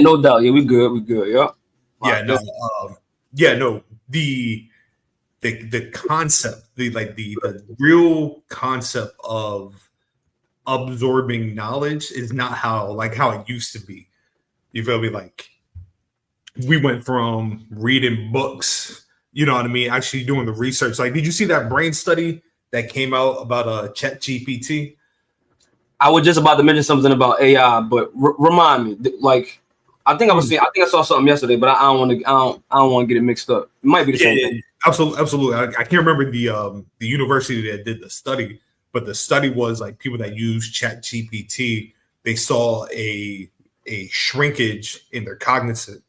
Yeah, no doubt. Yeah, we good. We good. Yeah. Yeah, no. No. The concept, the real concept of absorbing knowledge is not how it used to be. You feel me? Like, we went from reading books, you know what I mean, actually doing the research. Like, did you see that brain study that came out about ChatGPT? I was just about to mention something about AI, but remind me. Like, I think I saw something yesterday, but I don't want to get it mixed up. It might be the same thing. Absolutely. I can't remember the university that did the study, but the study was like people that use ChatGPT, they saw a shrinkage in their cognitive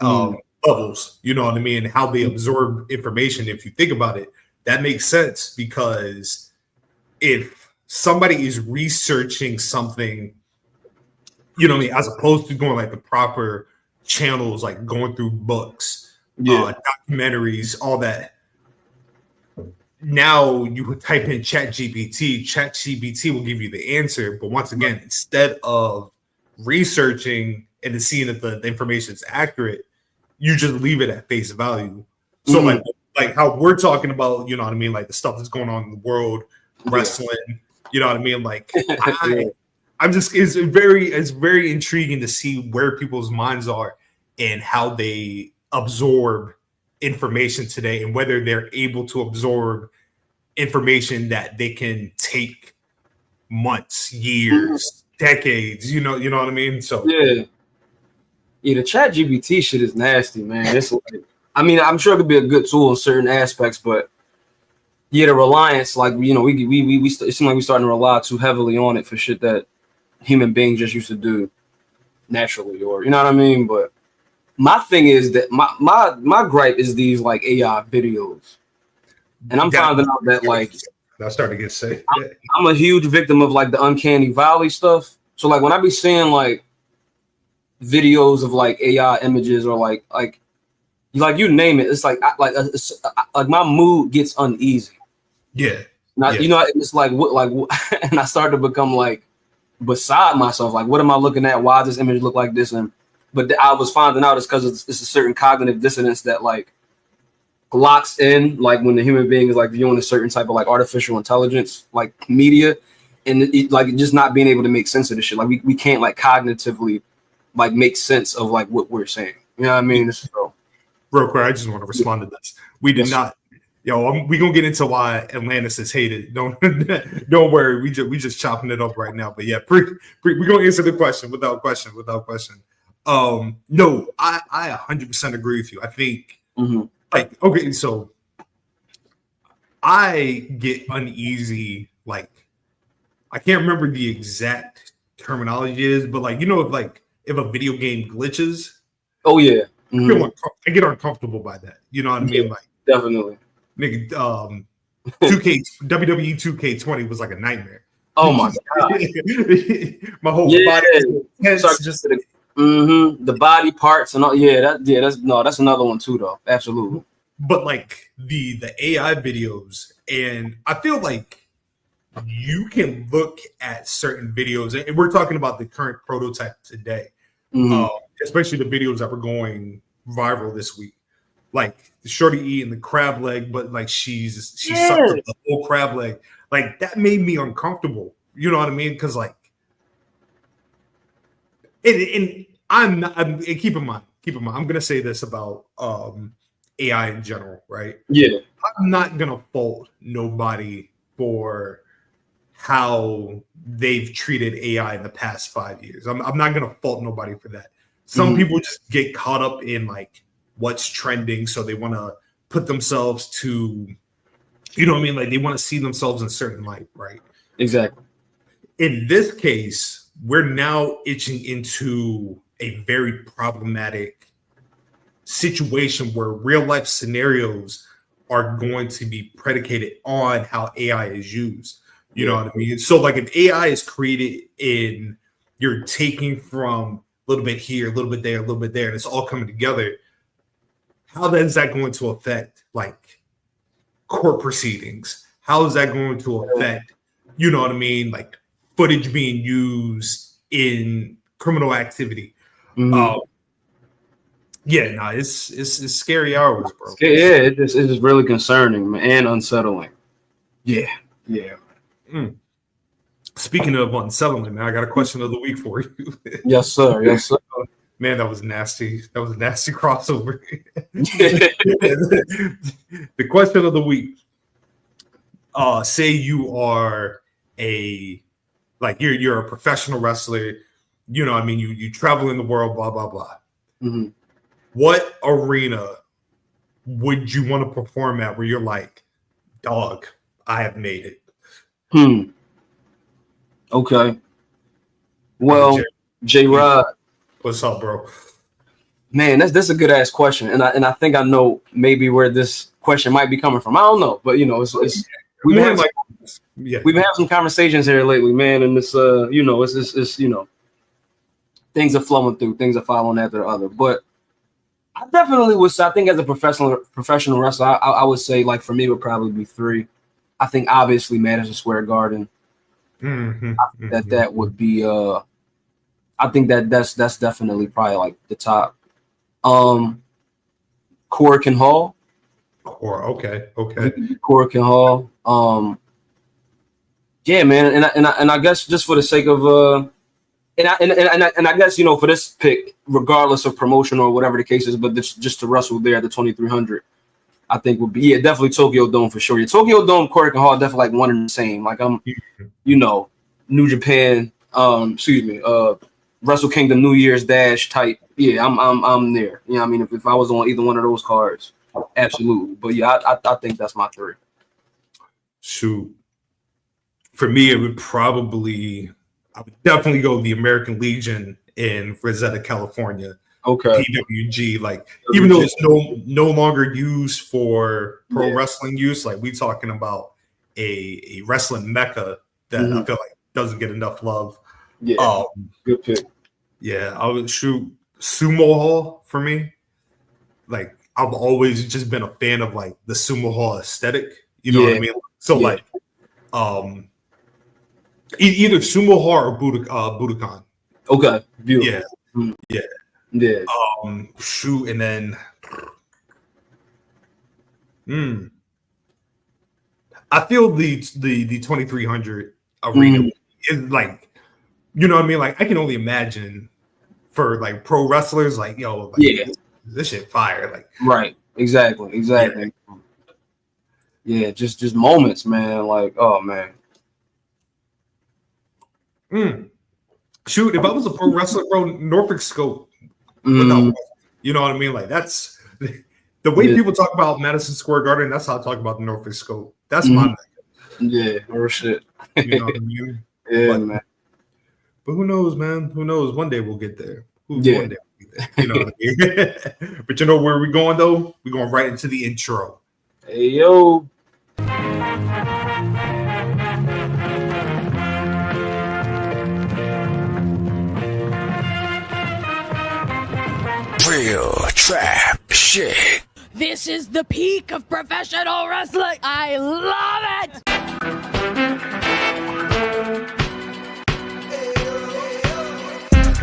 levels, you know what I mean, how they absorb information. If you think about it, that makes sense, because if somebody is researching something, you know what I mean, as opposed to going like the proper channels, like going through books, documentaries, all that. Now you would type in ChatGPT will give you the answer. But once again, instead of researching and then seeing if the information is accurate, you just leave it at face value. So like how we're talking about, you know what I mean, like the stuff that's going on in the world, wrestling, you know what I mean? Like it's very intriguing to see where people's minds are and how they absorb information today, and whether they're able to absorb information that they can take months, years, decades, you know what I mean? So yeah, the ChatGPT shit is nasty, man. It's like, I mean, I'm sure it could be a good tool in certain aspects, but yeah, the reliance, like, you know, it seems like we're starting to rely too heavily on it for shit that human beings just used to do naturally, or, you know what I mean? But my thing is that my gripe is these like AI videos, and I'm finding out that like I started to get sick. I'm a huge victim of like the uncanny valley stuff. So like when I be seeing like videos of like AI images, or like you name it, it's like like my mood gets uneasy. Yeah. You know, it's like what and I start to become like beside myself. Like, what am I looking at? Why does this image look like this? But I was finding out it's because it's a certain cognitive dissonance that like locks in, like when the human being is like viewing a certain type of like artificial intelligence, like media, and like just not being able to make sense of this shit. Like we can't like cognitively like make sense of like what we're saying. You know what I mean? So, real quick, I just want to respond to this. We did not. We gonna get into why Atlantis is hated. Don't worry. We just chopping it up right now. But yeah, we gonna answer the question without question. No, I 100% agree with you. I think like, okay, so I get uneasy. Like, I can't remember the exact terminology is, but like, you know, if a video game glitches. Oh yeah. I get uncomfortable by that. You know what I mean? Like, definitely. Nigga, 2K WWE 2K20 was like a nightmare. Oh my god. My whole body just the body parts and all. That's another one too, though. Absolutely. But like the AI videos, and I feel like you can look at certain videos, and we're talking about the current prototype today, especially the videos that were going viral this week, like the shorty eating the crab leg, but like she sucked up the whole crab leg. Like, that made me uncomfortable. You know what I mean? Because like, and keep in mind, I'm gonna say this about AI in general, right? Yeah, I'm not gonna fault nobody for how they've treated AI in the past 5 years. I'm not gonna fault nobody for that. Some people just get caught up in like what's trending, so they want to put themselves to, you know what I mean? Like, they want to see themselves in a certain light, right? exactly. In this case, we're now itching into a very problematic situation where real life scenarios are going to be predicated on how AI is used. You know what I mean? So like, if AI is created in, you're taking from a little bit here, a little bit there, a little bit there, and it's all coming together, how then is that going to affect like court proceedings? How is that going to affect, you know what I mean, like footage being used in criminal activity? Yeah, no, it's scary hours, bro. Yeah, it's just really concerning, man, and unsettling. Yeah. Speaking of unsettling, man, I got a question of the week for you. Yes, sir. Yes, sir. Man, that was nasty. That was a nasty crossover. The question of the week. Say you are you're a professional wrestler. You know, I mean, you travel in the world, blah blah blah. Mm-hmm. What arena would you want to perform at where you're like, dog, I have made it? Okay. Well, J-Rod. What's up, bro? Man, that's a good ass question, and I think I know maybe where this question might be coming from. I don't know, but you know, we've been having some conversations here lately, man, and it's things are flowing through, things are following after the other. But I definitely would say, I think as a professional wrestler, I would say, like, for me, it would probably be 3. I think obviously Madison Square Garden. That would be I think that's definitely probably like the top. Korakuen Hall. Okay. Korakuen Hall. Yeah, man, and I guess just for the sake of and I guess, you know, for this pick, regardless of promotion or whatever the case is, but just to wrestle there at the 2300, I think would be definitely Tokyo Dome for sure. Yeah, Tokyo Dome, Korakuen Hall, definitely like one and the same. Like I'm, you know, New Japan, Wrestle Kingdom, New Year's Dash type. Yeah, I'm there. You know what I mean? If I was on either one of those cards, absolutely. But yeah, I think that's my 3. Shoot. For me, it would I would definitely go the American Legion in Rosetta, California. Okay. PWG, like, even though it's no longer used for pro wrestling use, like we talking about a wrestling mecca that I feel like doesn't get enough love. Yeah, good pick. Yeah, I would shoot Sumo Hall for me. Like, I've always just been a fan of like the Sumo Hall aesthetic. You know what I mean? So like, either Sumo Hall or Budokan. Okay, beautiful. Yeah. Shoot, and then I feel the 2300 arena is like, you know what I mean? Like, I can only imagine for like pro wrestlers, like, yo, like, this shit fire. Like, right. Exactly. Yeah, just moments, man. Like, oh man. Shoot, if I was a pro wrestler, bro, Norfolk Scope. You know what I mean? Like, that's the way people talk about Madison Square Garden. That's how I talk about the Norfolk Scope. That's my or shit. You know what I mean? Man. But who knows, man? Who knows? One day we'll get there. One day we'll get there. You know what I mean? But you know where we're going though? We're going right into the intro. Hey yo. Real trap shit. This is the peak of professional wrestling. I love it.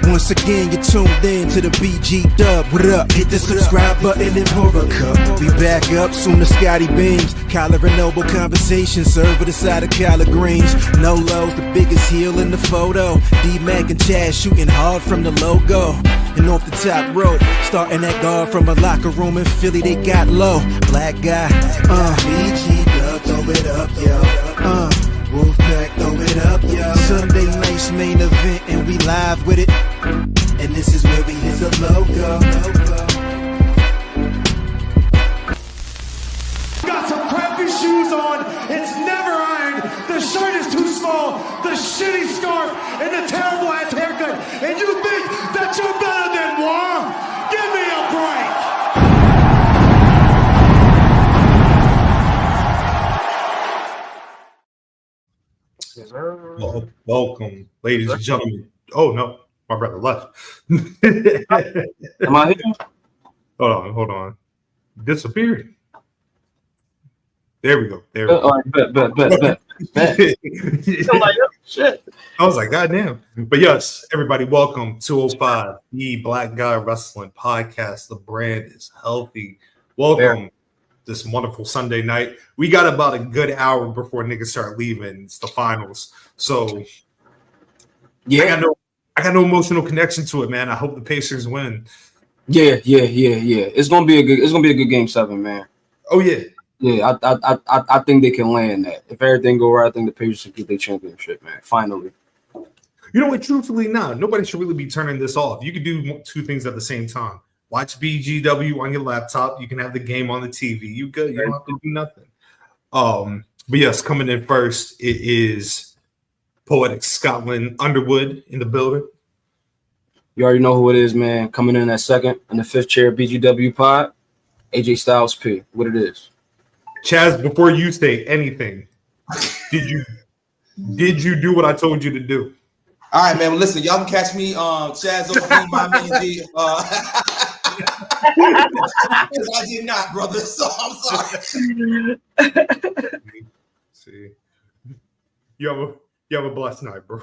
Once again, you're tuned in to the BG Dub. What up? Hit the subscribe button and pour a cup. Be back up soon as Scotty beams. Collar and Noble conversation served with a side of collard greens. No lows, the biggest heel in the photo. D-Mac and Chad shooting hard from the logo. And off the top rope, starting that guard from a locker room in Philly, they got low. Black guy, BG Dub, throw it up, yo. Wolfpack, throw it up, yo. Sunday night's main event, and we live with it. And this is where we hit the logo. Got some crappy shoes on. It's never ironed. The shirt is too small. The shitty scarf and the terrible ass haircut. And you think that you're better than War? Give me a break. Well, welcome, ladies and gentlemen. Oh no, my brother left. Am I here? Hold on. Disappeared. There we go. There we go. All right, bet. I'm like, oh, shit. I was like, God damn. But yes, everybody, welcome 205, the Black Guy Wrestling Podcast. The brand is healthy. Welcome this wonderful Sunday night. We got about a good hour before niggas start leaving. It's the finals. So yeah, I got no emotional connection to it, man. I hope the Pacers win. Yeah. It's gonna be a good game 7, man. Oh yeah. Yeah, I think they can land that. If everything go right, I think the Pacers can get their championship, man. Finally. You know what? Truthfully, nobody should really be turning this off. You could do 2 things at the same time. Watch BGW on your laptop. You can have the game on the TV. You good? You don't have to do nothing. But yes, coming in first, it is Poetic Scotland Underwood in the building. You already know who it is, man. Coming in at second in the 5th chair BGW pod, AJ Styles P. What it is. Chaz, before you say anything, did you do what I told you to do? All right, man. Well, listen, y'all can catch me, Chaz OP, my man D. I did not, brother. So I'm sorry. See, you have a blessed night, bro.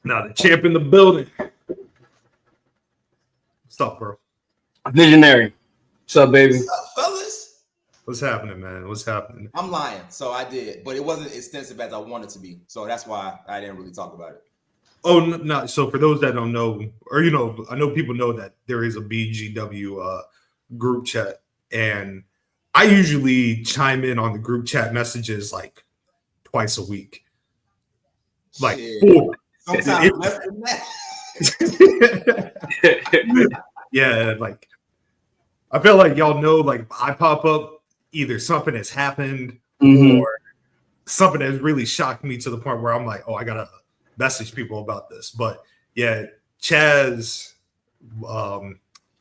Now the champ in the building. What's up, bro? Visionary. What's up, baby? What's up, fellas? What's happening, man? What's happening? I'm lying. So I did, but it wasn't extensive as I wanted to be. So that's why I didn't really talk about it. Oh, no. So for those that don't know, or, I know people know that there is a BGW group chat, and I usually chime in on the group chat messages like twice a week. Like, sometimes less than that. Yeah, like, I feel like y'all know, like, I pop up, either something has happened or something has really shocked me to the point where I'm like, oh, I gotta message people about this. But yeah, Chaz,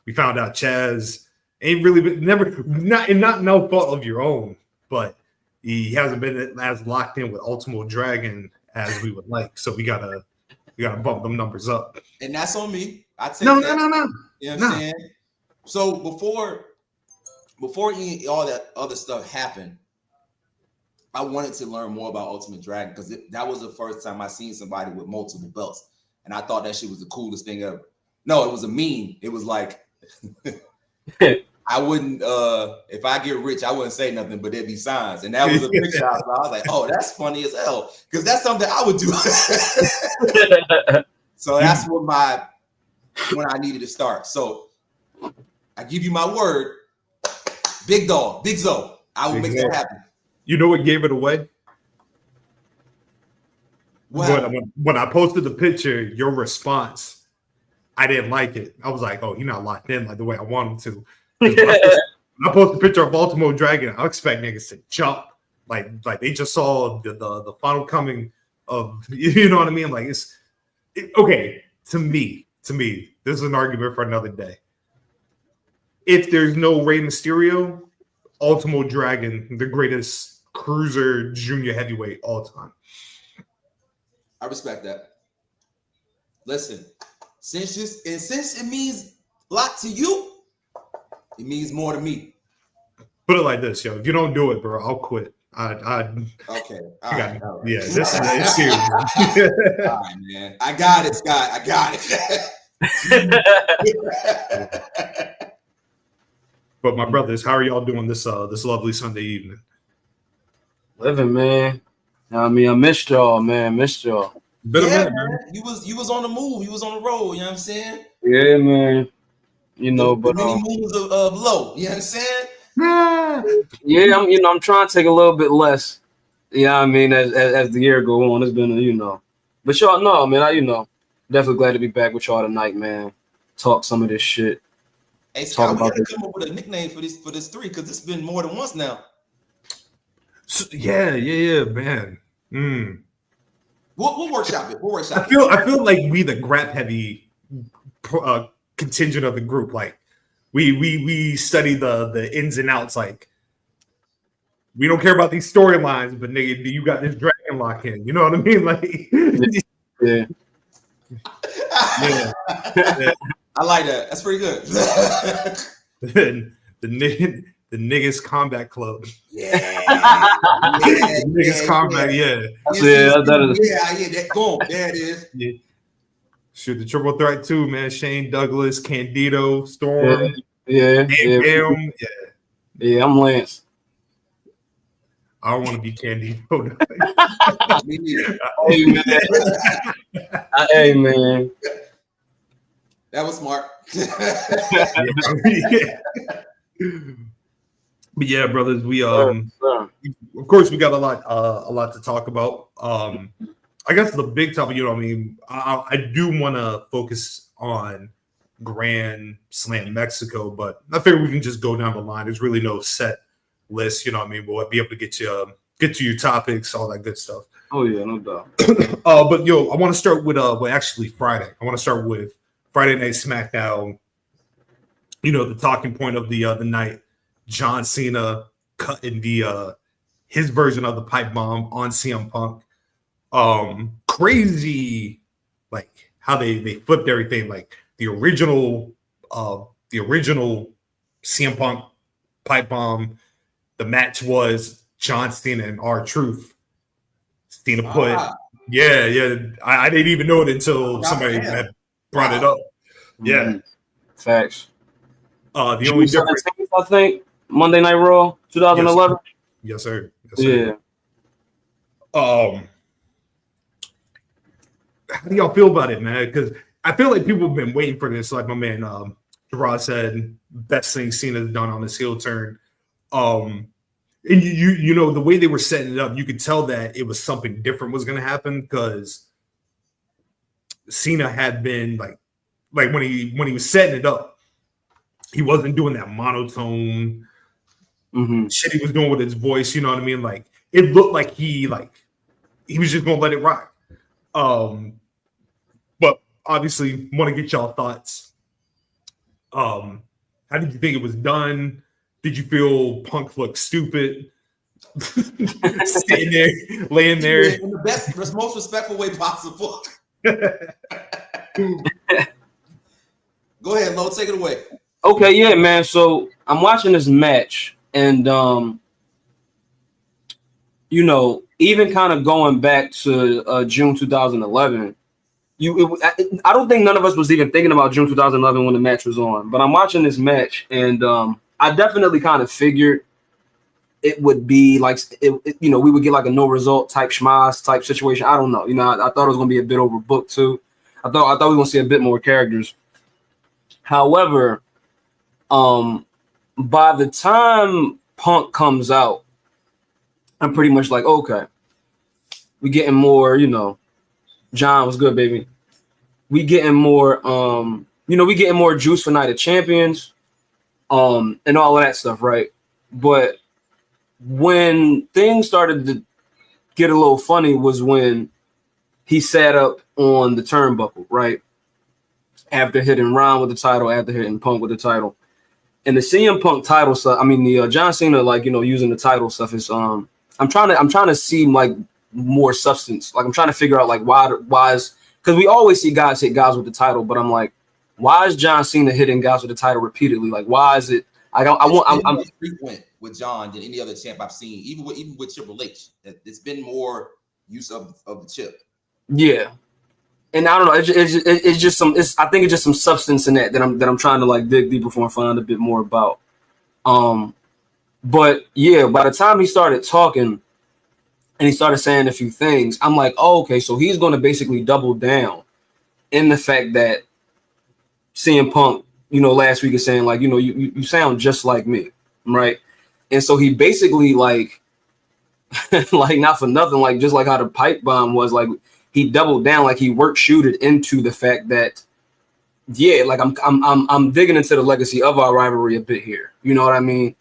we found out Chaz ain't really been not no fault of your own, but he hasn't been as locked in with Ultimo Dragon as we would like. So we gotta bump them numbers up. And that's on me. I take no. You know what I'm saying? So before all that other stuff happened, I wanted to learn more about Ultimate Dragon because that was the first time I seen somebody with multiple belts. And I thought that shit was the coolest thing ever. No, it was a meme. It was like, I wouldn't, if I get rich, I wouldn't say nothing, but there'd be signs. And that was a picture. So I was like, oh, that's funny as hell. Because that's something I would do. So that's when I needed to start. So I give you my word, Big Dog, Big Zo. I will make that happen. You know what gave it away? When I posted the picture, your response, I didn't like it. I was like, oh, you're not locked in like the way I want him to. When I post a picture of Ultimo Dragon, I expect niggas to jump. Like they just saw the final coming of, you know what I mean? Like, okay, to me, this is an argument for another day. If there's no Rey Mysterio, Ultimo Dragon, the greatest cruiser junior heavyweight all time. I respect that. Listen, since it means a lot to you, it means more to me. Put it like this, yo. If you don't do it, bro, I'll quit. Okay. All right. Yeah, this is serious. All right, man. I got it, Scott. I got it. But my brothers, how are y'all doing this lovely Sunday evening? Living, man. I mean, I missed y'all, man. Man. You was on the move. You was on the road. You know what I'm saying? Yeah, man. You know, but many moves of low. You know what I'm saying? Yeah, I'm trying to take a little bit less. Yeah, I mean, as the year go on, it's been, But y'all know, man. Definitely glad to be back with y'all tonight, man. Talk some of this shit. Hey, Scott, we gotta come up with a nickname for this 3 because it's been more than once now. So, yeah, man. We'll workshop it. I feel like we the grab heavy contingent of the group. Like we study the ins and outs. Like we don't care about these storylines, but nigga, you got this dragon lock in. You know what I mean? Like yeah. I like that. That's pretty good. the niggas combat club. Yeah. Niggas combat, yeah. That go. There it is. Yeah. Shoot, the triple threat too, man. Shane Douglas, Candido, Storm. Yeah. I'm Lance. I don't want to be Candido. Hey man. That was smart. But yeah, brothers, we of course we got a lot to talk about. I guess the big topic, you know what I mean, I do want to focus on Grand Slam Mexico, but I figure we can just go down the line. There's really no set list, you know what I mean? We'll be able to get to your topics, all that good stuff. Oh yeah, no doubt. But yo, I want to start with actually Friday. I want to start with Friday Night SmackDown. You know, the talking point of the night, John Cena cutting his version of the pipe bomb on CM Punk. Crazy, like how they flipped everything. Like the original CM Punk pipe bomb. The match was John Cena and R-Truth. Cena put, I didn't even know it until somebody had brought it up. Yeah, facts. The only difference, I think, Monday Night Raw, 2011. Yes, sir. Yeah. How do y'all feel about it, man? Because I feel like people have been waiting for this. Like my man Gerard said, best thing Cena's done on his heel turn. And you know the way they were setting it up, you could tell that it was something different was going to happen because Cena had been like when he was setting it up, he wasn't doing that monotone shit he was doing with his voice. You know what I mean? Like it looked like he was just going to let it rock. But obviously, want to get y'all thoughts. How did you think it was done? Did you feel Punk looked stupid? Sitting there, laying there. In the best, most respectful way possible. Go ahead, Lo, take it away. Okay, yeah, man. So I'm watching this match, and you know, even kind of going back to June 2011, I don't think none of us was even thinking about June 2011 when the match was on. But I'm watching this match, and I definitely kind of figured it would be like, you know, we would get like a no result type schmoz type situation. I don't know. You know, I thought it was going to be a bit overbooked too. I thought we were going to see a bit more characters. However, by the time Punk comes out, I'm pretty much like, okay, we getting more, you know, John was good, baby. We getting more, you know, we getting more juice for Night of Champions, and all of that stuff, right? But when things started to get a little funny was when he sat up on the turnbuckle, right? After hitting Ron with the title, after hitting Punk with the title. And the CM Punk title stuff, I mean, the John Cena, like, you know, using the title stuff is, I'm trying to see like more substance. Like I'm trying to figure out like why is, because we always see guys hit guys with the title, but I'm like, why is John Cena hitting guys with the title repeatedly? Like, why is it? I'm more frequent with John than any other champ I've seen, even with Triple H. It's been more use of the chip. Yeah, and I don't know. It's just some. I think it's just some substance in that I'm trying to like dig deeper for and find a bit more about. But yeah, by the time he started talking and he started saying a few things, I'm like, oh, okay, so he's going to basically double down in the fact that CM Punk, you know, last week is saying like, you know, you sound just like me, right? And so he basically like, like not for nothing, like just like how the pipe bomb was, like he doubled down, like he work shooted into the fact that, yeah, like I'm digging into the legacy of our rivalry a bit here, you know what I mean?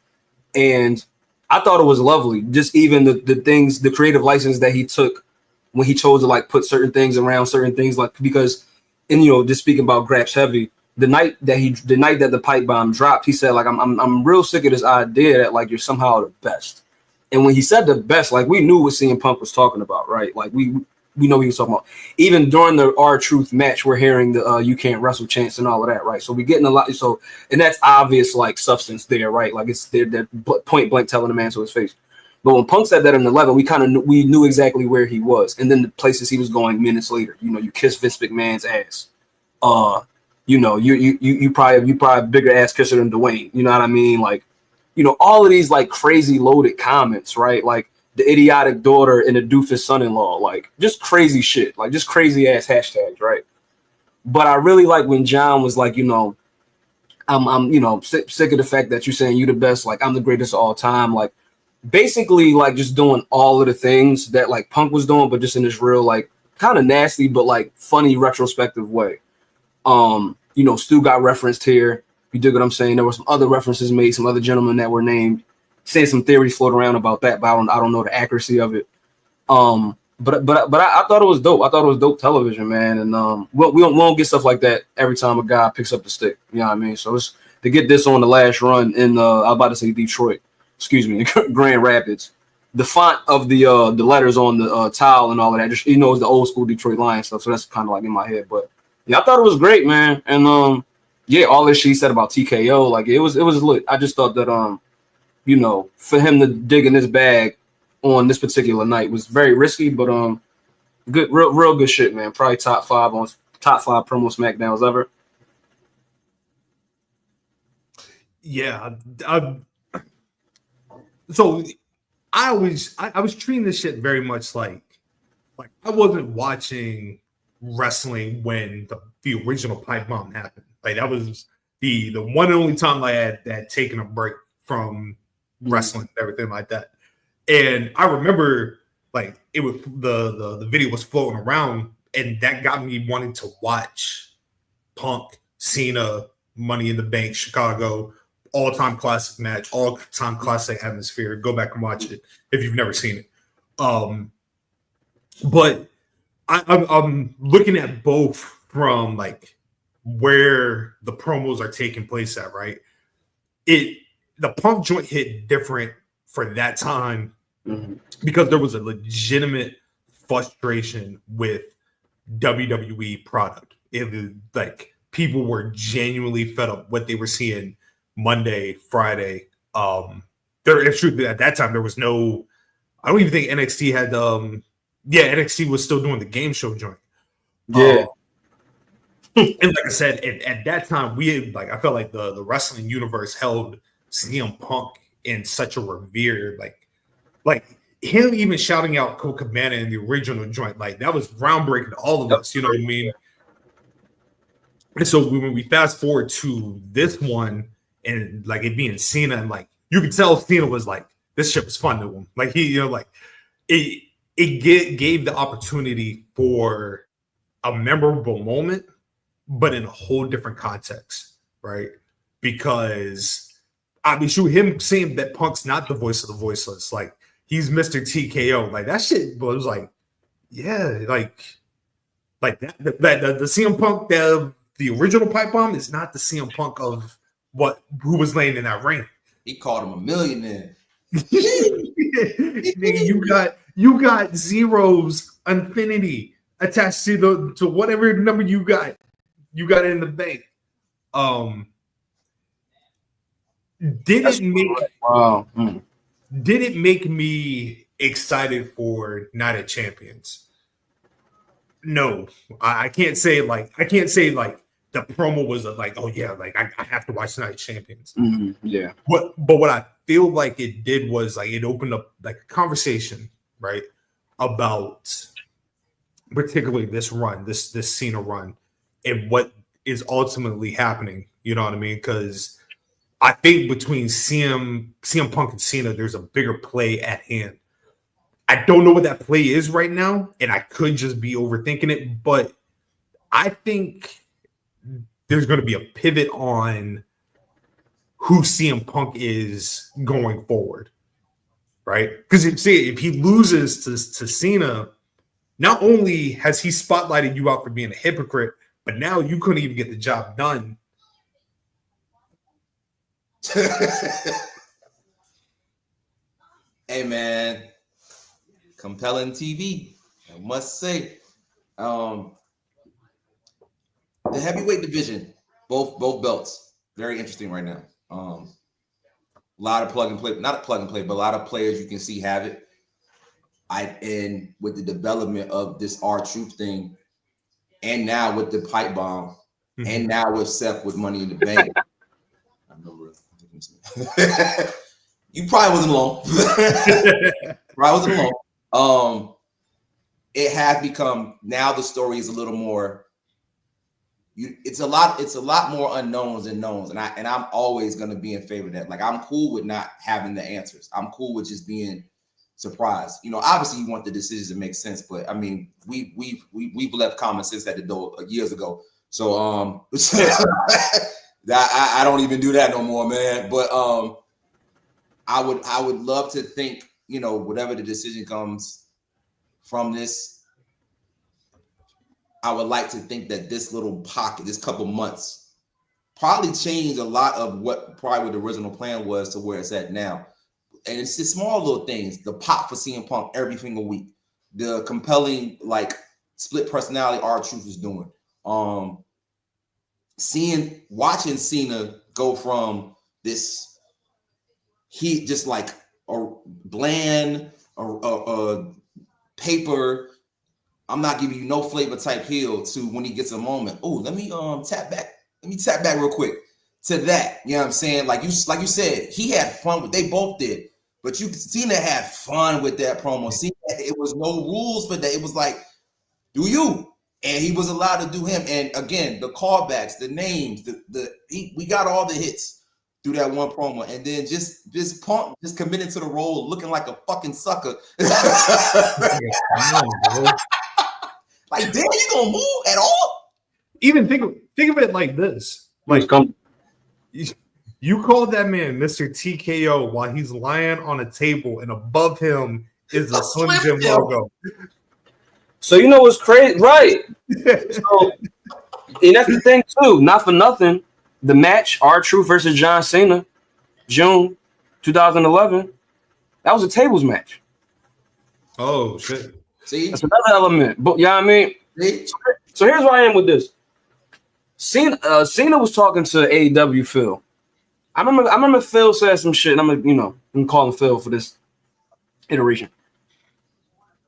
And I thought it was lovely, just even the things, the creative license that he took when he chose to like put certain things around certain things, like because, and you know, just speaking about Graps Heavy, the night that the pipe bomb dropped, he said like I'm real sick of this idea that like you're somehow the best. And when he said the best, like we knew what CM Punk was talking about, right? Like we know what he was talking about. Even during the R-Truth match, we're hearing the you can't wrestle chants and all of that, right? So we're getting a lot. So, and that's obvious, like, substance there, right? Like, it's they're point blank telling the man to his face. But when Punk said that in 11, we knew exactly where he was, and then the places he was going minutes later. You know, you kiss Vince McMahon's ass. You know, you probably a bigger ass kisser than Dwayne. You know what I mean? Like, you know, all of these like crazy loaded comments, right? Like the idiotic daughter and the doofus son-in-law, like just crazy shit, like just crazy ass hashtags, right? But I really like when John was like, you know, I'm you know, sick of the fact that you're saying you the best, like I'm the greatest of all time, like basically like just doing all of the things that like Punk was doing, but just in this real like kind of nasty but like funny retrospective way. You know, Stu got referenced here. You dig what I'm saying? There were some other references made, some other gentlemen that were named, saying some theories float around about that, but I don't know the accuracy of it. But I thought it was dope. I thought it was dope television, man. And we don't get stuff like that every time a guy picks up the stick. You know what I mean? So it's to get this on the last run in I was about to say Detroit, excuse me, Grand Rapids. The font of the letters on the towel and all of that, just you know, it's the old school Detroit Lions stuff. So that's kind of like in my head. But yeah, I thought it was great, man. And yeah, all this she said about TKO, like it was lit. I just thought that you know, for him to dig in his bag on this particular night was very risky, but good, real good shit, man. Probably top five promo SmackDowns ever. Yeah. So I was treating this shit very much like I wasn't watching wrestling when the original Pipebomb happened. Like that was the one and only time I had taken a break from wrestling and everything like that. And I remember like it was the video was floating around, and that got me wanting to watch Punk, Cena, Money in the Bank, Chicago, all-time classic match, all-time classic atmosphere. Go back and watch it if you've never seen it. But I'm looking at both from like where the promos are taking place at, right? The Punk joint hit different for that time because there was a legitimate frustration with WWE product. It was like people were genuinely fed up what they were seeing Monday, Friday. It's true at that time there was no. I don't even think NXT had. NXT was still doing the game show joint. Yeah. And like I said, at that time, we had, like I felt like the wrestling universe held CM Punk in such a revere, like him even shouting out Colt Cabana in the original joint, like that was groundbreaking to all of us. You know what I mean? And so when we fast forward to this one, and like it being Cena, and like you could tell Cena was like this shit was fun to him. Like he, you know, like it gave the opportunity for a memorable moment, but in a whole different context, right? Because I mean, shoot, him saying that Punk's not the voice of the voiceless, like he's Mr. TKO, like that shit was like, yeah, like that the CM Punk, the original Pipebomb is not the CM Punk of who was laying in that ring. He called him a millionaire. Nigga, you got zeros, infinity attached to whatever number you got. You got it in the bank. Did it make me excited for Night of Champions? No, I can't say like the promo was like, oh yeah, like I have to watch Night of Champions. Yeah. But what I feel like it did was like it opened up like a conversation, right, about particularly this run, this Cena run, and what is ultimately happening. You know what I mean? Because I think between CM Punk and Cena, there's a bigger play at hand. I don't know what that play is right now, and I could just be overthinking it, but I think there's going to be a pivot on who CM Punk is going forward, right? Because if he loses to Cena, not only has he spotlighted you out for being a hypocrite, but now you couldn't even get the job done. Hey man, compelling TV. I must say, the heavyweight division, both belts, very interesting right now. A lot of plug and play, not a plug and play, but a lot of players you can see have it. And with the development of this R-Truth thing, and now with the pipe bomb, and now with Seth with Money in the Bank. I remember. You probably wasn't alone. It has become, now the story is a little more. It's a lot more unknowns than knowns, and I'm always going to be in favor of that. Like, I'm cool with not having the answers. I'm cool with just being surprised. You know, obviously you want the decisions to make sense, but I mean, we've left common sense at the door years ago. So I don't even do that no more, man. But I would love to think, you know, whatever the decision comes from this, I would like to think that this little pocket, this couple months, probably changed a lot of what the original plan was to where it's at now. And it's the small little things, the pop for CM Punk every single week, the compelling, like, split personality R-Truth is doing. Watching Cena go from this, he just like a bland, a paper, I'm not giving you no flavor type heel, to when he gets a moment, oh, let me tap back real quick to that. You know what I'm saying? Like you said, he had fun with, they both did, but Cena had fun with that promo. Cena, it was no rules for that. It was like, do you? And he was allowed to do him. And again, the callbacks, the names, we got all the hits through that one promo. And then just Punk just committed to the role, looking like a fucking sucker. Like, damn, you gonna move at all? Even think of it like this. Like, you called that man Mr. TKO while he's lying on a table, and above him is a Slim Jim logo. So you know what's crazy, right? So, and that's the thing too. Not for nothing, the match R-Truth versus John Cena, June 2011, that was a tables match. Oh shit! See, that's another element. But yeah, you know what I mean. So here's where I am with this. Cena was talking to AEW Phil. I remember Phil said some shit, and I'm calling Phil for this iteration.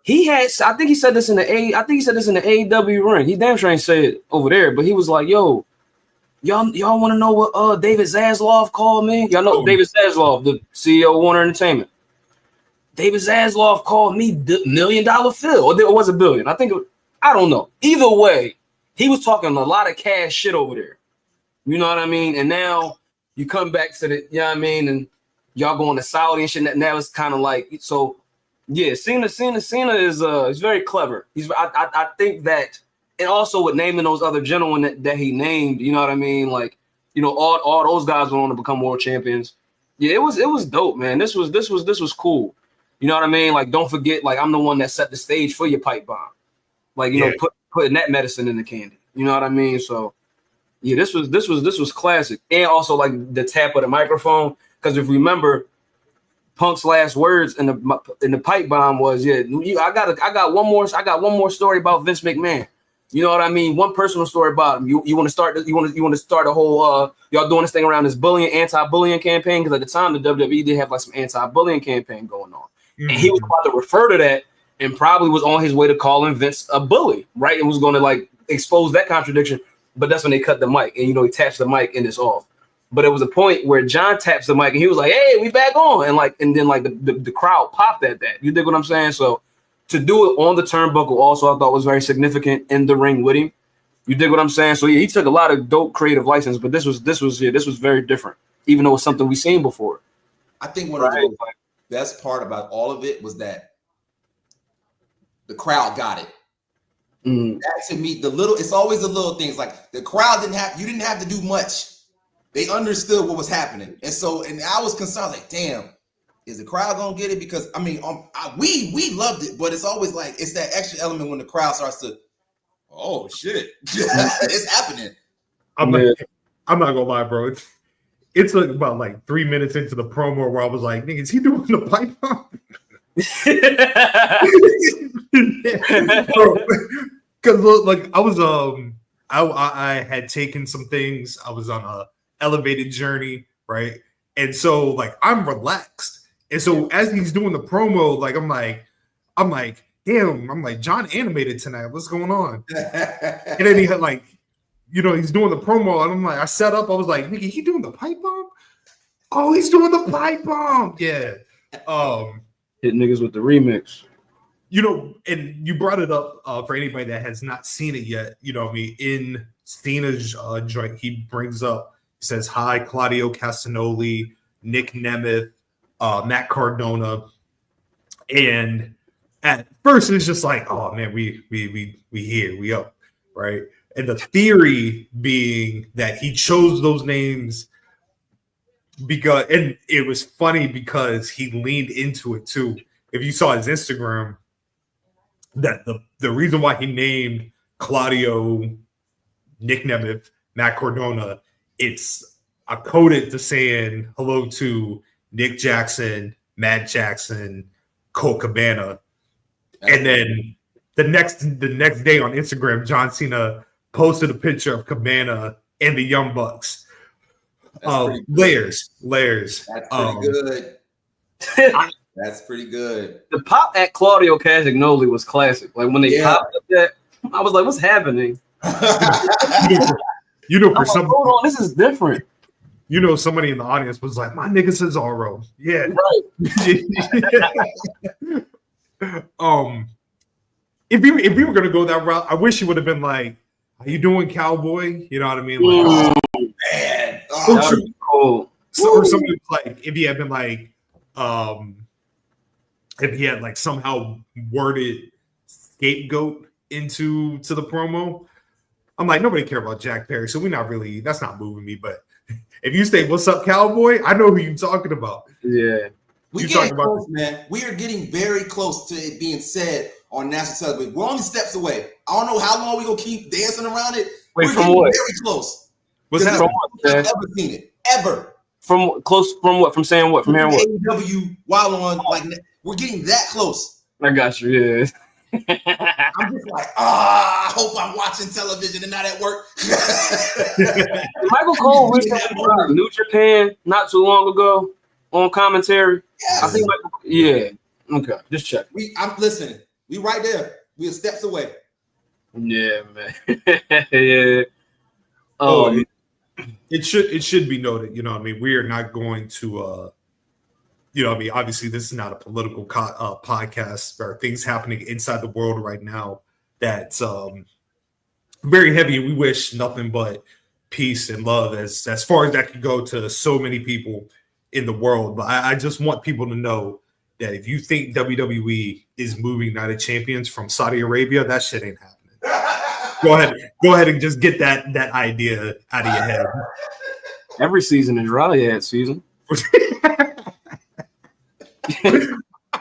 I think he said this in the AEW ring. He damn sure ain't say it over there, but he was like, "Yo, y'all want to know what David Zaslav called me? Y'all know David Zaslav, the CEO of Warner Entertainment. David Zaslav called me $1 million Phil, or it was $1 billion. I don't know. Either way, he was talking a lot of cash shit over there. You know what I mean? And now you come back to the, you know what I mean, and y'all going to Saudi and shit. Now it's kind of like, so yeah, Cena is very clever. I think that, and also with naming those other gentlemen that he named, you know what I mean? Like, you know, all those guys went on to become world champions. Yeah, it was dope, man. This was cool. You know what I mean? Like, don't forget, like, I'm the one that set the stage for your pipe bomb. Like, you know, putting that medicine in the candy. You know what I mean? So yeah, this was classic. And also like the tap of the microphone, because if you remember, Punk's last words in the pipe bomb was, "Yeah, I got one more story about Vince McMahon." You know what I mean? One personal story about him. You want to start a whole y'all doing this thing around this anti-bullying campaign, because at the time the WWE did have like some anti-bullying campaign going on, and he was about to refer to that, and probably was on his way to calling Vince a bully, right? It was going to like expose that contradiction, but that's when they cut the mic, and you know he taps the mic and it's off. But it was a point where John taps the mic and he was like, "Hey, we back on," and then the crowd popped at that. You dig what I'm saying? So to do it on the turnbuckle also I thought was very significant in the ring with him. You dig what I'm saying? So yeah, he took a lot of dope creative license, but this was very different, even though it's something we've seen before. I think one of the best part about all of it was that the crowd got it. That to me, it's always the little things, like the crowd you didn't have to do much. They understood what was happening. And I was concerned, like, damn, is the crowd gonna get it? Because I mean, we loved it, but it's always like, it's that extra element when the crowd starts to, oh shit, it's happening. I'm not gonna lie, bro. It's like about like 3 minutes into the promo where I was like, nigga, is he doing the pipe bomb? Because look, like I was I had taken some things. I was on a elevated journey, right? And so like I'm relaxed. And so as he's doing the promo, like I'm like, damn, I'm like, John animated tonight. What's going on? And then he had like, you know, he's doing the promo, and I'm like, I set up, I was like, nigga, he doing the pipe bomb? Oh, he's doing the pipe bomb. Yeah. Hit niggas with the remix. You know, and you brought it up for anybody that has not seen it yet. You know what I mean? In Cena's joint, he brings up, he says, hi, Claudio Castagnoli, Nick Nemeth, Matt Cardona. And at first it's just like, oh man, we here, we up, right? And the theory being that he chose those names because, and it was funny because he leaned into it too. If you saw his Instagram, that the reason why he named Claudio, Nick Nemeth, Matt Cardona, it's a coded to saying hello to Nick Jackson, Matt Jackson, Colt Cabana. And then the next day on Instagram, John Cena posted a picture of Cabana and the Young Bucks. Layers. That's pretty good. That's pretty good. The pop at Claudio Castagnoli was classic. Like when they popped up that, I was like, what's happening? You know, for some, hold on, this is different. You know, somebody in the audience was like, my nigga Cesaro. Yeah. Right. If we were gonna go that route, I wish he would have been like, how you doing, cowboy? You know what I mean? Like, Man. Cool. Or something like, if he had been like, if he had like somehow worded scapegoat into the promo, I'm like, nobody care about Jack Perry, so that's not moving me. But if you say, what's up, cowboy? I know who you're talking about. Yeah. We're getting close, man. We are getting very close to it being said on national television. We're only steps away. I don't know how long we're going to keep dancing around it. Wait, we're from getting what? very close. What's happening? I've never seen it. Ever. From what? From saying what? From hearing what? AEW while on, like, we're getting that close. I got you, yeah. I'm just like, I hope I'm watching television and not at work. Michael Cole recently brought New Japan not too long ago on commentary. Yes. I think yeah. Okay, just check. I'm listening. We right there. We are steps away. Yeah, man. Yeah. It should be noted, you know what I mean? We are not going to you know what I mean? Obviously, this is not a political podcast. There are things happening inside the world right now that's very heavy. We wish nothing but peace and love as far as that could go to so many people in the world. But I just want people to know that if you think WWE is moving Night of Champions from Saudi Arabia, that shit ain't happening. Go ahead and just get that idea out of your head. Every season is Raleigh season.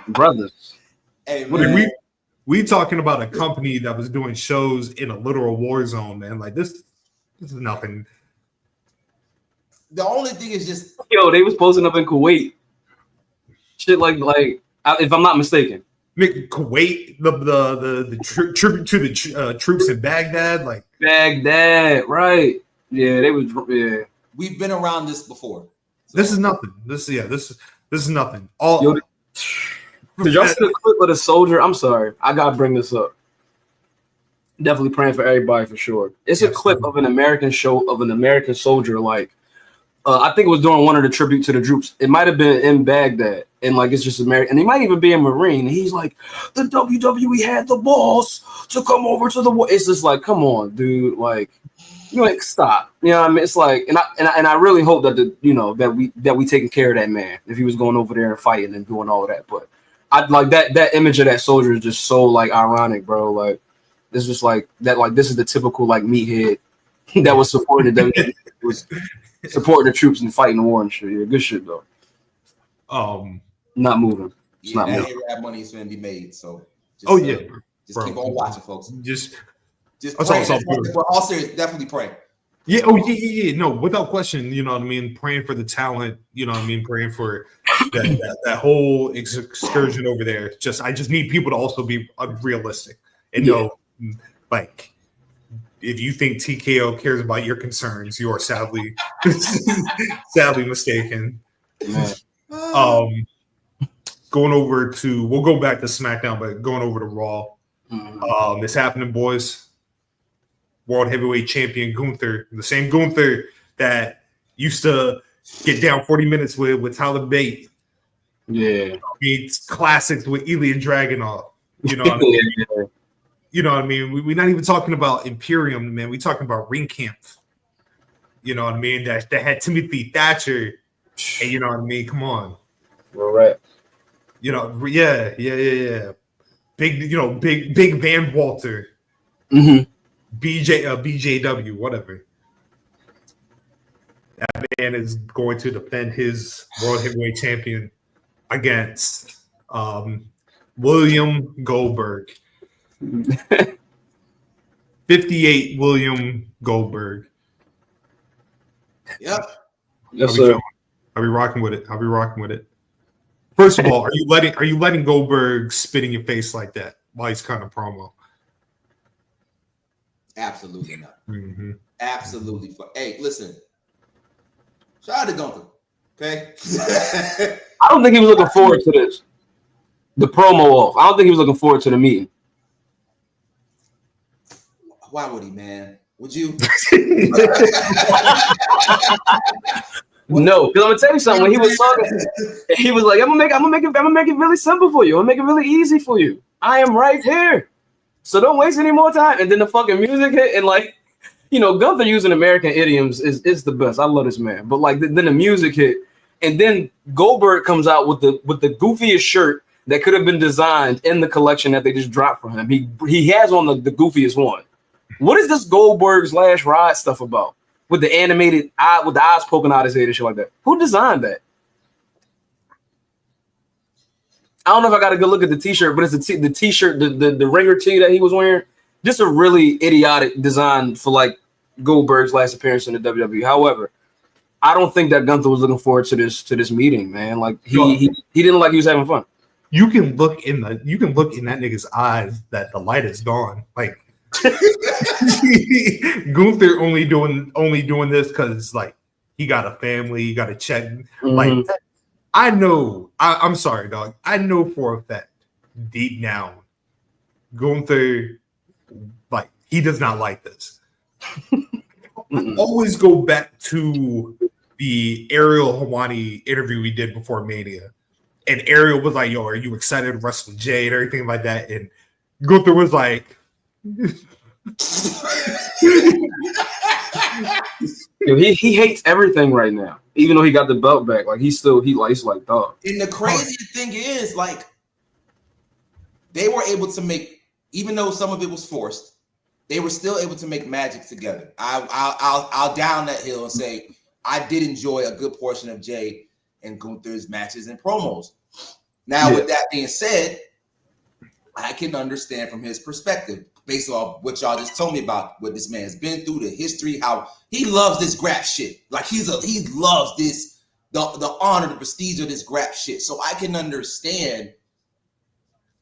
Brothers. Hey, man. We talking about a company that was doing shows in a literal war zone, man. Like this is nothing. The only thing is just they was posting up in Kuwait. Shit like if I'm not mistaken. Kuwait, the tribute to the troops in Baghdad, like Baghdad, right? Yeah, they was. Yeah, we've been around this before. So. This is nothing. This is nothing. Did y'all see the clip of the soldier? I'm sorry, I gotta bring this up. Definitely praying for everybody for sure. It's a clip of an American soldier, like I think it was during one of the tribute to the troops. It might have been in Baghdad, and like it's just American, and he might even be a Marine. And he's like, the WWE had the balls to come over to the war. It's just like, come on, dude, like. Like stop, you know what I mean? It's like, and I really hope that that we taking care of that man if he was going over there and fighting and doing all of that. But I like that image of that soldier is just so like ironic, bro. Like it's just like that. Like this is the typical like meathead that was supporting the WWE, was supporting the troops and fighting the war and shit. Yeah, good shit though. Not moving. It's not moving. That money is going to be made. So just keep on watching, folks. Just pray. We're all serious. Definitely pray. Yeah. Oh, yeah. No, without question. You know what I mean. Praying for the talent. You know what I mean. Praying for that whole excursion over there. I just need people to also be realistic and know, like, if you think TKO cares about your concerns, you are sadly mistaken. Going over to, we'll go back to SmackDown, but going over to Raw. It's happening, boys. World Heavyweight Champion Gunther, the same Gunther that used to get down 40 minutes with Tyler Bate. Yeah. It's classics with Ilya Dragunov. You know what I mean? You know what I mean? We're not even talking about Imperium, man. We're talking about Ring Camp. You know what I mean? That had Timothy Thatcher. And you know what I mean? Come on. All right. You know, yeah. Big Van Walter. Mm-hmm. BJW, whatever. That man is going to defend his World Heavyweight Champion against William Goldberg. 58 William Goldberg. Yep. Yes, sir. I'll be rocking with it. First of all, are you letting Goldberg spit in your face like that while he's cutting a promo? Absolutely not. Mm-hmm. Absolutely. Hey, listen. Shout out to Gunther. Okay. I don't think he was looking forward to this. The promo off. I don't think he was looking forward to the meeting. Why would he, man? Would you? No, because I'm gonna tell you something. When he was talking, he was like, "I'm gonna make it really simple for you. I'm gonna make it really easy for you. I am right here, so don't waste any more time." And then the fucking music hit, and like, you know, Gunther using American idioms is the best. I love this man, but like then the music hit, and then Goldberg comes out with the goofiest shirt that could have been designed in the collection that they just dropped for him. He has on the goofiest one. What is this Goldberg / Rod stuff about? With the animated eye, with the eyes poking out his head and shit like that. Who designed that? I don't know if I got a good look at the t-shirt, but it's the t-shirt, the ringer tee that he was wearing. Just a really idiotic design for like Goldberg's last appearance in the WWE. However, I don't think that Gunther was looking forward to this meeting, man. Like he didn't like he was having fun. You can look in that nigga's eyes that the light is gone. Like Gunther only doing this because like he got a family, he got a check. Mm-hmm. Like I know, I'm sorry, dog. I know for a fact, deep down, Gunther, like he does not like this. I always go back to the Ariel Helwani interview we did before Mania, and Ariel was like, "Yo, are you excited to wrestle Jay?" and everything like that, and Gunther was like. Yo, he hates everything right now, even though he got the belt back. Like he's like dog. And the crazy thing is, like, they were able to make, even though some of it was forced, they were still able to make magic together. I'll down that hill and say I did enjoy a good portion of Jay and Gunther's matches and promos. Now, with that being said, I can understand from his perspective. Based off what y'all just told me about what this man's been through, the history, how he loves this grap shit. Like he loves this, the honor, the prestige of this grap shit. So I can understand.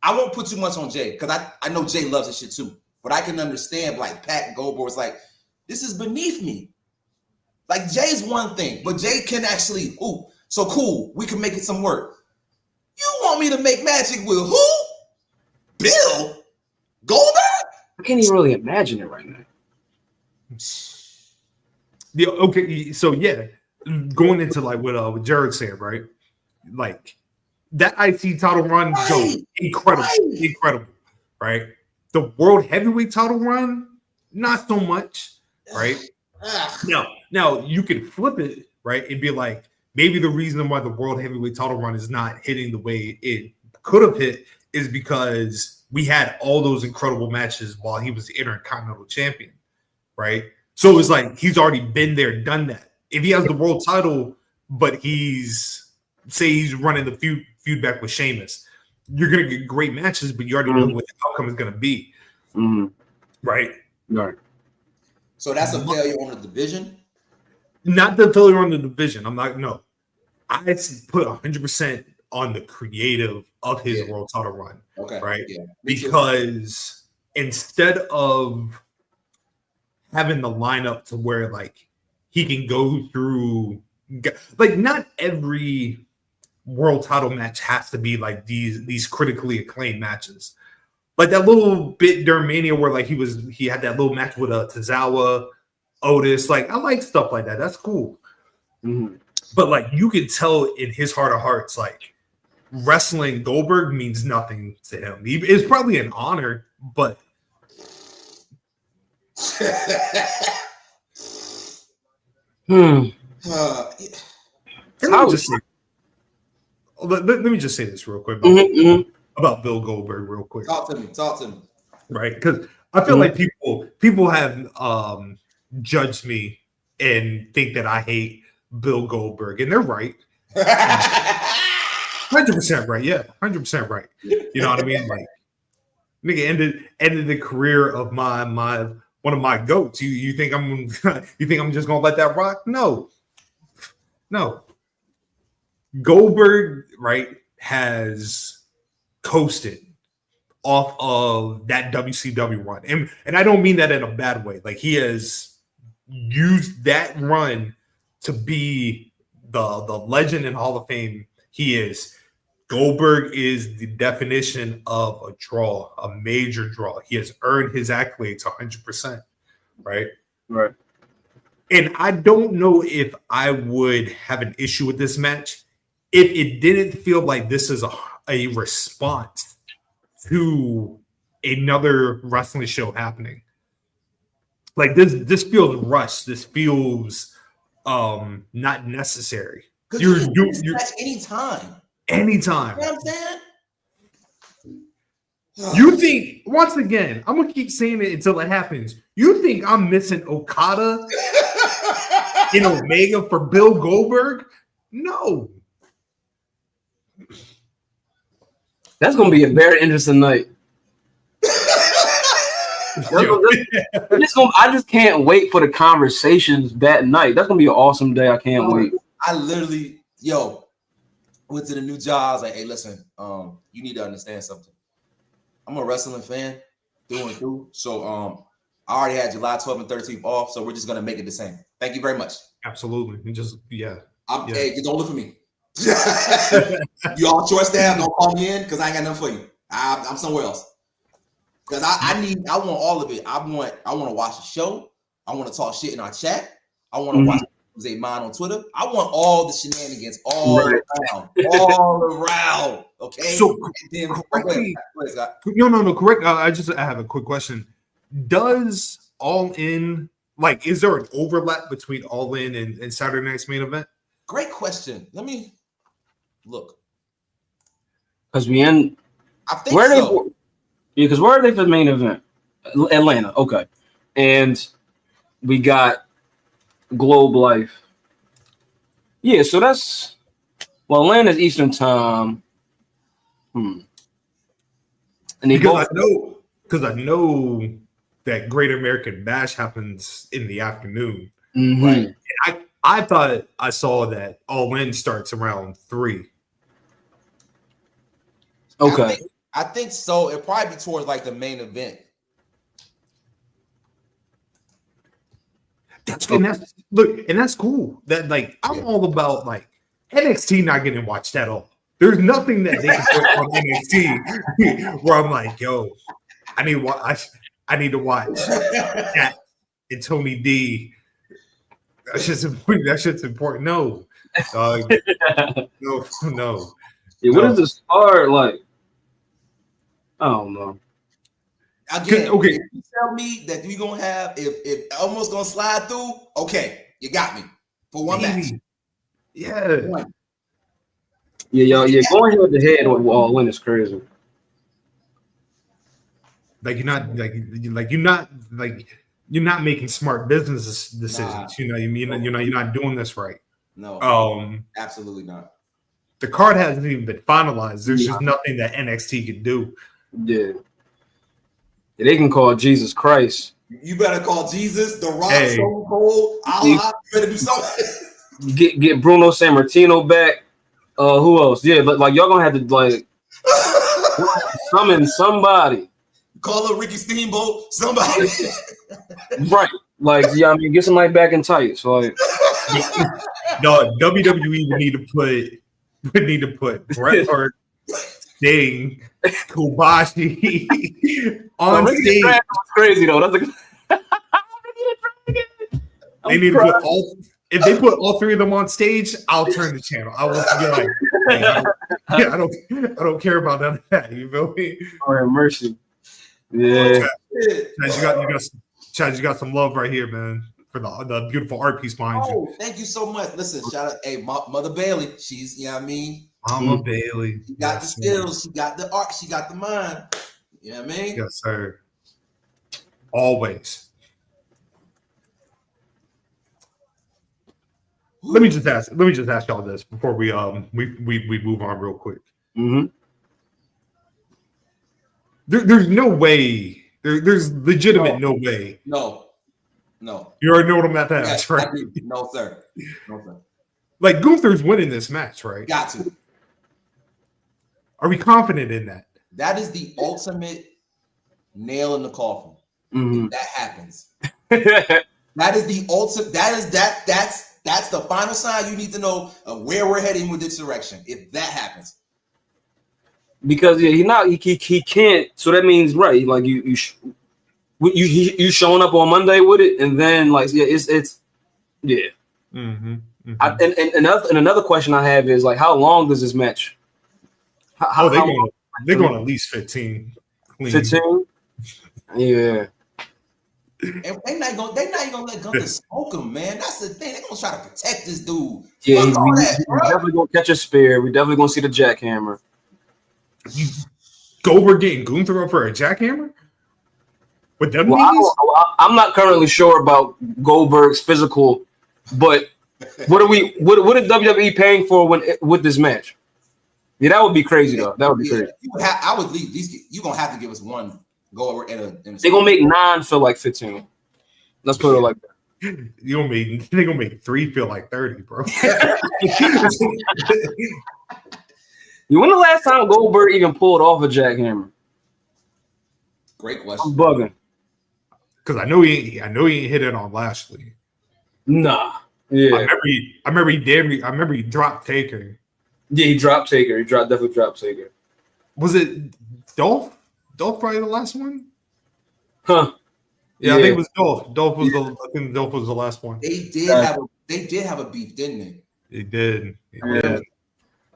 I won't put too much on Jay because I know Jay loves this shit too. But I can understand like Pat Goldberg's like, this is beneath me. Like Jay's one thing, but Jay can actually, so cool, we can make it some work. You want me to make magic with who? Bill Goldberg? I can't even really imagine it right now. Yeah, okay, so yeah, going into like what Jared said, right? Like that IC title run, incredible, right? The World Heavyweight title run, not so much, right? Now you can flip it, right, and be like, maybe the reason why the World Heavyweight title run is not hitting the way it could have hit is because we had all those incredible matches while he was the Intercontinental Champion, right? So it's like he's already been there, done that. If he has the world title, but he's running the feud back with Sheamus, you're gonna get great matches, but you already know what the outcome is gonna be, right? Right. So that's a failure on the division. Not the failure on the division. I'm not. No, I put 100% on the creative of his world title run. Okay. Right? Yeah. Because instead of having the lineup to where like he can go through, like not every world title match has to be like these critically acclaimed matches. Like that little bit during Mania where like he had that little match with Tozawa, Otis. Like I like stuff like that. That's cool. Mm-hmm. But like you can tell in his heart of hearts, like wrestling Goldberg means nothing to him. It's probably an honor, but let me just say this real quick about Bill Goldberg real quick. Talk to me. Right, because I feel like people have judged me and think that I hate Bill Goldberg, and they're right. 100% right. Yeah, 100% right. You know what I mean? Like, nigga ended the career of my one of my goats. You think I'm just gonna let that rock? No. Goldberg, right, has coasted off of that WCW run. And I don't mean that in a bad way. Like he has used that run to be the legend and Hall of Fame he is. Goldberg is the definition of a draw, a major draw. He has earned his accolades 100%, right? Right. And I don't know if I would have an issue with this match if it didn't feel like this is a response to another wrestling show happening. Like this feels rushed. This feels not necessary. You're anytime. Anytime. You know what I'm saying? You think, once again, I'm gonna keep saying it until it happens. You think I'm missing Okada in Omega for Bill Goldberg? No. That's gonna be a very interesting night. I just can't wait for the conversations that night. That's gonna be an awesome day. I can't wait. I literally, went to the new job. I was like, hey, listen, you need to understand something. I'm a wrestling fan through and through. So I already had July 12th and 13th off, so we're just gonna make it the same. Thank you very much. Absolutely. Hey, just don't look for me. You all short staff, don't call me in because I ain't got nothing for you. I'm somewhere else. Because I want all of it. I want to watch the show. I want to talk shit in our chat. I want to watch Jose Mone on Twitter. I want all the shenanigans all around. Okay. So correct. Correct. I have a quick question. Does All In, like, is there an overlap between All In and Saturday Night's Main Event? Great question. Let me look. Because we end. I think so. Because where are they for the main event? Atlanta. Okay. And we got Globe Life. Yeah, so that's Atlanta's Eastern time. And they because I know that Great American Bash happens in the afternoon. Mm-hmm. Right? I thought I saw that All In starts around 3. Okay. I think so. It'll probably be towards like the main event. That's cool. That like I'm all about like NXT not getting watched at all. There's nothing that they can put on NXT where I'm like, yo, I need to watch that and Tony D. That's just important. That shit's important. No. No. Yeah, what is this hard like? I don't know. Again, okay. If you tell me that we gonna have if almost gonna slide through, okay, you got me for one match. Yeah. Yeah, going head to head with All In is crazy. Like you're not making smart business decisions. Nah. You're not doing this right. No. Absolutely not. The card hasn't even been finalized. There's just nothing that NXT can do. Yeah. They can call Jesus Christ. You better call Jesus, The Rock, Stone Cold, Allah. You better do something. get Bruno Sammartino back. Who else? Yeah, but like y'all gonna have to like summon somebody. Call up Ricky Steamboat, somebody. Right. Like, yeah, I mean, get somebody back in tights. Like, no, WWE would need to put Bret Hart, Sting, Kobashi on stage. That's crazy though. That's they need to put all. If they put all three of them on stage, I'll turn the channel. I want to be like, hey, I don't care about none of that. You feel me? Oh, mercy. Yeah. Chad, you got some love right here, man, for the beautiful art piece behind you. Oh, thank you so much. Listen, shout out, hey, Mother Bailey. She's, you know what I mean? Mama Bailey. She got the skills. She got the art. She got the mind. You know what I mean? Yes, sir. Always. Let me just ask y'all this before we move on real quick. Mm-hmm. There's no way. There's legitimate no way. No. You already know what I'm about to ask, Yes, right? No, sir. No, sir. Like Gunther's winning this match, right? Got to. Are we confident in that? That is the ultimate nail in the coffin. Mm-hmm. If that happens. That is the ultimate. That's the final sign you need to know of where we're heading with this direction. If that happens. Because yeah, he can't. So that means right, like you showing up on Monday with it, and then like yeah, it's yeah. Mm-hmm. Mm-hmm. And another question I have is like, how long does this match? They're going at least 15. 15. Yeah. And they're not gonna let Gunther smoke him, man. That's the thing. They're gonna try to protect this dude. Yeah, Fuck all that, we're definitely gonna catch a spear. We're definitely gonna see the jackhammer. Goldberg getting Gunther up for a jackhammer? With them Well, knees? I'm not currently sure about Goldberg's physical, but what are WWE paying for with this match? Yeah, that would be crazy though. That would be crazy. I would leave these. You're gonna have to give us one go over in a They're gonna make 9 feel like 15. Let's put it like that. They're gonna make 3 feel like 30, bro. When the last time Goldberg even pulled off a jackhammer? Great question. I'm bugging. Because I know he ain't hit it on Lashley. Nah. Yeah. I remember he dropped Taker. Yeah, he dropped Taker. He definitely dropped Taker. Was it Dolph? Dolph probably the last one? Huh. Yeah, I think it was Dolph. I think Dolph was the last one. They did have a beef, didn't they? They did. Yeah.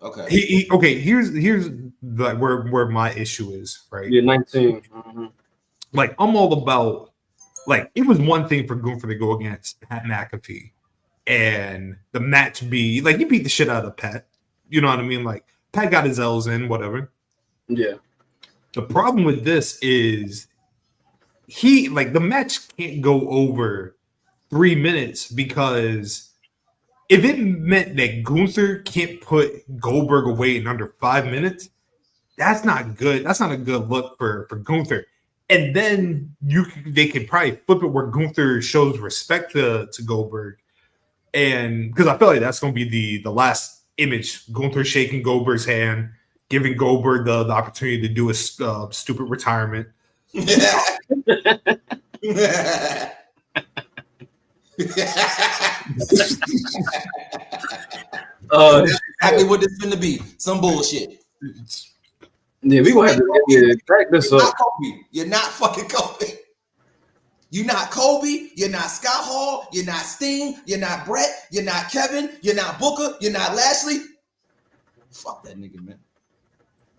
Okay. Okay. Here's like where my issue is, right? Yeah, 19. Mm-hmm. Like I'm all about like it was one thing for Gunther to go against Pat McAfee, and the match be like he beat the shit out of Pat. You know what I mean? Like Pat got his L's in, whatever. Yeah. The problem with this is the match can't go over 3 minutes because if it meant that Gunther can't put Goldberg away in under 5 minutes, that's not good. That's not a good look for Gunther. And then they could probably flip it where Gunther shows respect to Goldberg. And because I feel like that's going to be the last image, Gunther shaking Goldberg's hand, giving Goldberg the opportunity to do a stupid retirement. Exactly what this is going to be. Some bullshit. Yeah, we gonna have to crack this up. You're not fucking Kobe. You're not Kobe. You're not Scott Hall. You're not Sting. You're not Brett. You're not Kevin. You're not Booker. You're not Lashley. Fuck that nigga, man.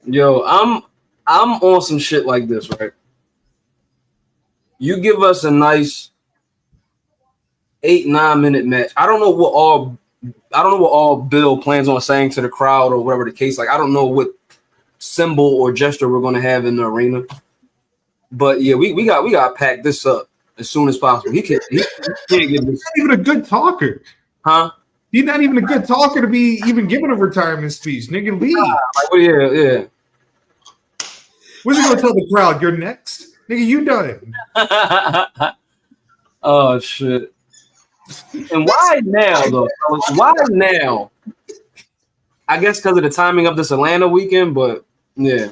Yo, I'm on some shit like this, right? You give us a nice 8-9 minute match. I don't know what all Bill plans on saying to the crowd or whatever the case. Like, I don't know what symbol or gesture we're gonna have in the arena. But yeah, we got to pack this up as soon as possible. He can't get this. He's not even a good talker, huh? He's not even a good talker to be even giving a retirement speech. Nigga, leave. Yeah. What's he gonna tell the crowd? You're next, nigga. You done. Oh shit. And why now, though? Why now? I guess because of the timing of this Atlanta weekend, but yeah.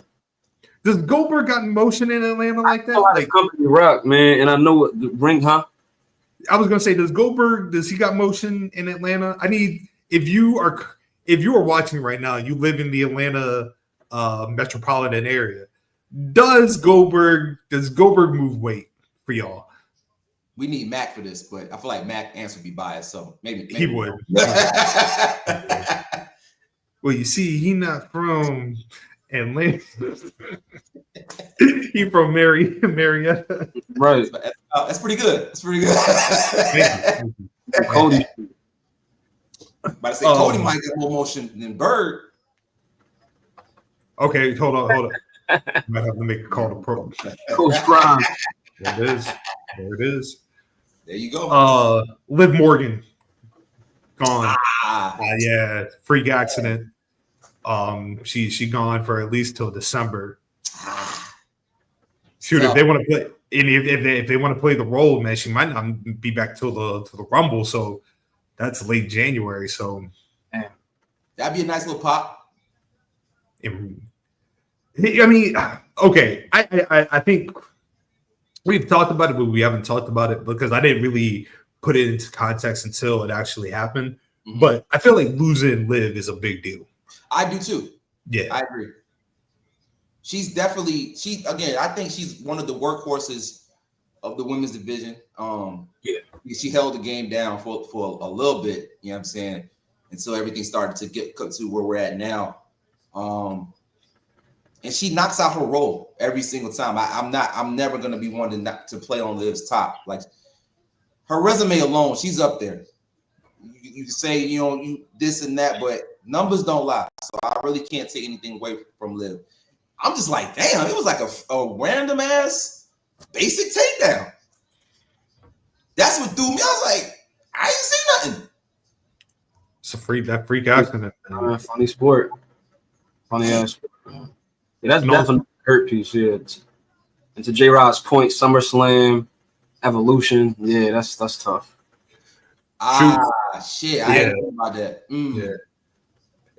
Does Goldberg got motion in Atlanta like that? Like company rock, man, and I know what the ring, huh? I was gonna say, does he got motion in Atlanta? I need if you are watching right now, you live in the Atlanta metropolitan area. Does Goldberg move weight for y'all? We need Mac for this, but I feel like Mac answer would be biased, so maybe. He would. Well, you see, he not from Atlanta. He from Marietta. Right. That's pretty good. That's pretty good. Thank you. Cody. But I say Cody might get more motion than Bird. Okay, hold on. Might have to make a call to pro. Coach Prime. There it is. There you go. Liv Morgan gone. Yeah, freak accident. She gone for at least till December. Shoot, if they want to play, and if they want to play the role, man, she might not be back till the Rumble. So that's late January. So that'd be a nice little pop. I mean, okay. I think we've talked about it, but we haven't talked about it because I didn't really put it into context until it actually happened. Mm-hmm. But I feel like losing Liv is a big deal. I do too. Yeah, I agree. She's definitely I think she's one of the workhorses of the women's division. She held the game down for a little bit, you know what I'm saying? Until everything started to get cut to where we're at now. And she knocks out her role every single time. I'm never gonna be one to play on Liv's top. Like her resume alone, she's up there. You say, you this and that, but numbers don't lie. So I really can't take anything away from Liv. I'm just like, damn, it was like a random ass basic takedown. That's what threw me. I was like, I ain't see nothing. It's a freak accident. Funny sport. Funny ass sport. Yeah, that's definitely a hurt piece. Yeah. And to J Rod's point, SummerSlam, Evolution. Yeah, that's tough. Shit. I didn't know about that. Yeah.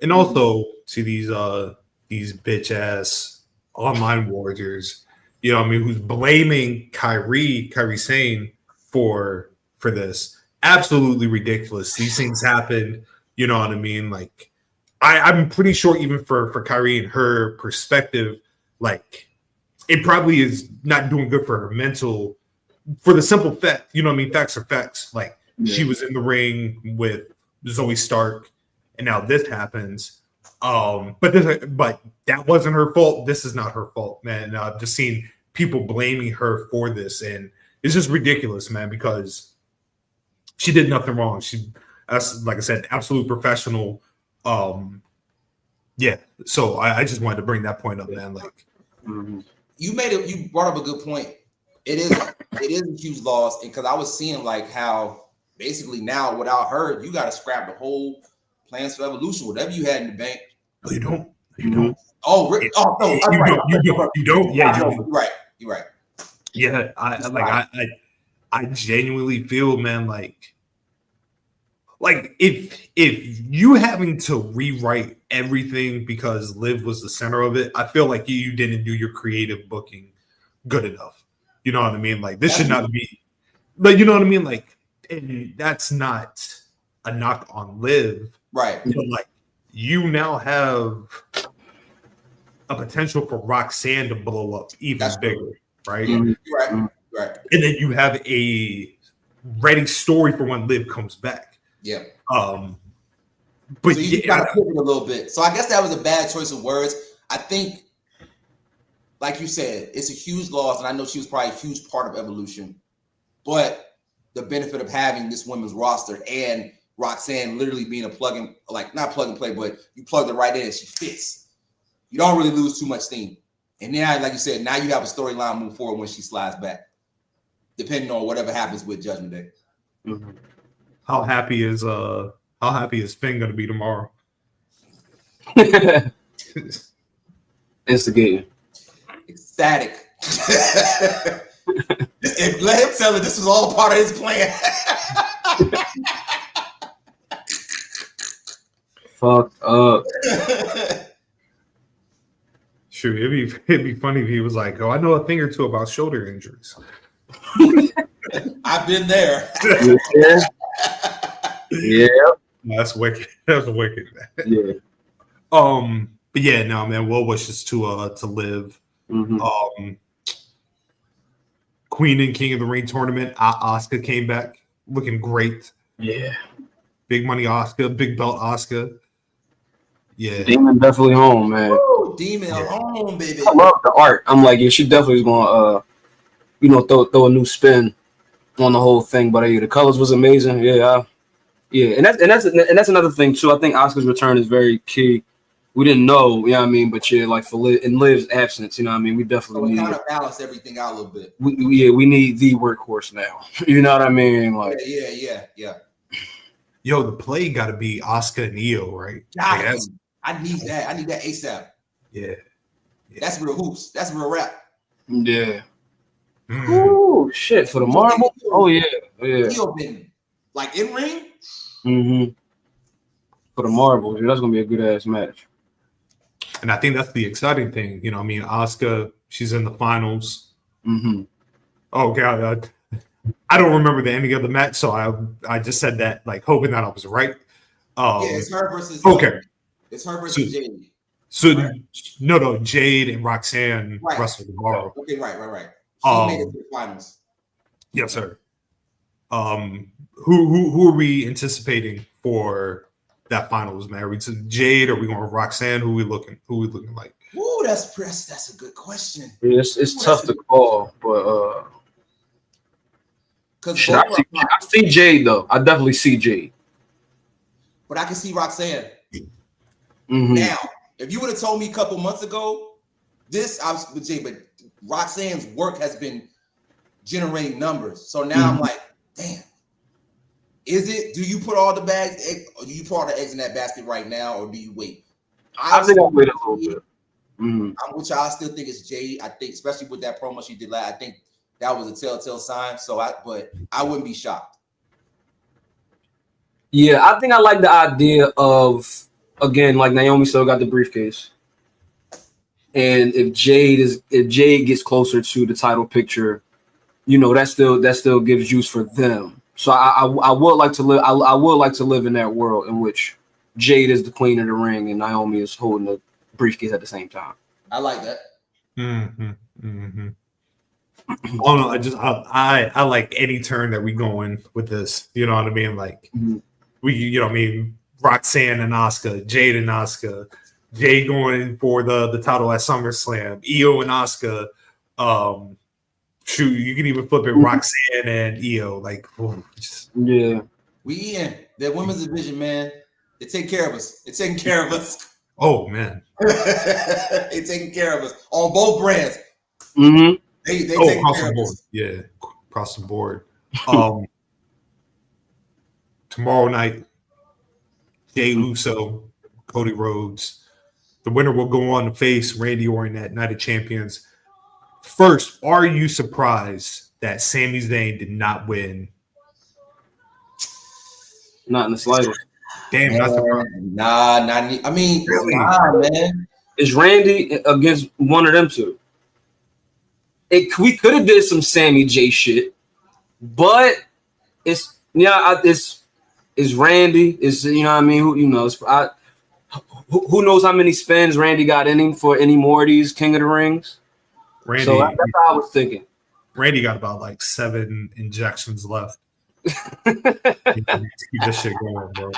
And also to these bitch ass online warriors, you know what I mean, who's blaming Kyrie Sane for this. Absolutely ridiculous. These things happened, you know what I mean? Like I'm pretty sure even for Kyrie and her perspective, like it probably is not doing good for her mental, for the simple fact, you know what I mean? Facts are facts. Like she was in the ring with Zoe Stark and now this happens. But that wasn't her fault. This is not her fault, man. I've just seen people blaming her for this, and it's just ridiculous, man, because she did nothing wrong. That's like I said, absolute professional. So I just wanted to bring that point up, man. Like you brought up a good point. It is a huge loss, and because I was seeing like how basically now without her, you got to scrap the whole plans for Evolution, whatever you had in the bank. No, you don't. You don't. Oh, no, you don't. Yeah, you're right. Yeah, I genuinely feel, man, like if you having to rewrite everything because Liv was the center of it, I feel like you didn't do your creative booking good enough. You know what I mean? Like this should not be, but you know what I mean? Like, and that's not a knock on Liv, right? But like you now have a potential for Roxanne to blow up even bigger, right? Mm-hmm. Right. And then you have a ready story for when Liv comes back. Yeah. But so you got to pivot a little bit. So I guess that was a bad choice of words. I think, like you said, it's a huge loss, and I know she was probably a huge part of Evolution. But the benefit of having this women's roster and Roxanne literally being a not plug and play, but you plug it right in and she fits. You don't really lose too much steam. And then, like you said, now you have a storyline move forward when she slides back, depending on whatever happens with Judgment Day. Mm-hmm. How happy is Finn going to be tomorrow? Instigating. Ecstatic. Let him tell it. This was all part of his plan. Fucked up. Sure, it'd be funny if he was like, "Oh, I know a thing or two about shoulder injuries." I've been there. Yeah. Yeah. That's wicked. That was wicked. Yeah. But yeah, no, man. Well wishes to Liv. Mm-hmm. Queen and King of the Ring tournament. Asuka came back looking great. Yeah. Big money Asuka, big belt Asuka. Yeah. Demon definitely home, man. Woo, Demon home, baby. I love the art. I'm like, yeah, she definitely is gonna throw a new spin on the whole thing. But yeah, the colors was amazing. Yeah. And that's another thing too. I think Asuka's return is very key. We didn't know, you know what I mean, but yeah, like in Liv's absence, you know what I mean, we definitely need kind of balance everything out a little bit. We need the workhorse now. You know what I mean? Like yeah. Yo, the play got to be Asuka and Io, right? I need that. I need that ASAP. Yeah. That's real hoops. That's real rap. Yeah. Ooh, shit for the marble. Oh yeah. Io been like in ring. Mm-hmm. For the marbles, that's gonna be a good ass match. And I think that's the exciting thing. You know, I mean, Asuka, she's in the finals. Mm-hmm. Oh God, I don't remember the ending of the match, so I just said that, like, hoping that I was right. It's her versus. Okay. It's her versus Jade. So right? No, Jade and Roxanne wrestle tomorrow. Okay, right. She made it to the finals. Yes, sir. Who are we anticipating for that finals, man? Are we to Jade? Are we going with Roxanne? Who we looking like? Ooh, that's a good question. Yeah, it's tough to call, but I see Jade though. I definitely see Jade. But I can see Roxanne. Mm-hmm. Now, if you would have told me a couple months ago, I was with Jade, but Roxanne's work has been generating numbers. So now I'm like, damn. Do you put all the eggs in that basket right now, or do you wait? I think I'll wait a little bit. I'm with y'all. I still think it's Jade. I think, especially with that promo she did last, I think that was a telltale sign. But I wouldn't be shocked. Yeah, I think I like the idea of, again, like Naomi still got the briefcase, and if Jade gets closer to the title picture, you know, that still gives juice for them. So I would like to live. I would like to live in that world in which Jade is the queen of the ring and Naomi is holding the briefcase at the same time. I like that. Oh no, I like any turn that we going with this. You know what I mean? Like Roxanne and Asuka, Jade and Asuka, Jade going for the title at SummerSlam, Io and Asuka. Shoot, you can even flip it Roxanne and Io. Like, yeah. We in the women's division, man. They take care of us. They're taking care of us. Oh man. They're taking care of us on both brands. Mm-hmm. They take across care the of board. us. Yeah, across the board. Tomorrow night, Jey Uso, Cody Rhodes. The winner will go on to face Randy Orton at Night of Champions. First, are you surprised that Sami Zayn did not win? Not in the slightest. Damn, not surprised. Nah. I mean, really? Nah, man. It's Randy against one of them two. We could have did some Sammy J shit, but it's Randy. It's, you know what I mean. Who knows how many spins Randy got in him for any more of these King of the Rings? Randy, so that's how I was thinking. Randy got about like 7 injections left. Keep this shit going, bro.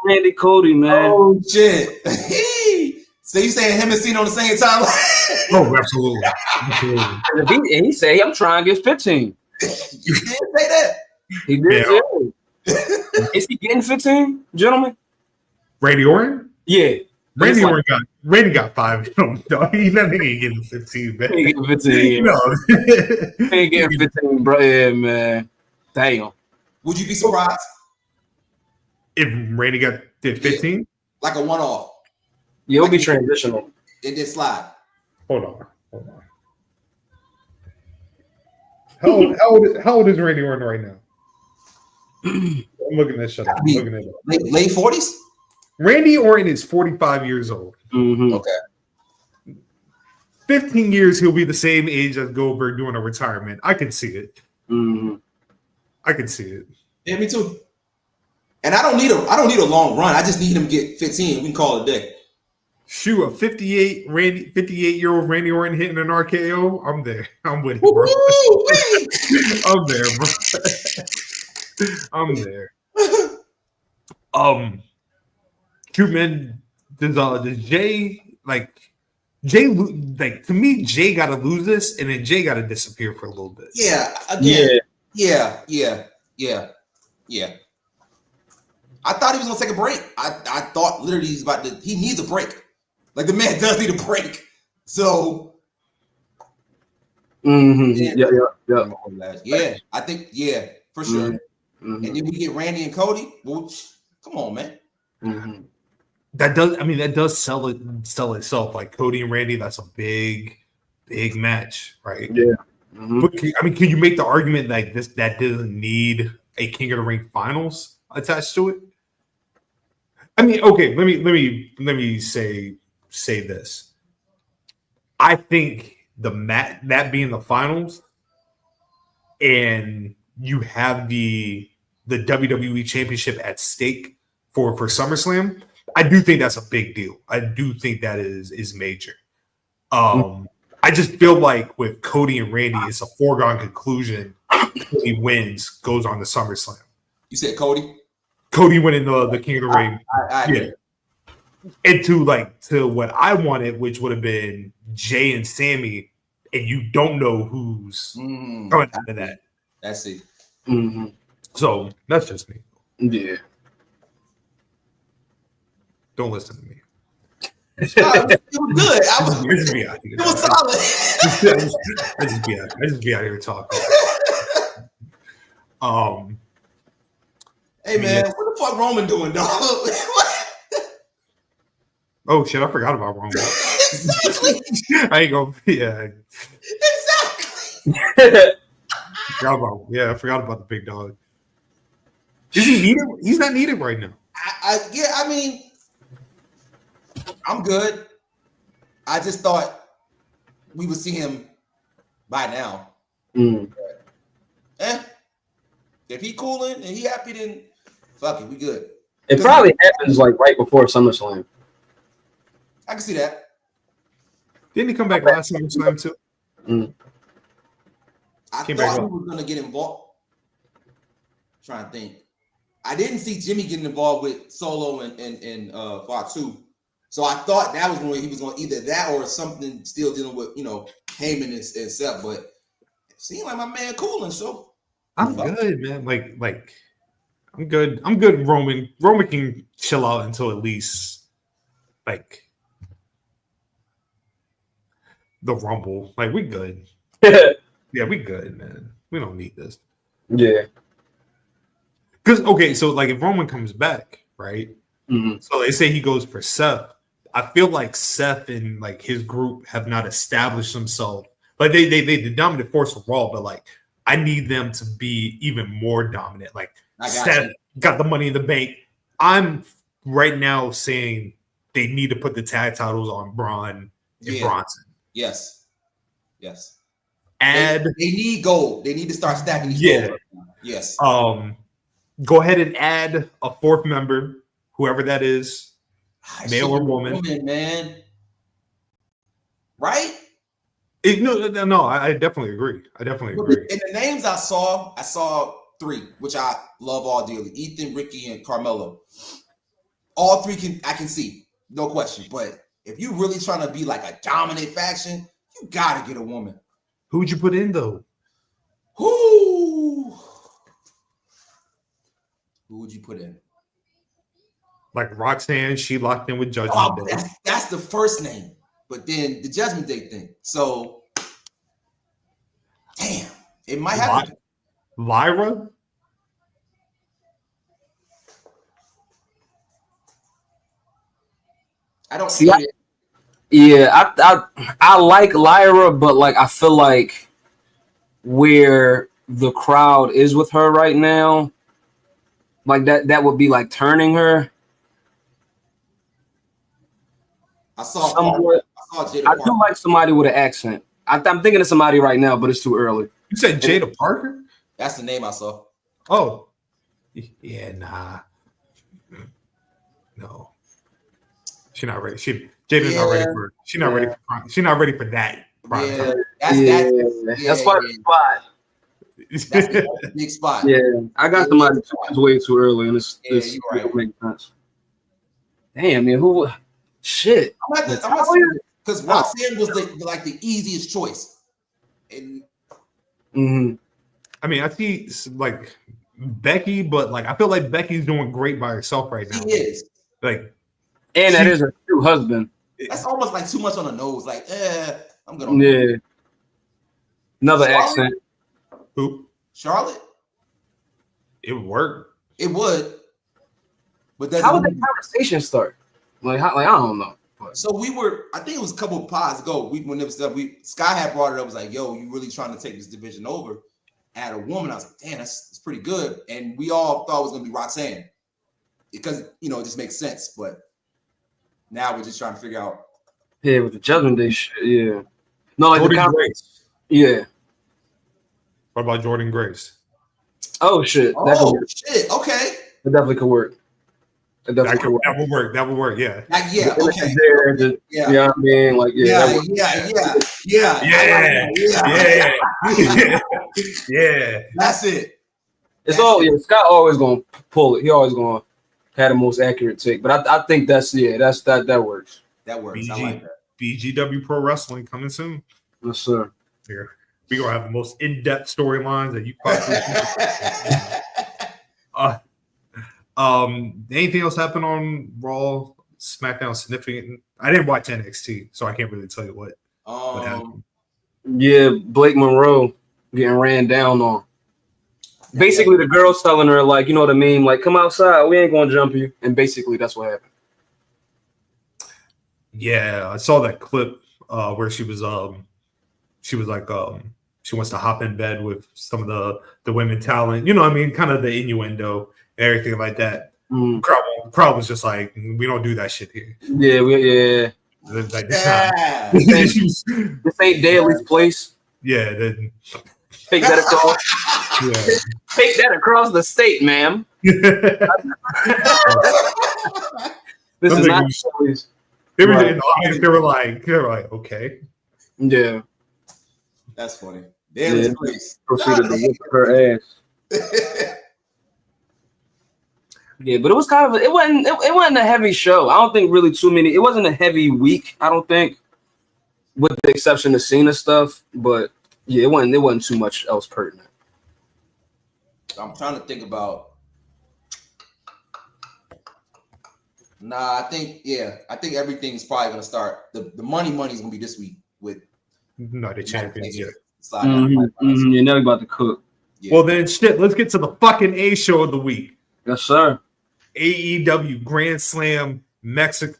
Randy Cody, man. Oh shit. So you saying him and Cena on the same time? Oh, absolutely. And he said, I'm trying to get 15. You did say that? He did. Yeah. Is he getting 15, gentlemen? Randy Orton? Yeah. Randy got 5. He ain't getting 15, man. He ain't getting 15. No. He ain't getting 15, bro. Yeah, man. Damn. Would you be surprised if Randy did 15? Like a one-off. Yeah, it'll be transitional. It did slide. Hold on. How old is Randy Orton right now? I'm looking this shit up. I'm looking it up. Late 40s? Randy Orton is 45 years old. Mm-hmm. Okay. 15 years, he'll be the same age as Goldberg doing a retirement. I can see it. Mm-hmm. I can see it. Yeah, me too. And I don't need a long run. I just need him to get 15. We can call it a day. Shoot, a 58-year-old Randy Orton hitting an RKO. I'm there. I'm with him, bro. I'm there, bro. I'm there. Shoot, man. Does Jay to me? Jay got to lose this, and then Jay got to disappear for a little bit. Yeah. Again. Yeah. I thought he was gonna take a break. I thought literally he needs a break. Like the man does need a break. So yeah. I think for sure. Mm-hmm. And then we get Randy and Cody. Well, come on, man. Mm-hmm. That does sell itself. Like Cody and Randy, that's a big match, right? Yeah. Mm-hmm. But can you make the argument like this that doesn't need a King of the Ring finals attached to it? I mean, okay, let me say this. I think that being the finals, and you have the WWE Championship at stake for SummerSlam. I do think that's a big deal. I do think that is major. I just feel like with Cody and Randy, it's a foregone conclusion. Cody wins, goes on to SummerSlam. You said Cody? Cody winning the King of the Ring. I agree. And to what I wanted, which would have been Jay and Sammy, and you don't know who's coming out of that. That's it. Mm-hmm. So that's just me. Yeah. Don't listen to me. It was good. It was solid. I just be out here talking. Hey man, what the fuck Roman doing, dog? Oh shit, I forgot about Roman. Exactly. I ain't gonna. Yeah. Exactly. I forgot about the big dog. Is he needed? He's not needed right now. I mean, I'm good. I just thought we would see him by now. If he cooling and he happy, then fuck it, we good. It probably happens like right before SummerSlam. I can see that. Didn't he come back last SummerSlam too? I thought he was gonna get involved. I'm trying to think. I didn't see Jimmy getting involved with Solo and Fatu. So I thought that was when he was going either that or something still dealing with, Heyman and Seth. But it seemed like my man cooling, so I'm good, man. Like I'm good. I'm good. Roman can chill out until at least like the Rumble. Like we good. Yeah, we good, man. We don't need this. Yeah. Because so like if Roman comes back, right? Mm-hmm. So they say he goes for Seth. I feel like Seth and like his group have not established themselves. Like they the dominant force of Raw, but like I need them to be even more dominant. Like Seth got the Money in the Bank. I'm right now saying they need to put the tag titles on Braun and Bronson. Yes. Add they need gold. They need to start stacking these gold. Right now. Yes. Go ahead and add a fourth member, whoever that is, male or woman, man. Right? No, I definitely agree. And the names I saw 3, which I love all dearly: Ethan, Ricky, and Carmelo. All 3 I can see, no question. But if you really trying to be like a dominant faction, you gotta get a woman. Who would you put in though? Who would you put in? Like Roxanne, she locked in with Judgment Day. That's the first name, but then the Judgment Day thing. So, damn, it might have to. Lyra. I don't see it. Yeah, I like Lyra, but like I feel like where the crowd is with her right now, Like that would be like turning her. I saw Jada I Parker. do like somebody with an accent. I'm thinking of somebody right now, but it's too early. You said Jada Parker? That's the name I saw. Oh, yeah, nah, no, she's not ready. Jada's not ready for. She's not ready for. She's not ready for that. That's quite a spot. That's a big spot. Yeah, I got somebody who's way too early, and it's you're right. Make sense. Damn, man, who? Shit. Because Roxanne was the easiest choice. And I mean, I see like Becky, but like I feel like Becky's doing great by herself right now. She is. Like, and that is her true husband. That's almost like too much on the nose. Like, I'm gonna. Yeah. Another accent. Who? Charlotte. It would work. It would. But how would the conversation start? Like I don't know. But. So I think it was a couple of pods ago. When it was stuff, Sky had brought it up. Was like, "Yo, you really trying to take this division over?" At a woman, I was like, "Damn, that's pretty good." And we all thought it was gonna be Roxanne because it just makes sense. But now we're just trying to figure out. Yeah, with the Judgment Day shit. Yeah. No, like Jordan Grace. Yeah. What about Jordan Grace? Oh shit. Shit. Okay. It definitely could work. That would work. That would work. Yeah. Yeah. Okay. Yeah. You know what I mean? Like Yeah. That's it. Scott always gonna pull it. He always gonna have the most accurate take. But I think that works. That works. I like that. BGW Pro Wrestling coming soon. Yes, sir. Here. We're gonna have the most in-depth storylines that you possibly anything else happen on Raw, SmackDown significant? I didn't watch NXT, so I can't really tell you what happened. Yeah, Blake Monroe getting ran down on. Basically, the girl's telling her, like, you know what I mean? Like, come outside, we ain't gonna jump you. And basically that's what happened. Yeah, I saw that clip where she was like she wants to hop in bed with some of the women talent, you know what I mean? Kind of the innuendo, everything like that. Crowd was just like, we don't do that shit here. Yeah. Like, this ain't Daly's place. Yeah. Take that across. Take that across the state, ma'am. This is not Daly's. They were in the audience. They were like, okay. Yeah. That's funny. Daly's place. Proceeded to whip her ass. Yeah, but it was kind of it wasn't a heavy show. I don't think really too many. It wasn't a heavy week. I don't think, with the exception of Cena stuff. But yeah, it wasn't too much else pertinent. I'm trying to think about. Nah, I think everything's probably gonna start. The money's gonna be this week with the champions. Yeah. You're never about to cook. Yeah. Well then, shit. Let's get to the fucking A show of the week. Yes, sir. AEW Grand Slam Mexico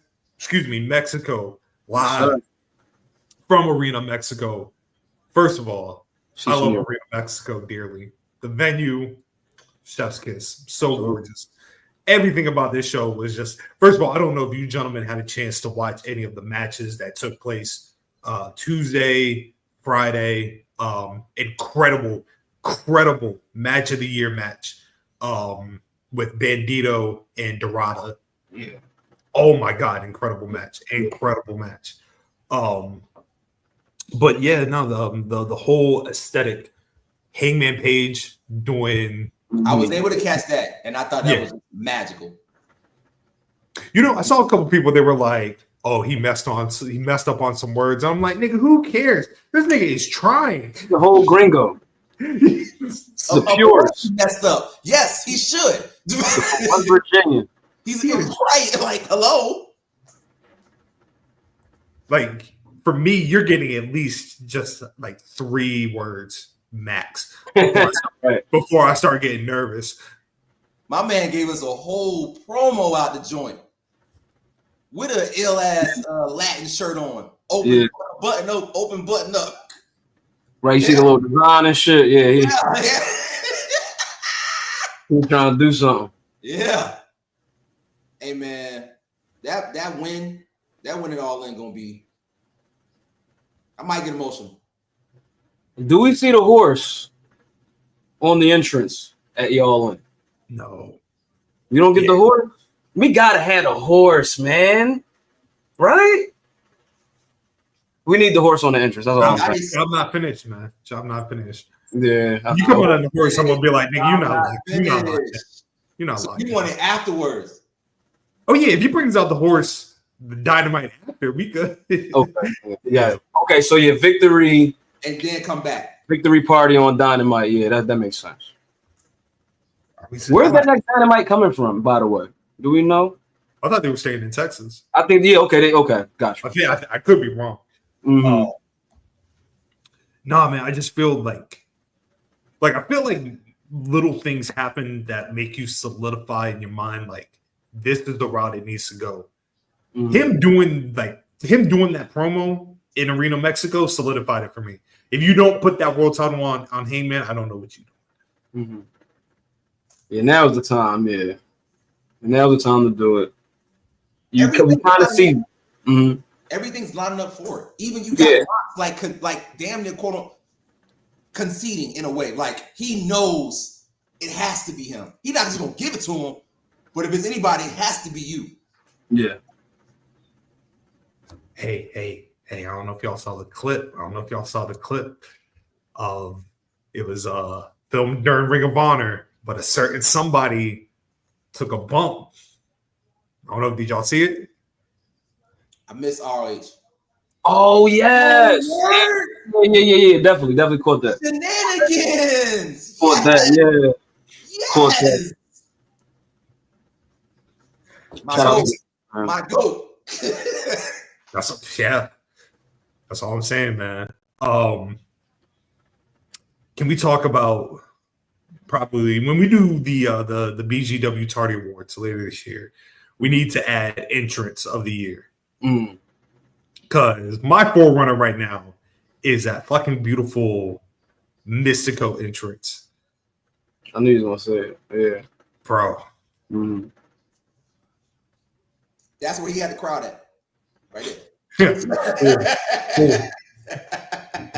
live from Arena Mexico. First of all, I love Arena Mexico dearly. The venue, chef's kiss, so gorgeous. Everything about this show was just, first of all, I don't know if you gentlemen had a chance to watch any of the matches that took place Tuesday, Friday. Incredible match of the year match. With Bandito and Dorada. Yeah. Oh my God, incredible match. But yeah, no, the whole aesthetic, Hangman Page doing. I was able to catch that, and I thought that was magical. You know, I saw a couple people, they were like, oh, he messed up on some words. I'm like, nigga, who cares? This nigga is trying. The whole gringo. The purest. He messed up. Yes, he should. One Virginia. He's right. Like, hello. Like, for me, you're getting at least just like 3 words max before I start getting nervous. My man gave us a whole promo out the joint with an ill ass Latin shirt on, open button up. Right, you see the little design and shit. Yeah, he's trying to do something. Yeah. Hey man, that win it all in gonna be. I might get emotional. Do we see the horse on the entrance at All In? No. You don't get the horse? We gotta have a horse, man. Right? We need the horse on the entrance. That's all I'm saying. I'm not finished, man. I'm not finished. Yeah. You come on the horse, I'm gonna be like, nigga, you're not So lying. you want it afterwards. Oh yeah, if he brings out the horse, the Dynamite after, we good. Okay. Yeah. Okay, so your victory and then come back. Victory party on Dynamite. Yeah, that makes sense. Where's that next Dynamite coming from, by the way? Do we know? I thought they were staying in Texas. I think, yeah, okay, gotcha. I could be wrong. Mm-hmm. Nah, man, I just feel like I feel like little things happen that make you solidify in your mind, like, this is the route it needs to go. Mm-hmm. Him doing that promo in Arena, Mexico solidified it for me. If you don't put that world title on Hangman, I don't know what you do. Mm-hmm. Yeah, now's the time. Yeah, now's the time to do it. You can kind of see. Mm-hmm. Everything's lining up for it. Even you got like damn near quote conceding in a way. Like he knows it has to be him. He's not just gonna give it to him, but if it's anybody, it has to be you. Yeah. Hey, I don't know if y'all saw the clip. It was filmed during Ring of Honor, but a certain somebody took a bump. I don't know. Did y'all see it? I miss ROH. Oh yes. Yeah. Definitely caught that. Shenanigans. Caught that. Yeah. Yes. Caught that. My goat. That's all I'm saying, man. Can we talk about probably when we do the BGW Tardy Awards later this year? We need to add entrance of the year. Because my forerunner right now is that fucking beautiful Mystico entrance. I knew you was gonna say it. Yeah, bro. Mm-hmm. That's where he had the crowd at, right there.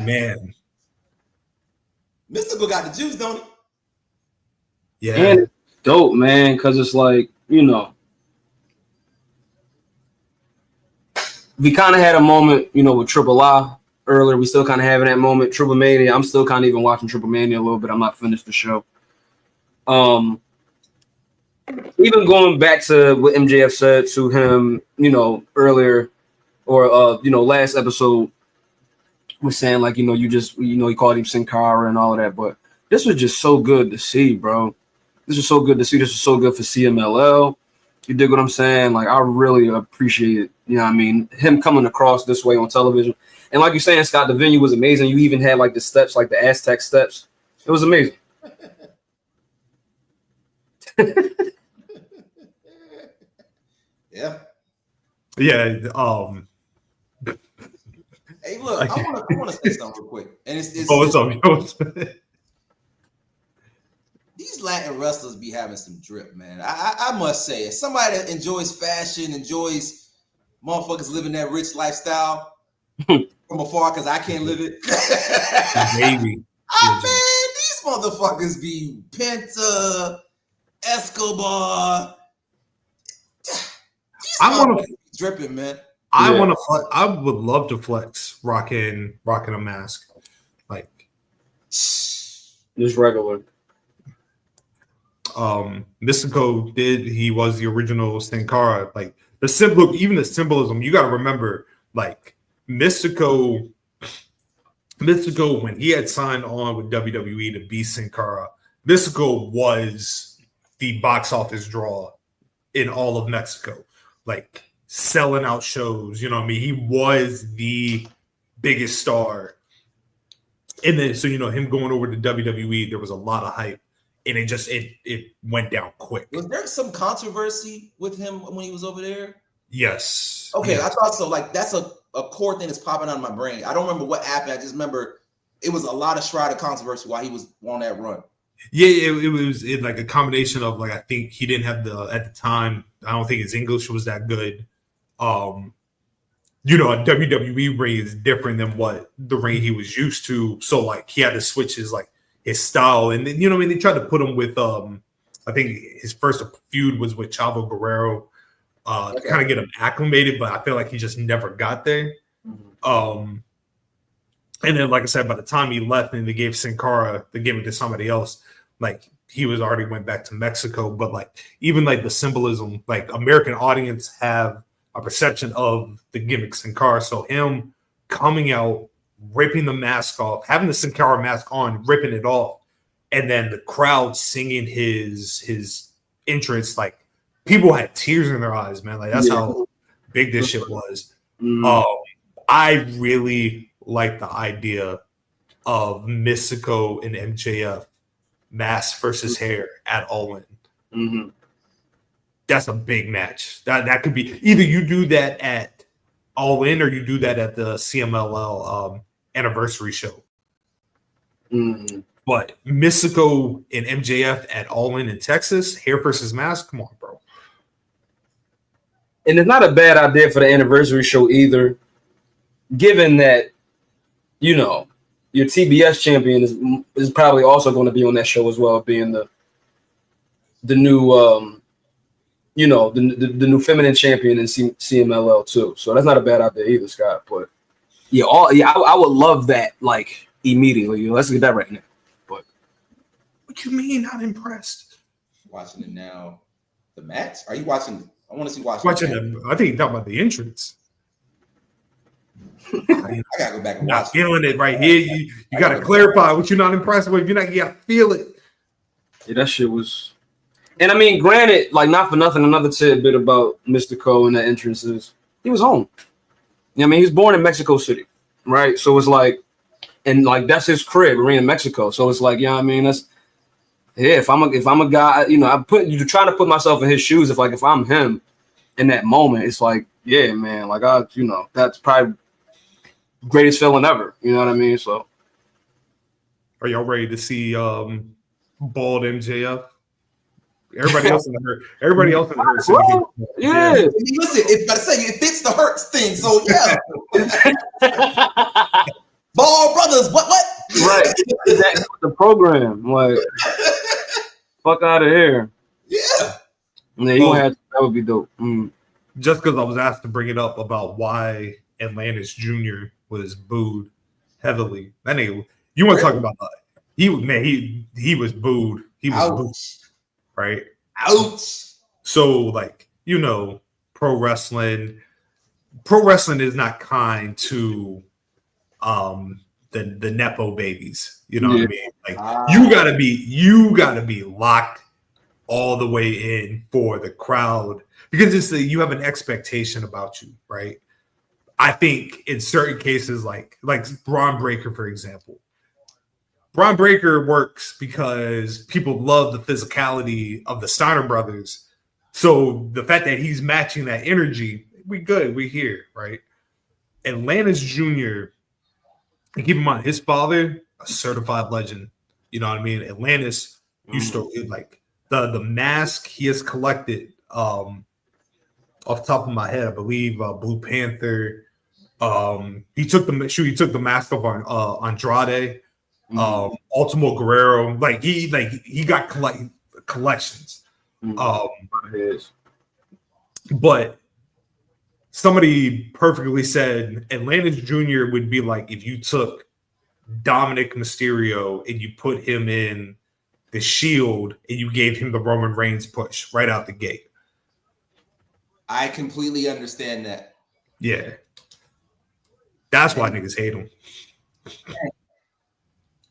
Man, Mystico got the juice, don't he? Yeah, and it's dope, man. Because it's like, you know, we kind of had a moment, you know, with Triple I earlier. We still kind of having that moment. Triple Mania. I'm still kind of even watching Triple Mania a little bit. I'm not finished the show. Even going back to what MJF said to him, you know, earlier or you know, last episode was saying like, you know, he called him Sin Cara and all of that, but this was just so good to see, bro. This was so good to see. This was so good for CMLL. You dig what I'm saying? Like, I really appreciate it. You know what I mean? Him coming across this way on television. And like you're saying, Scott, the venue was amazing. You even had like the steps, like the Aztec steps. It was amazing. Yeah. Yeah. Hey, look, I want to say something real quick. And it's these Latin wrestlers be having some drip, man. I must say, as somebody that enjoys fashion, enjoys motherfuckers living that rich lifestyle from afar, because I can't live it. Baby. Man, these motherfuckers be Penta, Escobar. I want to dripping, man. I would love to flex rocking a mask, like just regular. Mystico he was the original Sin Cara. Like the symbolism. You got to remember, like Mystico when he had signed on with WWE to be Sin Cara, Mystico was the box office draw in all of Mexico. Like selling out shows, you know what I mean? He was the biggest star. And then, so, you know, him going over to WWE, there was a lot of hype. And it went down quick. Was there some controversy with him when he was over there? Yes. Okay, yes. I thought so. Like, that's a core thing that's popping out of my brain. I don't remember what happened. I just remember it was a lot of shrouded controversy while he was on that run. Yeah, it was like a combination of like I think he didn't have at the time. I don't think his English was that good. You know, a WWE ring is different than what the ring he was used to. So like he had to switch his style, and then, you know what I mean, they tried to put him with I think his first feud was with Chavo Guerrero to kind of get him acclimated, but I feel like he just never got there. And then, like I said, by the time he left and they gave Sin Cara the gimmick to somebody else, like he was already went back to Mexico. But like even like the symbolism, like American audience have a perception of the gimmick Sin Cara. So him coming out, ripping the mask off, having the Sin Cara mask on, ripping it off, and then the crowd singing his entrance, like people had tears in their eyes, man. Like that's how big this shit was. I really like the idea of Mystico and MJF mask versus hair at All In. That's a big match. That could be either you do that at All In or you do that at the CMLL anniversary show. But Mystico and MJF at All In Texas, hair versus mask. Come on, bro. And it's not a bad idea for the anniversary show either, given that, you know, your TBS champion is probably also going to be on that show as well, being the new you know, the new feminine champion in CMLL too. So that's not a bad idea either, Scott. But yeah, I would love that like immediately. You know, let's get that right now. But what you mean not impressed? Watching it now. The match? Are you watching? I want to see watching them. I think you're talking about the entrance. I gotta go back and watch. Not feeling it right here. You gotta clarify what you're not impressed with. You're not, you gotta feel it. Yeah, that shit was. And I mean, granted, like not for nothing, another tidbit about Mystico and the entrances, he was home. You know what I mean, he was born in Mexico City, right? So it's like, and like that's his crib, Arena, Mexico. So it's like, you know what I mean? That's if I'm a guy, you know, you're trying to put myself in his shoes. If I'm him in that moment, it's like, yeah, man, like you know, that's probably greatest feeling ever. You know what I mean? So, are y'all ready to see bald MJF? Everybody else in the hurt. Everybody else in the hurt. Well, yeah. Listen, if I say it fits the Hurts thing, so yeah. Ball brothers, what? Right. That's the program. Like, fuck out of here. Yeah. Yeah, that would be dope. Just because I was asked to bring it up about why Atlantis Jr. was booed heavily. That nigga, you want to talk about that? He was booed. He was booed. Right? Ouch. So, like, you know, pro wrestling is not kind to the Nepo babies. You know what I mean? Like you gotta be locked all the way in for the crowd because you have an expectation about you, right? I think in certain cases, like Braun Breaker, for example. Braun Breaker works because people love the physicality of the Steiner brothers. So the fact that he's matching that energy, we good, we here, right? Atlantis Jr., and keep in mind, his father, a certified legend. You know what I mean? Atlantis used to like the mask he has collected. Off the top of my head, I believe Blue Panther. He took the mask off on Andrade. Ultimo Guerrero, like he got collections. But somebody perfectly said Atlantis Jr. would be like if you took Dominic Mysterio and you put him in the Shield and you gave him the Roman Reigns push right out the gate. I completely understand that. Yeah. That's why niggas hate him.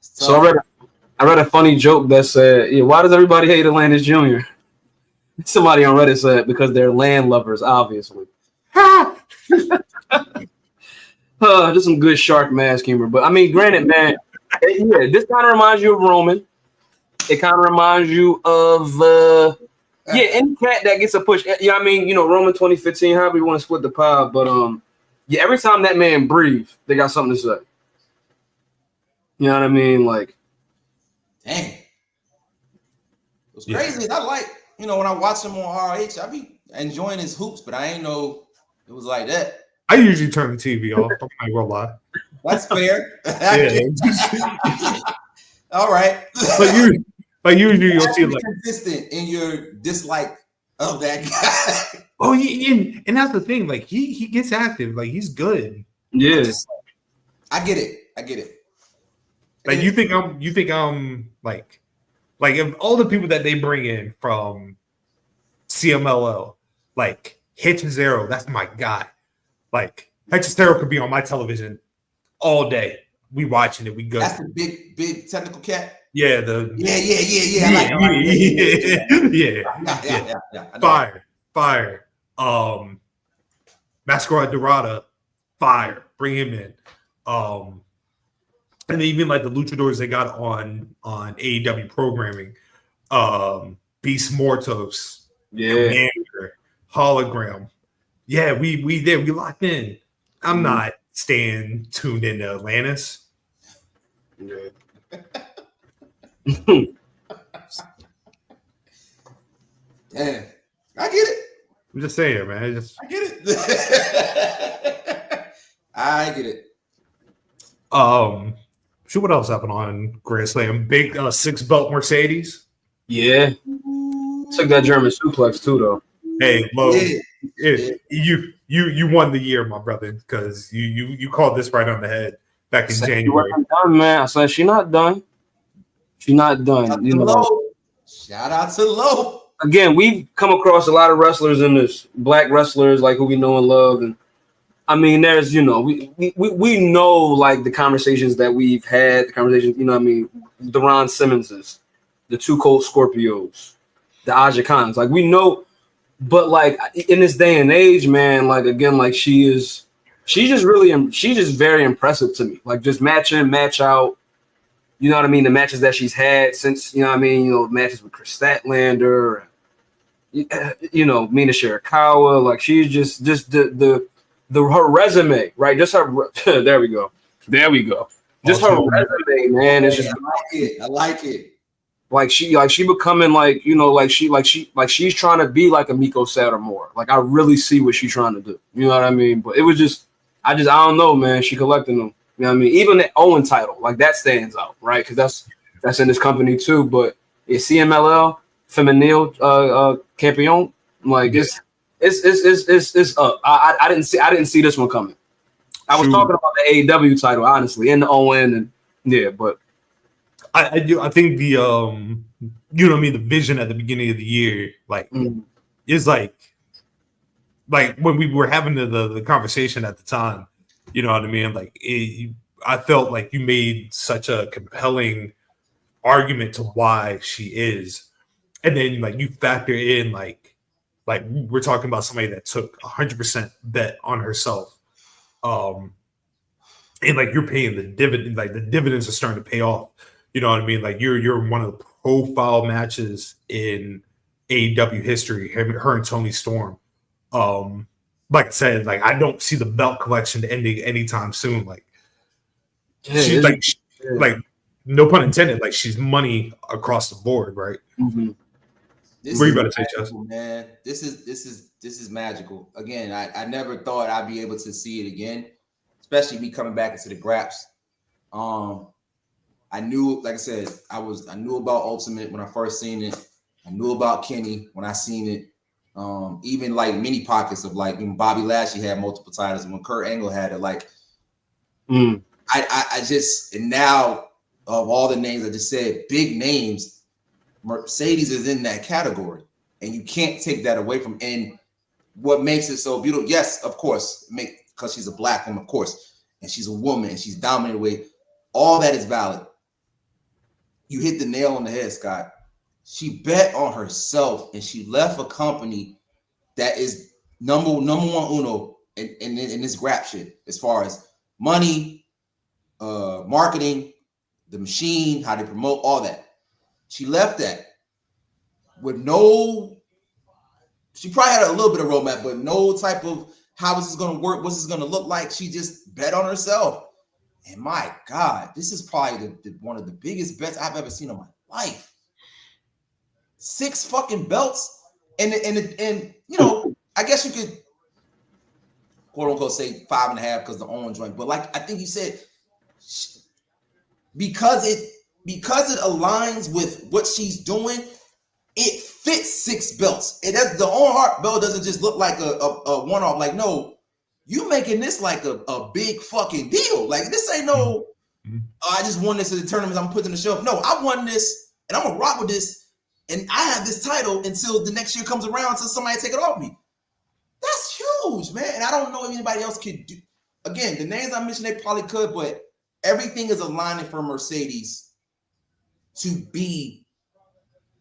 So I read a funny joke that said, yeah, why does everybody hate Atlantis Jr.? Somebody on Reddit said because they're land lovers, obviously. Just some good shark mask humor. But I mean, granted, man, yeah, this kind of reminds you of Roman. It kind of reminds you of any cat that gets a push. Yeah, I mean, you know, Roman 2015, however you want to split the pie, but yeah, every time that man breathes, they got something to say. You know what I mean? Like, dang. What's crazy is I like, when I watch him on RH, I be enjoying his hoops, but I ain't know it was like that. I usually turn the TV off. I'm not gonna lie. That's fair. Yeah. All right. But usually you'll see like consistent in your dislike of that guy. Oh, yeah, and that's the thing. Like he gets active. Like he's good. Yes. I get it. Like you think I'm like if all the people that they bring in from CMLL, like Hechizero, that's my guy. Like Hechizero could be on my television all day. We watching it. We good. That's the big technical cat. Yeah. Yeah. Fire. Masquerade Dorada, fire. Bring him in. And then even like the luchadors they got on AEW programming, Beast Mortos, Commander, Hologram. Yeah, we there. We locked in. I'm not staying tuned into Atlantis. Yeah. Damn, I get it. I'm just saying, man. I get it. I get it. So what else happened on Grand Slam? Big 6-belt Mercedes. Yeah. Took that German suplex too, though. Hey, Mo, you won the year, my brother, because you called this right on the head back in January. She wasn't done, man. I said she's not done. She's not done. Shout out to Low. Again, we've come across a lot of wrestlers in this, black wrestlers like who we know and love, and I mean, there's we know like the conversations that we've had, the conversations, the Ron Simmonses, the Two Cold Scorpios, the Aja Khans, like we know, but like in this day and age, man, like again, like she's just very impressive to me, like just match in, match out. You know what I mean? The matches that she's had since, matches with Chris Statlander, Mina Shirakawa. Like she's just her resume, right? Just her. There we go. Just her resume, man. It's just I like it. Like she becoming she's trying to be like a Miko Satomura. Like I really see what she's trying to do. You know what I mean? But it was just, I don't know, man. She collecting them. You know what I mean? Even the Owen title, like that stands out, right? Because that's in this company too. But it's CMLL Femenil Campion. Like it's up. I didn't see this one coming. I was talking about the AEW title, honestly, and the Owen, and but I think the the vision at the beginning of the year, like is like when we were having the conversation at the time. You know what I mean? Like, I felt like you made such a compelling argument to why she is, and then like you factor in like we're talking about somebody that took 100% bet on herself, and like you're paying the dividend. Like the dividends are starting to pay off. You know what I mean? Like you're one of the profile matches in AEW history. Her and Toni Storm. Like I said, like I don't see the belt collection ending anytime soon. Like she's like no pun intended. Like she's money across the board, right? Mm-hmm. What are you about to say, Justin? Man, this is magical. Again, I never thought I'd be able to see it again, especially me coming back into the graps. I knew, like I said, I knew about Ultimate when I first seen it. I knew about Kenny when I seen it. Even like mini pockets of like when Bobby Lashley had multiple titles and when Kurt Angle had it, like I just, and now of all the names I just said, big names, Mercedes is in that category, and you can't take that away from. And what makes it so beautiful? Yes, of course, because she's a black woman, of course, and she's a woman and she's dominated weight. All that is valid. You hit the nail on the head, Scott. She bet on herself, and she left a company that is number one uno in this rap shit as far as money, marketing, the machine, how they promote, all that. She left that with she probably had a little bit of roadmap, but no type of how is this going to work, what's this going to look like. She just bet on herself. And my God, this is probably one of the biggest bets I've ever seen in my life. 6 fucking belts, and you know, I guess you could quote unquote say 5.5 because the Owen joint, but like I think you said, because it aligns with what she's doing, it fits 6 belts. It does. The Owen Hart belt doesn't just look like a one-off. Like, no, you making this like a big fucking deal. Like, this ain't no, I just won this at the tournament, I'm putting the show up. No, I won this and I'm gonna rock with this, and I have this title until the next year comes around until somebody take it off me. That's huge, man. And I don't know if anybody else could do. Again, the names I mentioned, they probably could, but everything is aligning for Mercedes to be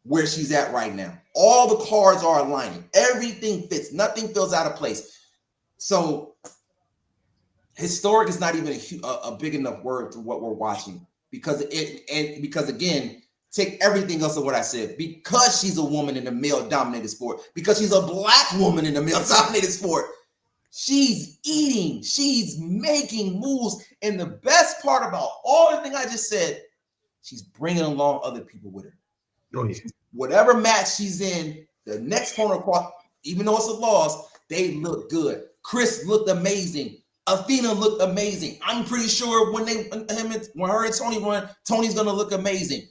where she's at right now. All the cards are aligning. Everything fits. Nothing feels out of place. So historic is not even a big enough word to what we're watching, because because again, take everything else of what I said. Because she's a woman in a male-dominated sport, because she's a black woman in a male-dominated sport, she's eating, she's making moves, and the best part about all the thing I just said, she's bringing along other people with her. Oh, yeah. Whatever match she's in, the next corner across, even though it's a loss, they look good. Chris looked amazing. Athena looked amazing. I'm pretty sure when her and Tony run, Tony's gonna look amazing.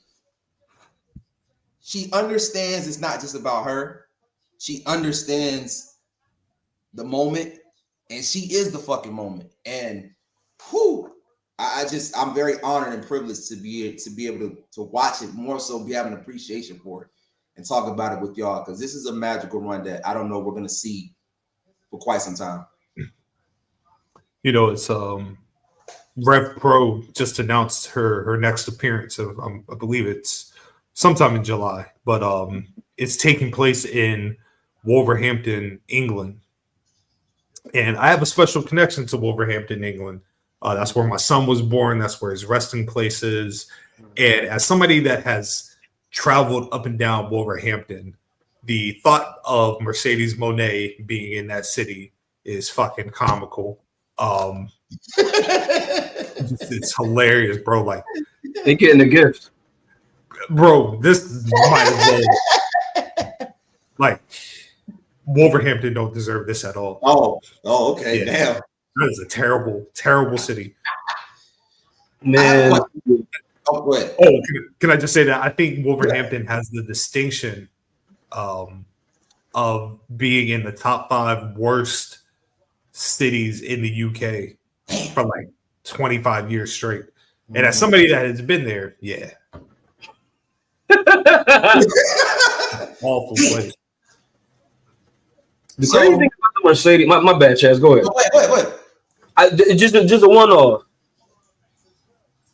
She understands it's not just about her. She understands the moment, and she is the fucking moment. And I'm very honored and privileged to be able to watch it, more so be having appreciation for it and talk about it with y'all, because this is a magical run that I don't know we're gonna see for quite some time. You know, it's Rev Pro just announced her next appearance of I believe it's sometime in July, but it's taking place in Wolverhampton, England. And I have a special connection to Wolverhampton, England. That's where my son was born. That's where his resting place is. And as somebody that has traveled up and down Wolverhampton, the thought of Mercedes Moné being in that city is fucking comical. It's hilarious, bro. Like, they getting a gift. Bro, this might as well, like, Wolverhampton don't deserve this at all. Oh, okay, yeah. Damn. That is a terrible, terrible city. Man. Can I just say that I think Wolverhampton has the distinction of being in the top 5 worst cities in the UK for like 25 years straight. And as somebody that has been there, yeah. Awful place. The crazy thing about the Mercedes, my bad, Chaz, go ahead. Wait. Just a one-off.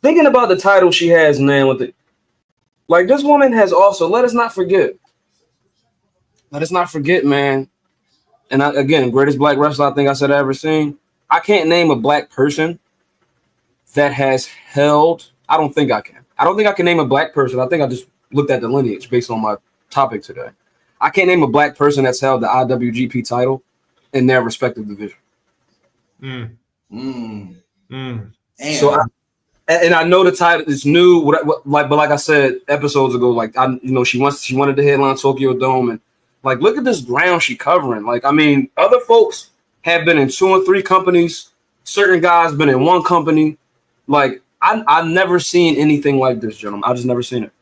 Thinking about the title she has, man, with it, like, this woman has also, let us not forget, man. And again, greatest black wrestler I think I said I ever seen. I can't name a black person that has held. I don't think I can name a black person. I think I just looked at the lineage based on my topic today. I can't name a black person that's held the IWGP title in their respective division. So I know the title is new, but like I said episodes ago, like she wanted to headline Tokyo Dome, and like, look at this ground she covering. Like, I mean, other folks have been in 2 and 3 companies. Certain guys been in 1 company. Like, I've never seen anything like this, gentlemen. I've just never seen it.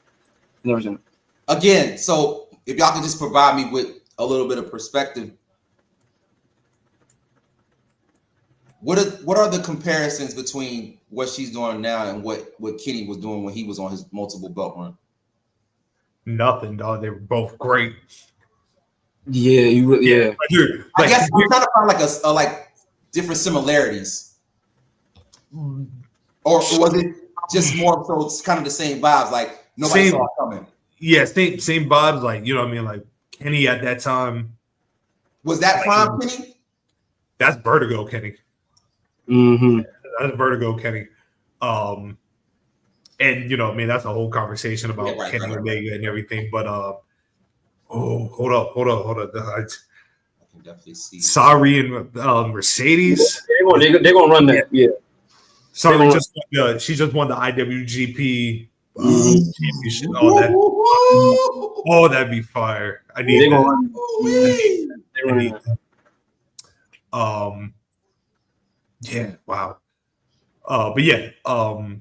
Never seen it. Again, so if y'all can just provide me with a little bit of perspective, what are the comparisons between what she's doing now and what Kenny was doing when he was on his multiple belt run? Nothing, dog. They were both great. Yeah, yeah. Dude, I guess I'm trying to find like different similarities, or was it just more so it's kind of the same vibes? Like, nobody saw it coming. Yeah, same vibes. Like, you know what I mean? Like, Kenny at that time. Was that prime Kenny? That's Vertigo Kenny. Mm-hmm. That's Vertigo Kenny. And you know, I mean, that's a whole conversation about Kenny Omega and everything. But hold up. I can definitely see. Sorry, and Mercedes. They're gonna run that. Yeah. Sorry, she just won the IWGP championship. That'd be fire. I need that. Yeah, wow. But yeah, what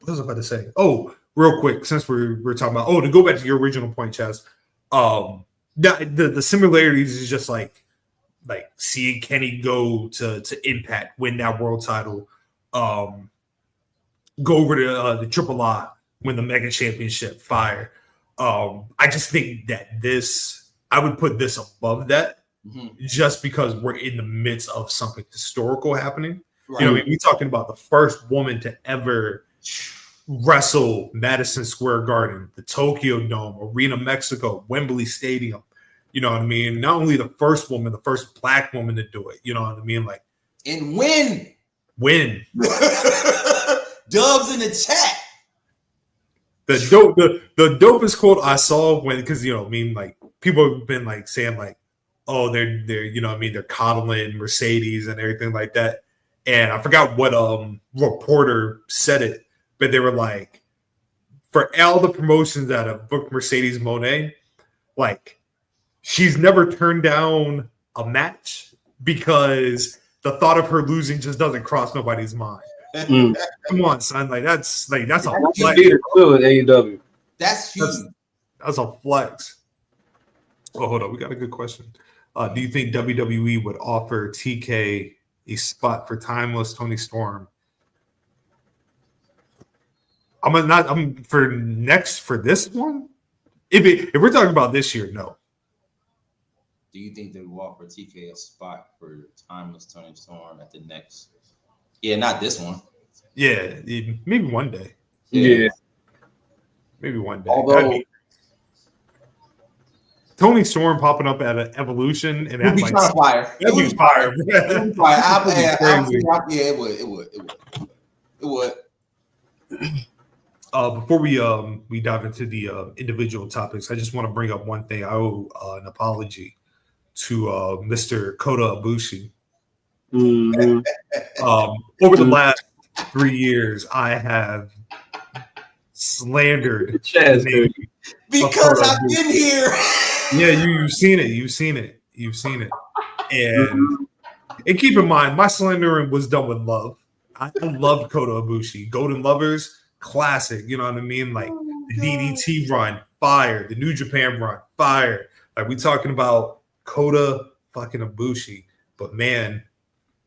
was I about to say? Oh, real quick, since we're talking about to go back to your original point, Chaz. The similarities is just like seeing Kenny go to Impact, win that world title, go over to the Triple I, win the Mega Championship, fire. I just think that I would put this above that. Just because we're in the midst of something historical happening. Right. You know, we're talking about the first woman to ever wrestle Madison Square Garden, the Tokyo Dome, Arena Mexico, Wembley Stadium. You know what I mean? Not only the first woman, the first black woman to do it. You know what I mean? Like, and win. Dubs in the chat. The dopest quote I saw because like people have been like saying like, oh, they're they're coddling Mercedes and everything like that. And I forgot what reporter said it, but they were like, for all the promotions that have booked Mercedes Mone, like she's never turned down a match because the thought of her losing just doesn't cross nobody's mind. Come on, son. That's a flex. AEW. That's huge. That's a flex. Oh, hold on. We got a good question. Do you think WWE would offer TK a spot for Timeless Tony Storm? I'm for this one. If we're talking about this year, no. Do you think they will offer TK a spot for Timeless Tony Storm at the next? Yeah, not this one. Yeah, maybe one day. Yeah. Maybe one day. Although Tony Storm popping up at an Evolution and that'd be kind of fire. That'd be fire. It would. Before we dive into the individual topics, I just want to bring up one thing. I owe an apology to Mr. Kota Ibushi. Over the last 3 years, I have slandered because I've been here. Yeah, you've seen it. And keep in mind, my slandering was done with love. I love Kota Ibushi. Golden Lovers, classic. You know what I mean? Like the DDT run, fire. The New Japan run, fire. Like we talking about Kota fucking Ibushi. But man,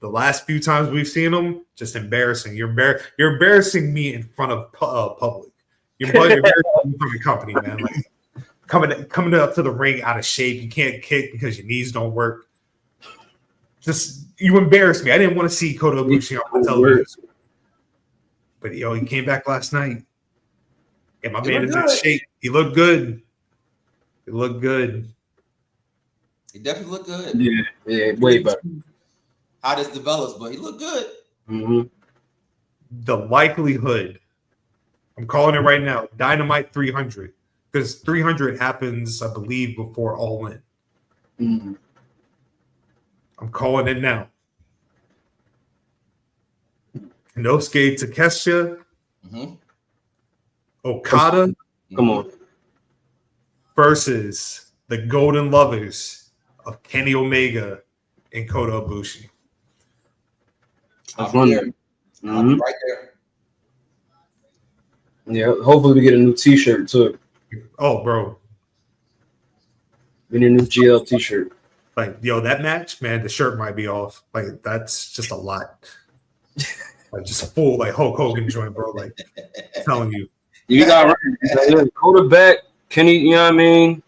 the last few times we've seen him, just embarrassing. You're embarrassing me in front of public. You're embarrassing me in front of the company, man. Like coming up to the ring out of shape. You can't kick because your knees don't work. Just you embarrass me. I didn't want to see Kota Ibushi on television. But he came back last night. And my man is in shape. He looked good. He definitely looked good. Yeah, way better. How this develops, but he looked good. Mm-hmm. The likelihood, I'm calling it right now, Dynamite 300. Because 300 happens, I believe, before All In. Mm-hmm. I'm calling it now. Inosuke Takeshita, Okada, come on, versus the Golden Lovers of Kenny Omega and Kota Ibushi. I'll be right there. Yeah, hopefully we get a new T-shirt too. Oh, bro, we need a new GL T-shirt. Like, that match, man, the shirt might be off. Like, that's just a lot. Like, just full, like, Hulk Hogan joint, bro. Like, I'm telling you. You got right. Kota back, Kenny, you know what I mean?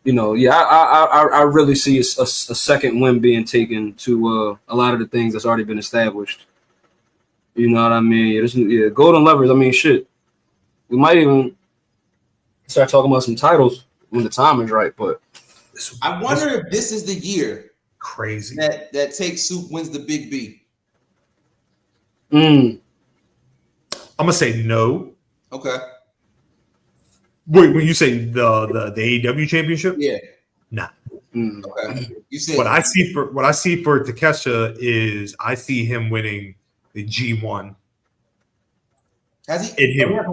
I really see a second win being taken to a lot of the things that's already been established. You know what I mean? Golden Lovers, I mean, shit. We might even start talking about some titles when the time is right, but I wonder if this is the year crazy that Take Soup wins the Big B. I'm gonna say no. Okay. Wait, when you say the AEW championship? Yeah. Nah. Okay. You said what I see for Takeshita is I see him winning the G1. Has he? In him.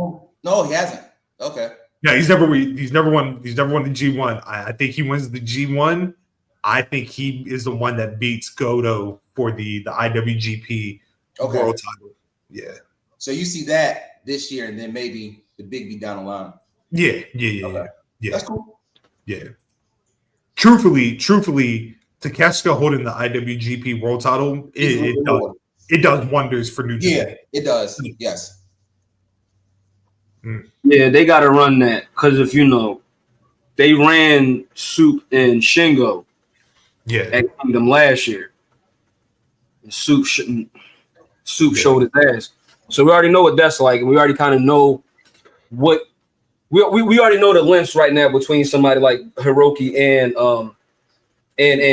No, he hasn't. Okay. Yeah, he's never won the G1. I think he wins the G1. I think he is the one that beats Goto for the IWGP World title. Yeah. So you see that this year, and then maybe the big beat down the line. Yeah. That's cool. Yeah. Truthfully, Takeshita holding the IWGP World title, it does wonders for New Japan. Yeah, it does. Yes. Yeah, they got to run that because if you know, they ran Soup and Shingo. Yeah. At Kingdom last year. And Soup showed his ass. So we already know what that's like, and we already kind of know what we already know the lengths right now between somebody like Hiroki and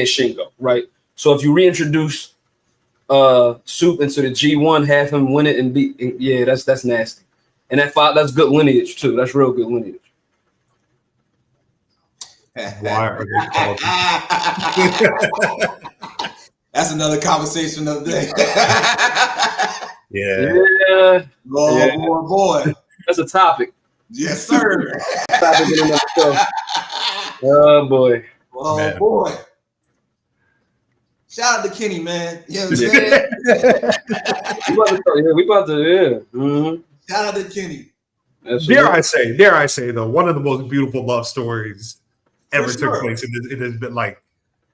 Shingo, right? So if you reintroduce Soup into the G1, have him win it and beat, yeah, that's nasty. And that's good lineage too. That's real good lineage. Why are they called? That's another conversation of the day. Yeah. Boy. That's a topic. Yes, sir. Oh boy. Oh man. boy. Shout out to Kenny, man. You know what I'm saying? We about to. Mm-hmm. Shout out to Kenny. Dare I say though, one of the most beautiful love stories ever took place in this bit. Like,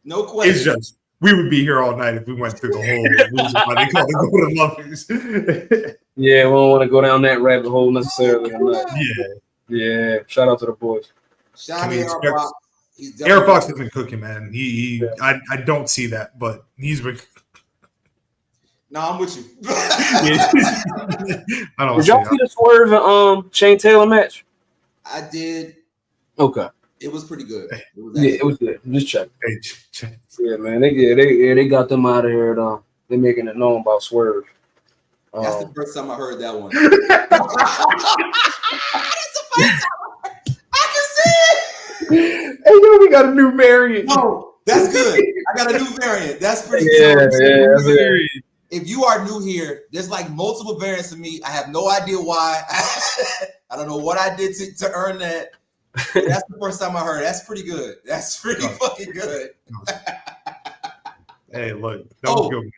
no question. It's just we would be here all night if we went through the whole reason why they call it Golden Lovers. Yeah, we don't want to go down that rabbit hole necessarily. Yeah. Shout out to the boys. Shout out to Air Fox. Air Fox has been cooking, man. I don't see that, but he's been. No, I'm with you. I don't. Did y'all see the Swerve and Shane Taylor match? I did. Okay. It was pretty good. It was good. Just check. Hey, check. Yeah, man. They got them out of here. Though. They're making it known about Swerve. That's the first time I heard that one. I can see it. Hey, yo, we got a new variant. No, that's good. I got a new variant. That's pretty good. Yeah. If you are new here, there's like multiple variants of me. I have no idea why. I don't know what I did to earn that. That's the first time I heard it. That's pretty good. That's pretty fucking good. Hey, look. That was good.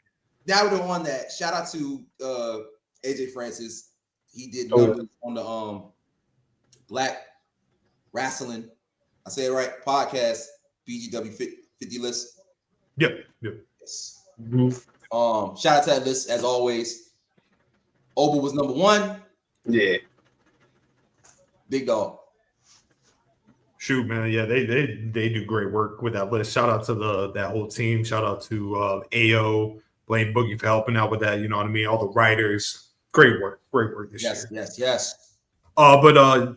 Now we're on that. Shout out to AJ Francis. He did numbers on the Black Wrestling, I say it right, podcast, BGW 50 list. Yep. Yes. Mm-hmm. Shout out to that list as always. Oba was number 1. Yeah. Big dog. Shoot, man. Yeah, they do great work with that list. Shout out to that whole team. Shout out to AO, Blaine Boogie for helping out with that. You know what I mean? All the writers. Great work this year. Yes. But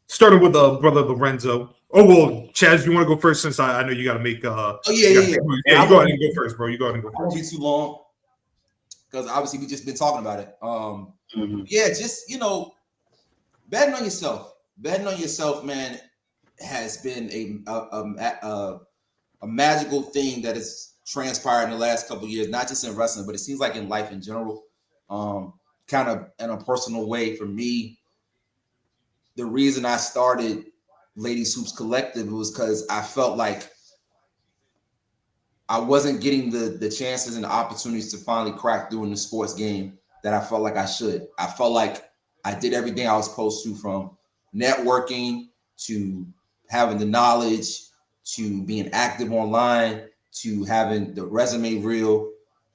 starting with brother Lorenzo. Oh, well, Chaz, you want to go first since I know you got to make. Yeah. You go ahead and go first, bro. You go ahead and go first. I won't be too long because obviously we just been talking about it. Yeah, just betting on yourself. Betting on yourself, man, has been a magical thing that has transpired in the last couple of years, not just in wrestling, but it seems like in life in general. Kind of in a personal way for me, the reason I started Ladies Hoops Collective was because I felt like I wasn't getting the chances and the opportunities to finally crack through in the sports game that I felt like I should. I felt like I did everything I was supposed to, from networking to having the knowledge to being active online to having the resume reel.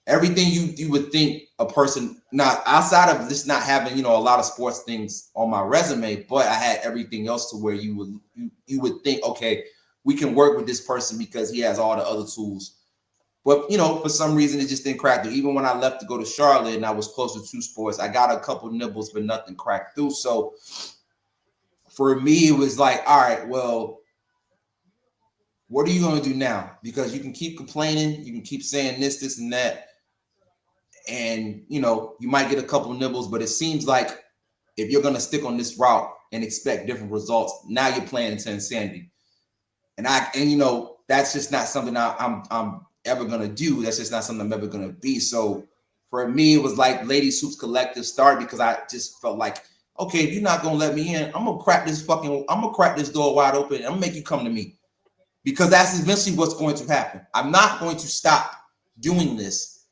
Everything you would think a person, not outside of this, not having a lot of sports things on my resume, but I had everything else to where you would think, okay, we can work with this person because he has all the other tools. But for some reason it just didn't crack through. Even when I left to go to Charlotte and I was closer to sports, I got a couple nibbles, but nothing cracked through. So for me, it was like, all right, well, what are you going to do now? Because you can keep complaining, you can keep saying this, and that. And, you might get a couple nibbles, but it seems like if you're going to stick on this route and expect different results, now you're playing into insanity. And that's just not something I'm ever going to do. That's just not something I'm ever going to be. So for me, it was like Ladies Hoops Collective started because I just felt like okay, if you're not gonna let me in, I'm gonna crack this door wide open. And I'm gonna make you come to me, because that's eventually what's going to happen. I'm not going to stop doing this.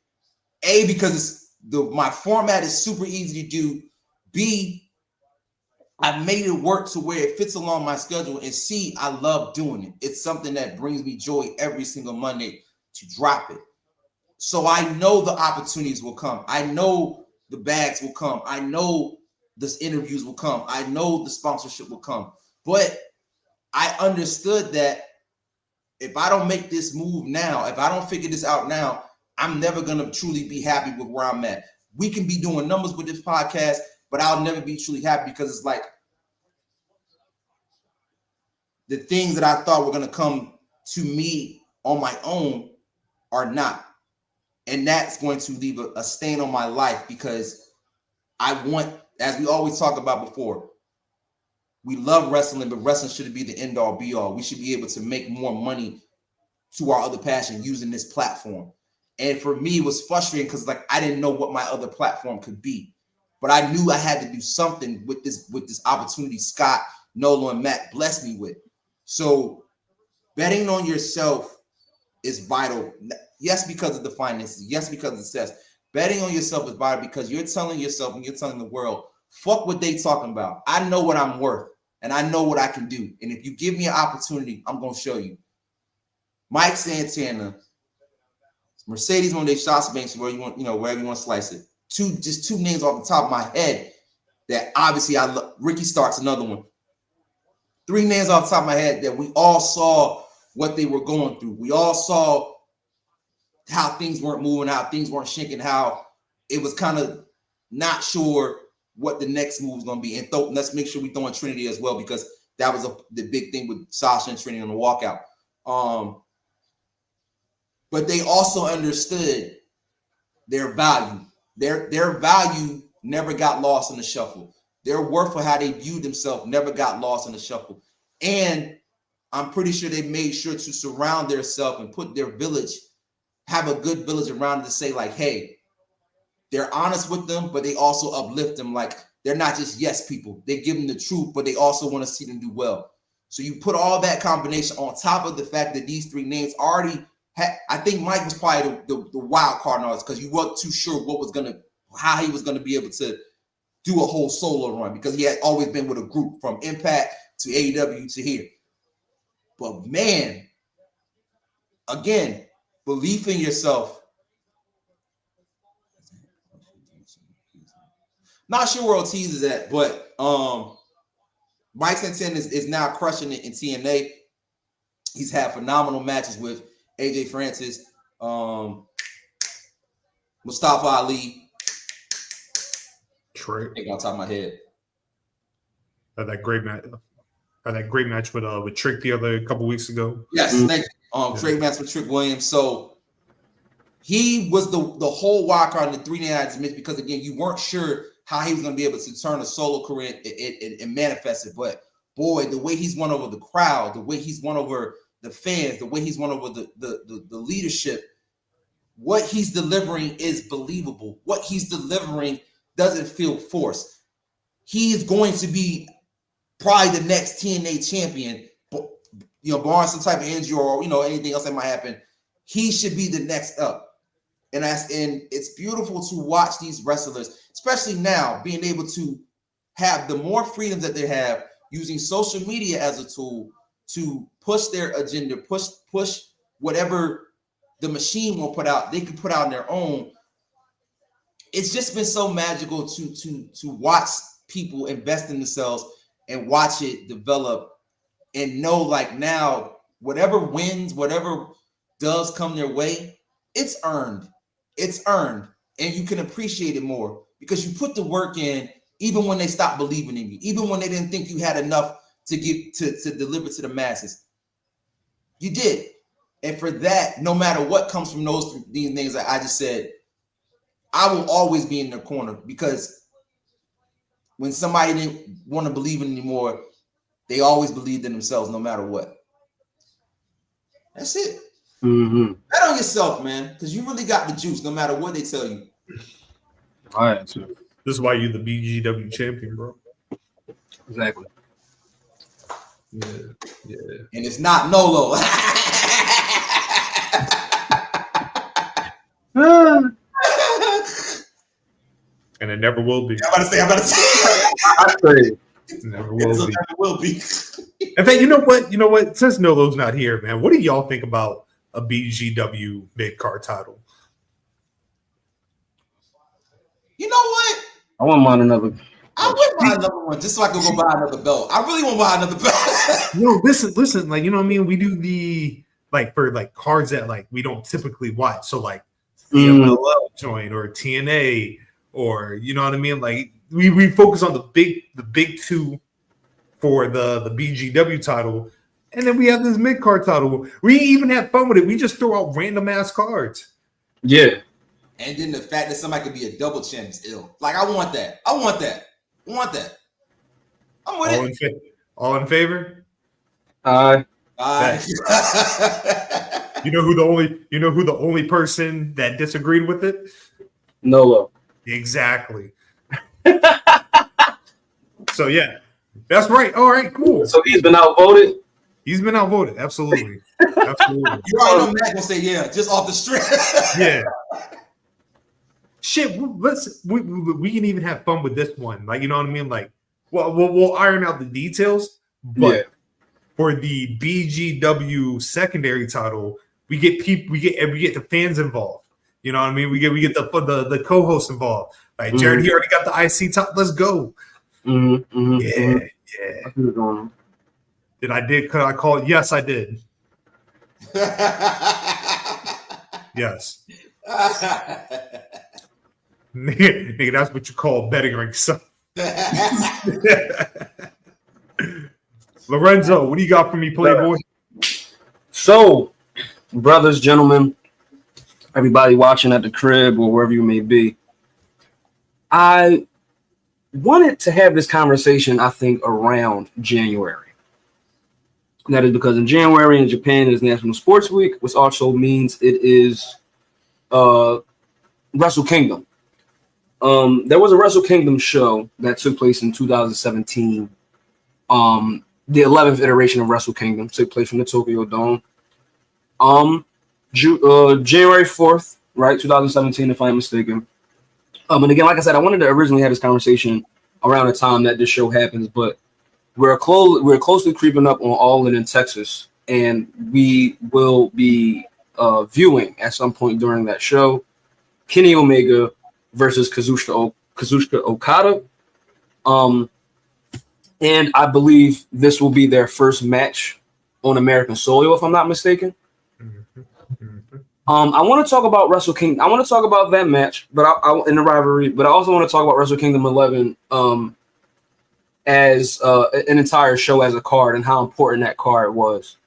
A, because my format is super easy to do. B, I made it work to where it fits along my schedule. And C, I love doing it. It's something that brings me joy every single Monday to drop it. So I know the opportunities will come. I know the bags will come. I know the interviews will come. I know the sponsorship will come. But I understood that if I don't make this move now, if I don't figure this out now, I'm never going to truly be happy with where I'm at. We can be doing numbers with this podcast, but I'll never be truly happy, because it's like the things that I thought were going to come to me on my own are not. And that's going to leave a stain on my life, because I want, as we always talk about before, we love wrestling, but wrestling shouldn't be the end all be all. We should be able to make more money to our other passion using this platform. And for me, it was frustrating because like I didn't know what my other platform could be, but I knew I had to do something with this opportunity Scott, Nola, and Matt blessed me with. So betting on yourself is vital. Yes, because of the finances. Yes, because of the success. Betting on yourself is vital because you're telling yourself and you're telling the world, fuck what they talking about. I know what I'm worth and I know what I can do. And if you give me an opportunity, I'm going to show you. Mike Santana, Mercedes Monday, Shots Banks, where you want, wherever you want to slice it. Just two names off the top of my head that obviously I love. Ricky Stark's another one. 3 names off the top of my head that we all saw what they were going through. We all saw how things weren't moving, how things weren't shaking, how it was kind of not sure what the next move was going to be. And let's make sure we throw in Trinity as well, because that was the big thing with Sasha and Trinity on the walkout. But they also understood their value. Their value never got lost in the shuffle. Their worth for how they viewed themselves never got lost in the shuffle. And I'm pretty sure they made sure to surround themselves and put their village, have a good village around them to say like, hey, they're honest with them, but they also uplift them. Like they're not just yes people. They give them the truth, but they also want to see them do well. So you put all that combination on top of the fact that these 3 names already had, I think Mike was probably the wild card on us because you weren't too sure how he was going to be able to do a whole solo run, because he had always been with a group from Impact to AEW to here. But man, again, belief in yourself. Not sure where Ortiz is at, but Mike Santana is now crushing it in TNA. He's had phenomenal matches with AJ Francis, Mustafa Ali. Trey. I think on top of my head. Had that great match with Trick a couple weeks ago. Yes, thank you. Great match with Trick Williams. So he was the whole wild card in the 3 names because again, you weren't sure how he was going to be able to turn a solo career and manifest it. But boy, the way he's won over the crowd, the way he's won over the fans, the way he's won over the leadership, what he's delivering is believable. What he's delivering doesn't feel forced. He is going to be probably the next TNA champion, barring some type of injury or anything else that might happen. He should be the next up. And it's beautiful to watch these wrestlers, especially now, being able to have the more freedoms that they have, using social media as a tool to push their agenda, push whatever the machine will put out, they can put out on their own. It's just been so magical to watch people invest in themselves and watch it develop and know like now, whatever wins, whatever does come their way, it's earned. It's earned. And you can appreciate it more because you put the work in even when they stopped believing in you, even when they didn't think you had enough to give to deliver to the masses. You did. And for that, no matter what comes from these things that I just said, I will always be in their corner because when somebody didn't want to believe in anymore, they always believed in themselves no matter what. That's it. Mm-hmm. Bet on yourself, man, because you really got the juice no matter what they tell you. All right. So this is why you're the BGW champion, bro. Exactly. Yeah. And it's not Nolo. And it never will be. I'm about to say. I say Never will be. Never will be. In fact, you know what? Since Nolo's not here, man, what do y'all think about a BGW mid-card title? You know what? I wouldn't mind another. I would buy another one just so I could go buy another belt. I really want to buy another belt. No, listen, like, you know what I mean? We do the, like, for, like, cards that, like, we don't typically watch. So, like, the MLL joint or TNA or, you know what I mean? Like, we focus on the big two for the BGW title. And then we have this mid-card title. We even have fun with it. We just throw out random-ass cards. Yeah. And then the fact that somebody could be a double champ is ill. Like, I want that. I'm with it. All in favor? Aye. You know who the only person that disagreed with it? Nolo. Exactly. So yeah, that's right. All right, cool. So he's been outvoted. He's been outvoted. Absolutely. Absolutely. You already know Matt gonna say yeah, just off the strip. Yeah. Shit, we can even have fun with this one. Like, you know what I mean? Like, well, we'll iron out the details, but for the BGW secondary title, we get the fans involved. You know what I mean? We get the co-hosts involved. Like, Jared, he already got the IC top. Let's go. Yeah. Could I call it? Yes, I did. Yes. Nigga, that's what you call betting ring stuff. Lorenzo, what do you got for me, Playboy? So, brothers, gentlemen, everybody watching at the crib or wherever you may be, I wanted to have this conversation, I think, around January. That is because in January in Japan is National Sports Week, which also means it is Wrestle Kingdom. There was a Wrestle Kingdom show that took place in 2017. The 11th iteration of Wrestle Kingdom took place from the Tokyo Dome. January 4th, right, 2017, if I'm mistaken. And again, like I said, I wanted to originally have this conversation around the time that this show happens, but we're closely creeping up on All In Texas, and we will be viewing at some point during that show Kenny Omega versus Kazuchika Okada. And I believe this will be their first match on American soil, if I'm not mistaken. I want to talk about Wrestle Kingdom. I want to talk about that match, but I in the rivalry. But I also want to talk about Wrestle Kingdom 11 as an entire show as a card and how important that card was.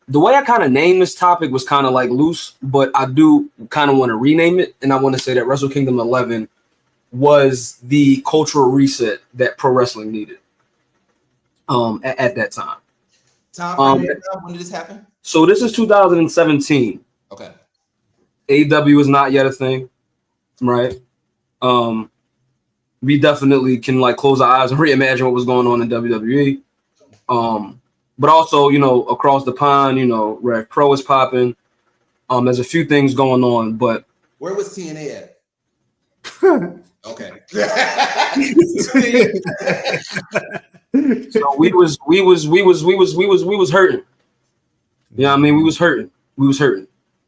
The way I kind of named this topic was kind of like loose, but I do kind of want to rename it, and I want to say that Wrestle Kingdom 11 was the cultural reset that pro wrestling needed at that time. When did this happen? So this is 2017. Okay. AEW is not yet a thing, right? We definitely can like close our eyes and reimagine what was going on in WWE. But also, you know, across the pond, you know, Rev Pro is popping. There's a few things going on, but where was TNA at? Okay. So we was hurting. Yeah, I mean, we was hurting.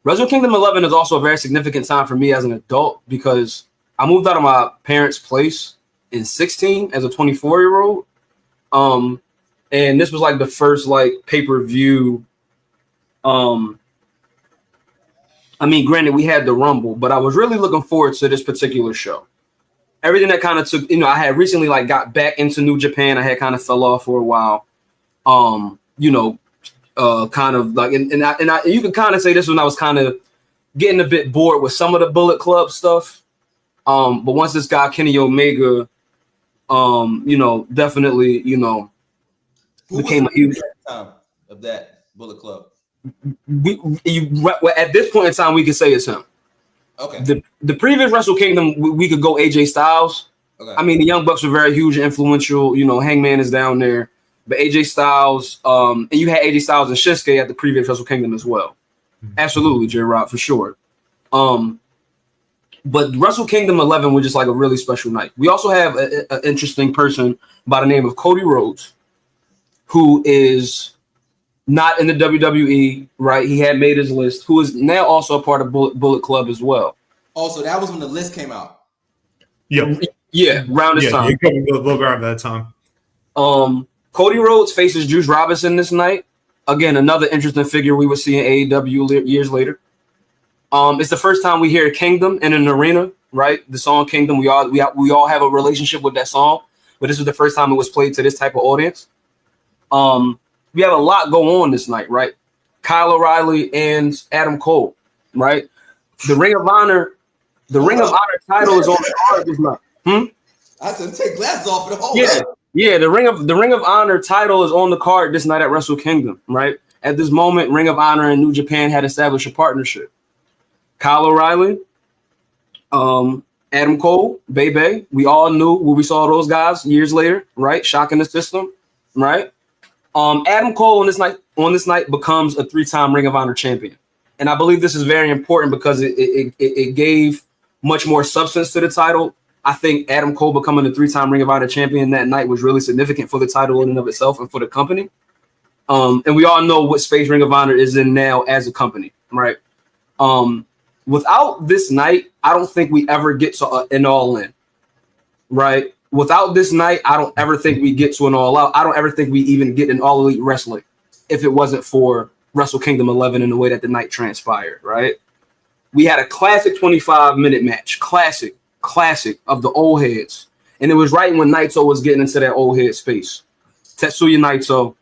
Wrestle Kingdom 11 is also a very significant time for me as an adult because I moved out of my parents' place in 16 as a 24-year-old. And this was like the first like pay-per-view. I mean, granted, we had the Rumble, but I was really looking forward to this particular show. Everything that kind of took, you know, I had recently like got back into New Japan. I had kind of fell off for a while. You know, kind of like, and you can kind of say this when I was kind of getting a bit bored with some of the Bullet Club stuff. But once this guy Kenny Omega, you know, definitely, you know, became a huge time of that Bullet Club. At this point in time, we can say it's him. Okay. The previous Wrestle Kingdom, we could go AJ Styles. Okay. I mean, the Young Bucks were very huge and influential. You know, Hangman is down there. But AJ Styles, and you had AJ Styles and Shinsuke at the previous Wrestle Kingdom as well. Absolutely, J-Rob, for sure. But Wrestle Kingdom 11 was just like a really special night. We also have an interesting person by the name of Cody Rhodes, who is not in the WWE, right? He had made his list, who is now also a part of Bullet Club as well. Also, that was when the list came out. Yep. Yeah, around this time. Yeah, a little around that time. Cody Rhodes faces Juice Robinson this night. Again, another interesting figure we would see in AEW years later. It's the first time we hear Kingdom in an arena, right? The song Kingdom. We all have a relationship with that song, but this was the first time it was played to this type of audience. We have a lot go on this night, right? Kyle O'Reilly and Adam Cole, right? The Ring of Honor title is on the card this night. I said, take glasses off for the whole night. Yeah, the Ring of Honor title is on the card this night at Wrestle Kingdom, right? At this moment, Ring of Honor and New Japan had established a partnership. Kyle O'Reilly, Adam Cole, Bebe. We all knew when we saw those guys years later, right? Shocking the system, right? Adam Cole on this night becomes a 3-time Ring of Honor champion, and I believe this is very important because it gave much more substance to the title. I think Adam Cole becoming a 3-time Ring of Honor champion that night was really significant for the title in and of itself and for the company. And we all know what space Ring of Honor is in now as a company, right? Without this night, I don't think we ever get to an All In, right? Without this night, I don't ever think we get to an All Out. I don't ever think we even get an All Elite Wrestling if it wasn't for Wrestle Kingdom 11 and the way that the night transpired, right? We had a classic 25-minute match, classic of the old heads. And it was right when Naito was getting into that old head space. Tetsuya Naito,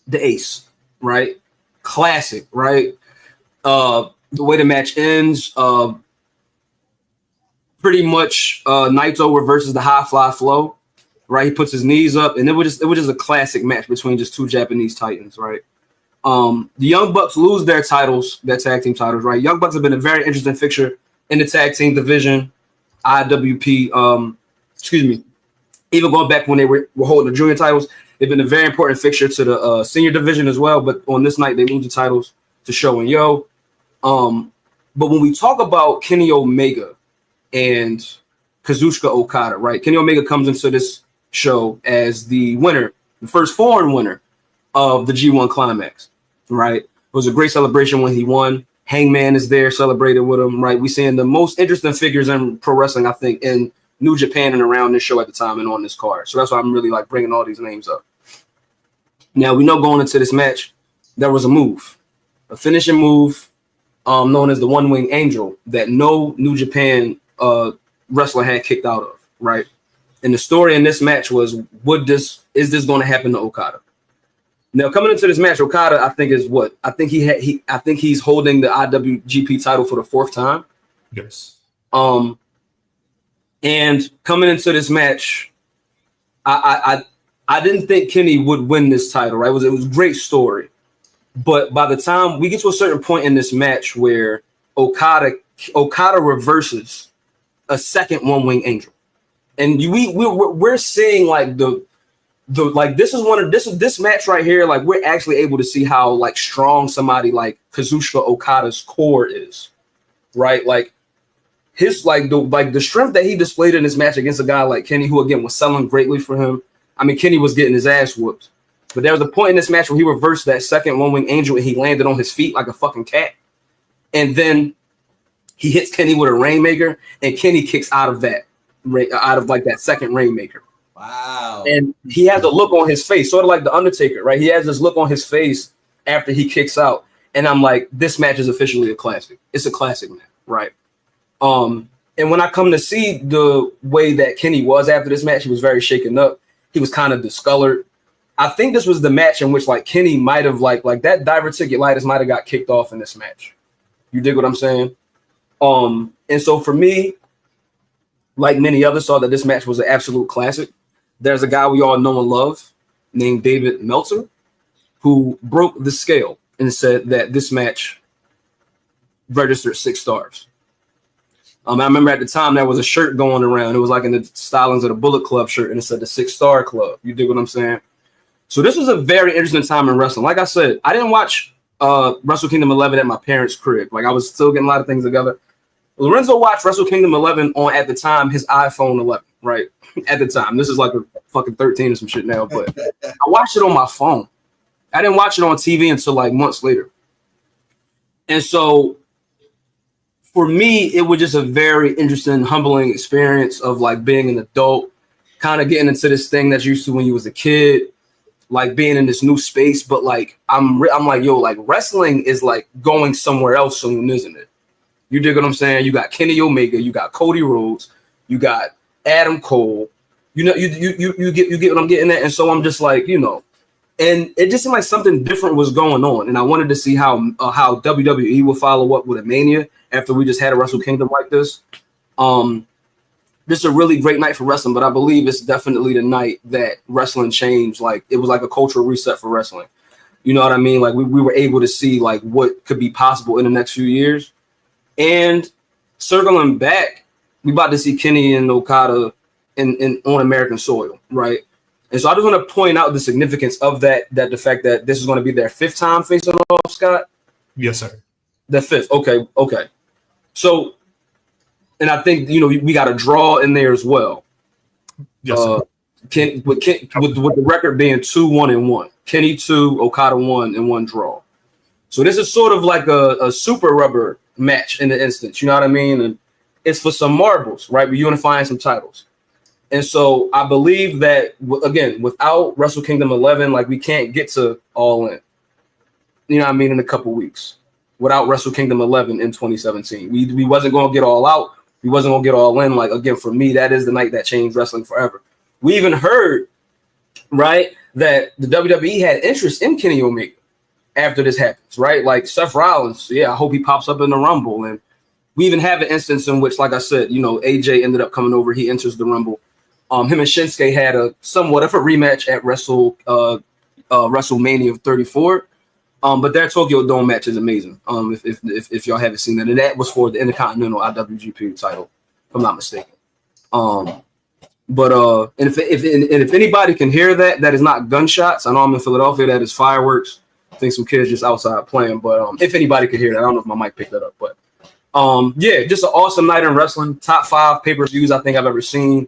the ace, right? Classic, right? The way the match ends, pretty much Naito reverses the high fly flow, right? He puts his knees up, and it was just a classic match between just two Japanese titans, right? The Young Bucks lose their titles, their tag team titles, right? Young Bucks have been a very interesting fixture in the tag team division, IWP. Even going back when they were holding the junior titles, they've been a very important fixture to the senior division as well. But on this night, they lose the titles to Sho and Yo. But when we talk about Kenny Omega and Kazuchika Okada, right? Kenny Omega comes into this show as the winner, the first foreign winner of the G1 Climax, right? It was a great celebration when he won. Hangman is there celebrating with him, right? We're seeing the most interesting figures in pro wrestling, I think, in New Japan and around this show at the time and on this card. So that's why I'm really like bringing all these names up. Now, we know going into this match, there was a move, a finishing move known as the One Wing Angel that no New Japan wrestler had kicked out of, right? And the story in this match was, is this going to happen to Okada? Now, coming into this match, Okada, I think is what? I think he's holding the IWGP title for the 4th time. Yes. And coming into this match, I didn't think Kenny would win this title, right? It was a great story. But by the time we get to a certain point in this match where Okada reverses a second One Wing Angel, and we're seeing like this match right here, like we're actually able to see how like strong somebody like Kazuchika Okada's core is, right? Like his the strength that he displayed in this match against a guy like Kenny, who again was selling greatly for him. I mean, Kenny was getting his ass whooped. But there was a point in this match where he reversed that second One Wing Angel and he landed on his feet like a fucking cat. And then he hits Kenny with a Rainmaker and Kenny kicks out of that second Rainmaker. Wow. And he has a look on his face, sort of like the Undertaker, right? He has this look on his face after he kicks out. And I'm like, this match is officially a classic. It's a classic match, right? And when I come to see the way that Kenny was after this match, he was very shaken up. He was kind of discolored. I think this was the match in which like Kenny might have like that diverticulitis might have got kicked off in this match. You dig what I'm saying? And so for me, like many others, saw that this match was an absolute classic. There's a guy we all know and love named David Meltzer who broke the scale and said that this match registered 6 stars. I remember at the time there was a shirt going around. It was like in the stylings of the Bullet Club shirt, and it said the 6 Star Club. You dig what I'm saying? So this was a very interesting time in wrestling. Like I said, I didn't watch Wrestle Kingdom 11 at my parents' crib. Like I was still getting a lot of things together. Lorenzo watched Wrestle Kingdom 11 on, at the time, his iPhone 11, right? At the time. This is like a fucking 13 or some shit now, but I watched it on my phone. I didn't watch it on TV until like months later. And so for me, it was just a very interesting, humbling experience of like being an adult, kind of getting into this thing that's used to when you was a kid, like being in this new space. But like, I'm like, yo, like wrestling is like going somewhere else soon, isn't it? You dig what I'm saying? You got Kenny Omega, you got Cody Rhodes, you got Adam Cole. You know, you get what I'm getting at. And so I'm just like, you know, and it just seemed like something different was going on. And I wanted to see how WWE will follow up with a Mania after we just had a Wrestle Kingdom like this. This is a really great night for wrestling, but I believe it's definitely the night that wrestling changed. Like it was like a cultural reset for wrestling. You know what I mean? Like we were able to see like what could be possible in the next few years. And circling back, we about to see Kenny and Okada in on American soil, right? And so I just want to point out the significance of that the fact that this is going to be their 5th time facing off, Scott. Yes, sir. The 5th. Okay. So, and I think, you know, we got a draw in there as well. Yes, sir. With the record being 2-1-1. Kenny 2, Okada 1, and 1 draw. So this is sort of like a super rubber match in the instance, you know what I mean? And it's for some marbles, right? We're unifying some titles. And so I believe that, again, without Wrestle Kingdom 11, like we can't get to All In, you know what I mean, in a couple weeks. Without Wrestle Kingdom 11 in 2017. We wasn't going to get All Out. We wasn't going to get All In. Like, again, for me, that is the night that changed wrestling forever. We even heard, right, that the WWE had interest in Kenny Omega after this happens, right? Like Seth Rollins, yeah, I hope he pops up in the Rumble. And we even have an instance in which, like I said, you know, AJ ended up coming over. He enters the Rumble. Him and Shinsuke had a somewhat of a rematch at WrestleMania 34. But their Tokyo Dome match is amazing. If y'all haven't seen that, and that was for the Intercontinental IWGP title, if I'm not mistaken. And if anybody can hear that is not gunshots. I know I'm in Philadelphia. That is fireworks. I think some kids just outside playing. But if anybody could hear that, I don't know if my mic picked that up. But yeah, just an awesome night in wrestling. Top 5 pay-per-views I think I've ever seen.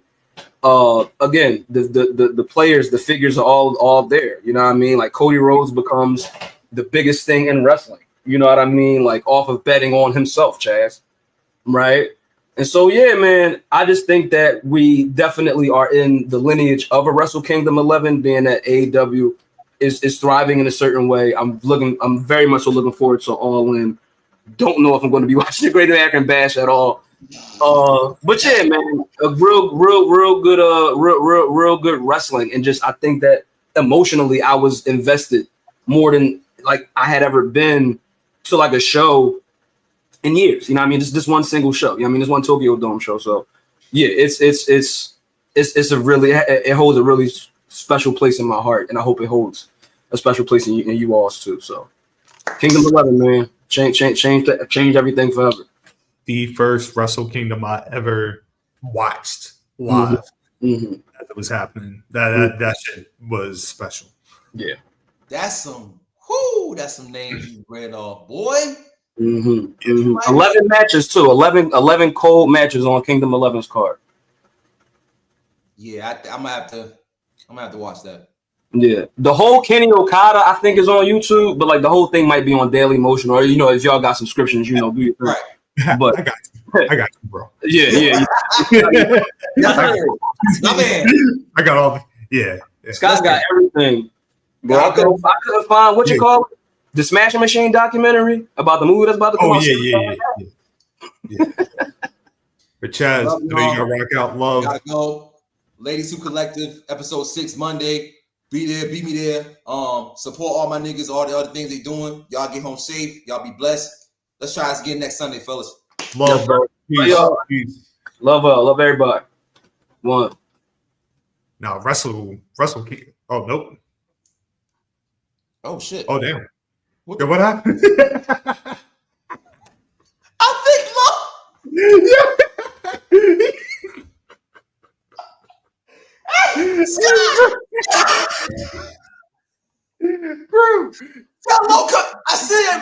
Again, the players, the figures are all there. You know what I mean? Like Cody Rhodes becomes the biggest thing in wrestling. You know what I mean? Like off of betting on himself, Chaz. Right? And so, yeah, man, I just think that we definitely are in the lineage of a Wrestle Kingdom 11, being that AEW is thriving in a certain way. I'm very much so looking forward to All In. Don't know if I'm going to be watching the Great American Bash at all. But yeah, man, a real good wrestling. And just, I think that emotionally I was invested more than like I had ever been to like a show in years. You know what I mean? Just this one single show. You know what I mean? This one Tokyo Dome show. So yeah, it's a really, it holds a really special place in my heart, and I hope it holds a special place in you all's too. So Kingdom 11, man, change everything forever. The first Wrestle Kingdom I ever watched live. Mm-hmm. That was happening. That shit was special. Yeah. That's some names you read off, boy. Mm-hmm. Mm-hmm. 11 matches too. 11 cold matches on Kingdom 11's card. Yeah, I'm gonna have to watch that. Yeah, the whole Kenny Okada I think is on YouTube, but like the whole thing might be on Daily Motion, or you know, if y'all got subscriptions, you know, do your thing. Right. But I got you, bro. Yeah. My man. I got all. Yeah. Scott's got everything. Bro, I couldn't find what you call it, the Smashing Machine documentary about the movie that's about to come out. Yeah. But Chaz, I know you gotta rock out. Love. Gotta go. Ladies Who Collective, episode 6 Monday. Be there, be me there. Support all my niggas, all the other things they doing. Y'all get home safe. Y'all be blessed. Let's try this again next Sunday, fellas. Love, bro. Peace. Love everybody. One. Now Wrestle King. Oh nope. Oh shit. Oh damn. What happened? I think. Yeah.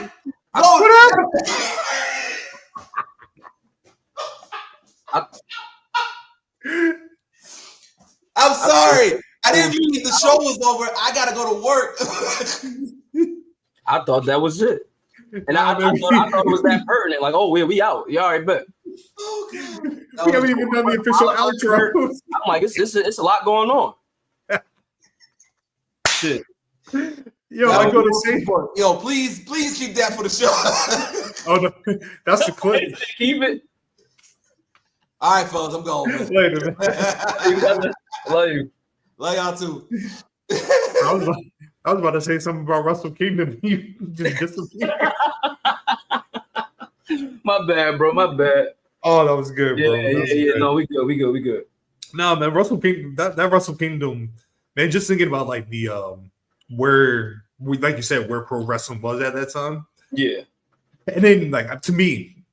man. What I'm sorry. I didn't think the show was over. I gotta go to work. I thought that was it. And I thought it was that pertinent. Like, oh, we out. You all right, bet. Oh, God. We haven't even done the official outro. I'm like, it's a lot going on. Shit. Yo, I go to say, yo, please keep that for the show. Oh, no, that's the clip. Keep it. All right, fellas, I'm going. Man. Later, man. Love you. Love y'all too. I was about to say something about Wrestle Kingdom. You just disappeared. My bad, bro. My bad. Oh, that was good, bro. Yeah. No, we good. No, man, Wrestle Kingdom. That Wrestle Kingdom, man. Just thinking about like the where we, like you said, where pro wrestling was at that time. Yeah. And then, like, to me,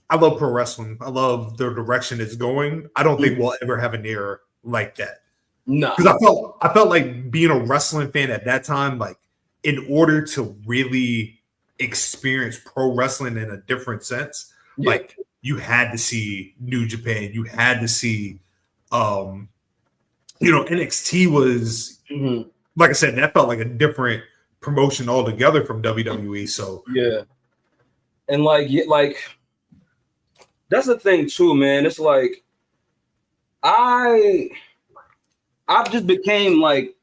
I love pro wrestling. I love the direction it's going. I don't think we'll ever have an era like that. No, because I felt like being a wrestling fan at that time, like, in order to really experience pro wrestling in a different sense, like, you had to see New Japan. You had to see, NXT was, like I said, that felt like a different promotion altogether from WWE. So yeah, and like that's the thing too, man. It's like I just became like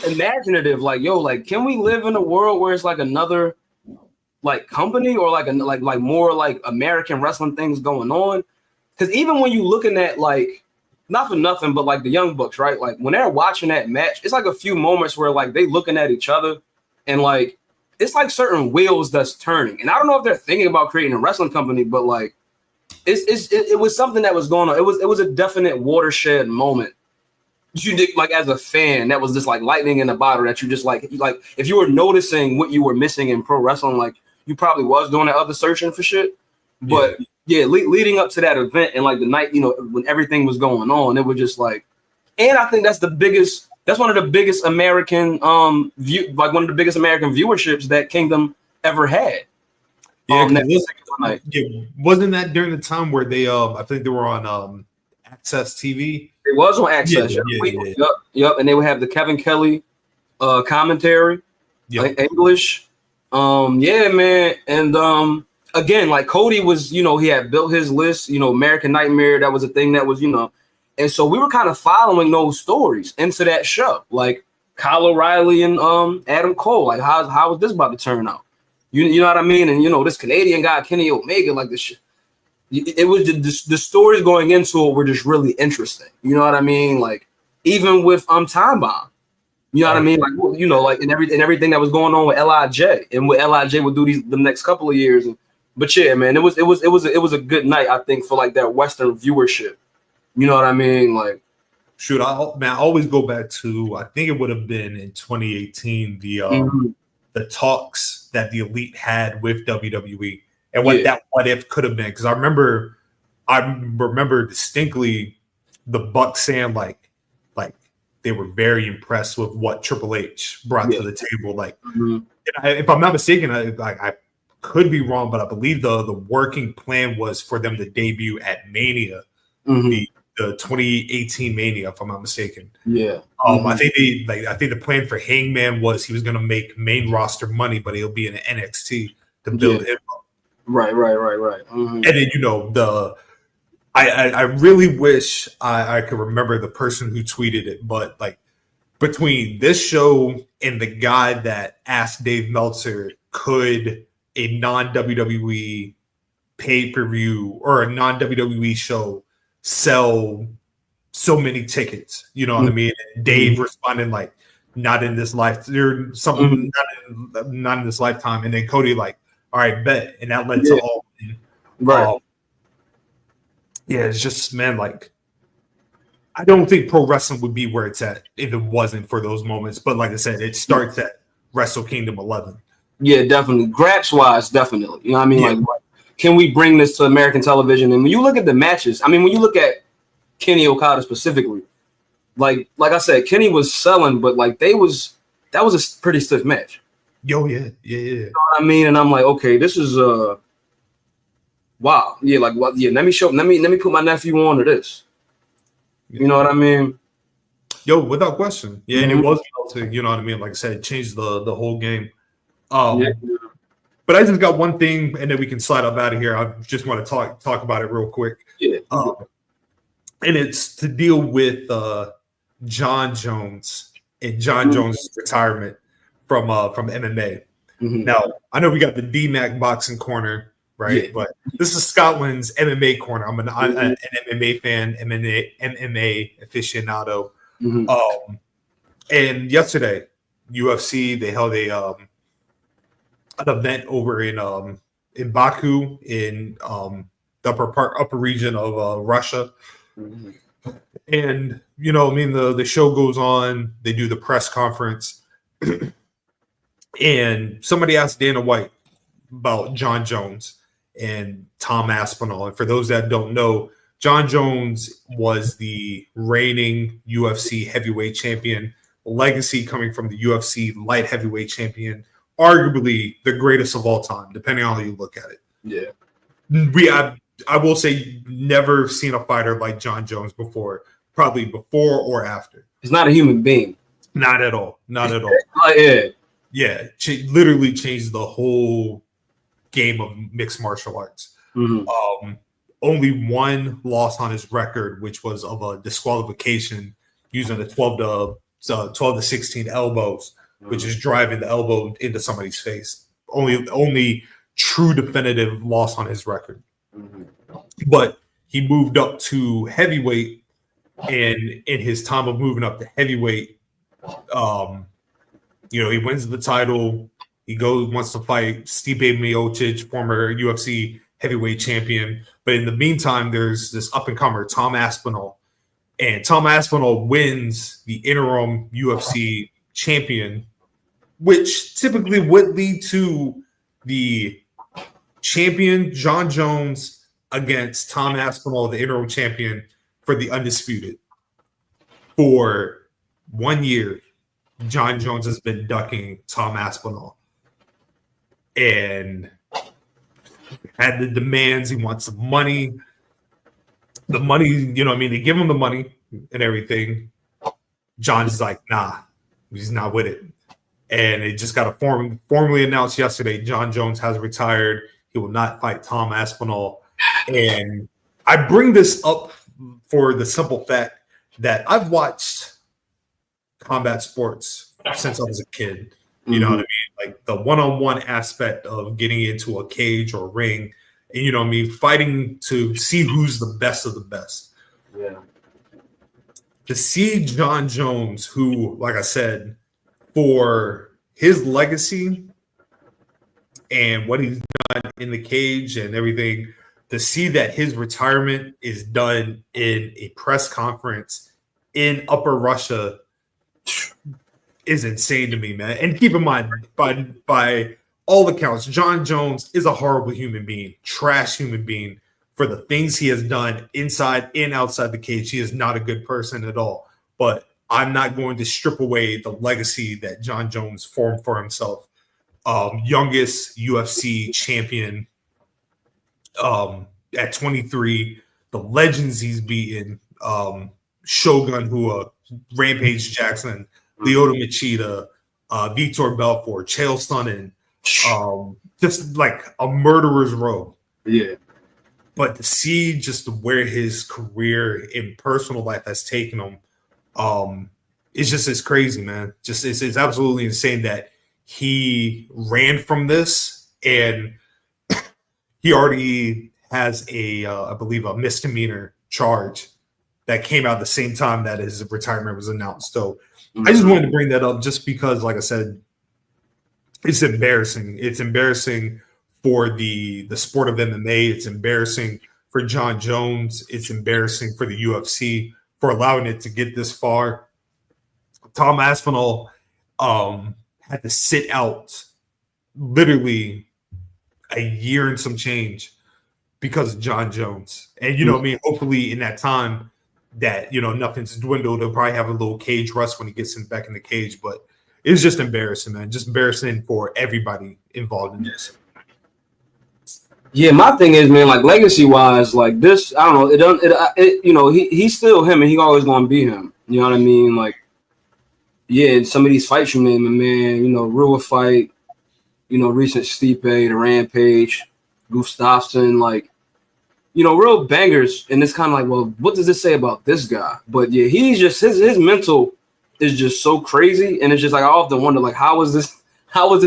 imaginative, like, yo, like, can we live in a world where it's like another like company or like more like American wrestling things going on? Because even when you looking at like, not for nothing, but like the Young Bucks, right? Like when they're watching that match, it's like a few moments where like they looking at each other and like it's like certain wheels that's turning. And I don't know if they're thinking about creating a wrestling company, but like it was something that was going on. It was a definite watershed moment. You did, like, as a fan, that was just like lightning in a bottle that you just like if you were noticing what you were missing in pro wrestling, like you probably was doing that other searching for shit. But leading up to that event and like the night, when everything was going on, it was just like, and I think that's one of the biggest American one of the biggest American viewerships that Kingdom ever had. Wasn't that during the time where they I think they were on Access TV? It was on Access. Yep. And they would have the Kevin Kelly commentary, English. Yeah, man. And again, like Cody was, he had built his list, American Nightmare. That was a thing that was, and so we were kind of following those stories into that show, like Kyle O'Reilly and Adam Cole. Like, how was this about to turn out? You know what I mean? And this Canadian guy, Kenny Omega, like this shit. It was the stories going into it were just really interesting. You know what I mean? Like even with Time Bomb, you know what I mean? Like like and everything that was going on with LIJ and what LIJ would do the next couple of years. But yeah, man, it was a good night, I think, for like that Western viewership. You know what I mean? Like, shoot, I always go back to, I think it would have been in 2018 the talks that the Elite had with WWE. And what if could have been, because I remember distinctly the Bucks saying like they were very impressed with what Triple H brought to the table. Like, if I'm not mistaken, I could be wrong, but I believe the working plan was for them to debut at Mania, the 2018 Mania, if I'm not mistaken. Yeah. I think the plan for Hangman was he was going to make main roster money, but he'll be in NXT to build him up. Right. And then I really wish I could remember the person who tweeted it, but like between this show and the guy that asked Dave Meltzer, could a non-WWE pay-per-view or a non-WWE show sell so many tickets? You know what I mean? And Dave responded like, not in this life. There's something not in this lifetime. And then Cody like, all right, bet. And that led to all. Right. It's just, man, like, I don't think pro wrestling would be where it's at if it wasn't for those moments. But like I said, it starts at Wrestle Kingdom 11. Yeah, definitely. Graps-wise, definitely. You know what I mean? Yeah. Like, can we bring this to American television? And when you look at the matches, I mean, when you look at Kenny Okada specifically, like I said, Kenny was selling, but like that was a pretty stiff match. Yo, yeah. You know what I mean? And I'm like, okay, this is wow. Yeah, like what? Yeah, let me put my nephew on to this. You know what I mean? Yo, without question. Yeah, and it was melting, you know what I mean? Like I said, it changed the whole game. But I just got one thing, and then we can slide up out of here. I just want to talk about it real quick. Yeah. And it's to deal with John Jones and John Jones' retirement from MMA. Now, I know we got the DMAC boxing corner, right? Yeah. But this is Scotland's MMA corner. I'm an MMA fan, MMA aficionado. And yesterday, UFC, they held an event over in Baku in the upper region of Russia. And you know, I mean, the show goes on. They do the press conference, and somebody asked Dana White about John Jones and Tom Aspinall. And for those that don't know, John Jones was the reigning UFC heavyweight champion, legacy coming from the UFC light heavyweight champion, arguably the greatest of all time, depending on how you look at it. Yeah. I will say, never seen a fighter like John Jones before, probably before or after. He's not a human being. Not at all. Not at all. Yeah. Literally changed the whole game of mixed martial arts. Only one loss on his record, which was of a disqualification using the 12 to 16 elbows, which is driving the elbow into somebody's face. Only true definitive loss on his record. But he moved up to heavyweight, and in his time of moving up to heavyweight, you know, he wins the title. He wants to fight Stipe Miocic, former UFC heavyweight champion. But in the meantime, there's this up-and-comer, Tom Aspinall. And Tom Aspinall wins the interim UFC champion, which typically would lead to the champion, John Jones, against Tom Aspinall, the interim champion, for the undisputed. For 1 year, John Jones has been ducking Tom Aspinall. And had the demands. He wants some money. The money, you know what I mean? They give him the money and everything. John's like, nah, he's not with it. And it just got formally announced yesterday. John Jones has retired. He will not fight Tom Aspinall. And I bring this up for the simple fact that I've watched combat sports since I was a kid. You know what I mean? Like the one-on-one aspect of getting into a cage or ring, and you know what I mean, fighting to see who's the best of the best. Yeah. To see John Jones, who, like I said, for his legacy and what he's done in the cage and everything, to see that his retirement is done in a press conference in Upper Russia is insane to me, man. And keep in mind, by all accounts, John Jones is a horrible human being, trash human being. For the things he has done inside and outside the cage, he is not a good person at all. But I'm not going to strip away the legacy that John Jones formed for himself. Youngest UFC champion at 23, the legends he's beaten, Shogun, Rampage Jackson, Lyoto Machida, Vitor Belfort, Chael Sonnen, just like a murderer's row. Yeah. But to see just where his career in personal life has taken him, it's crazy, man. It's absolutely insane that he ran from this, and he already has I believe a misdemeanor charge that came out at the same time that his retirement was announced. So I just wanted to bring that up just because, like I said, it's embarrassing. It's embarrassing for the sport of MMA. It's embarrassing for John Jones. It's embarrassing for the UFC for allowing it to get this far. Tom Aspinall had to sit out literally a year and some change because of John Jones. And, you know what I mean? Hopefully in that time that, you know, nothing's dwindled. He'll probably have a little cage rust when he gets back in the cage. But it's just embarrassing, man. Just embarrassing for everybody involved in this. Yeah, my thing is, man, like legacy wise, like this, I don't know. He's still him, and he always gonna be him. You know what I mean? Like, yeah, some of these fights you name, man, Rua fight, recent Stipe, the Rampage, Gustafsson, like, real bangers. And it's kind of like, well, what does this say about this guy? But yeah, he's just his mental is just so crazy, and it's just like I often wonder, like, how is this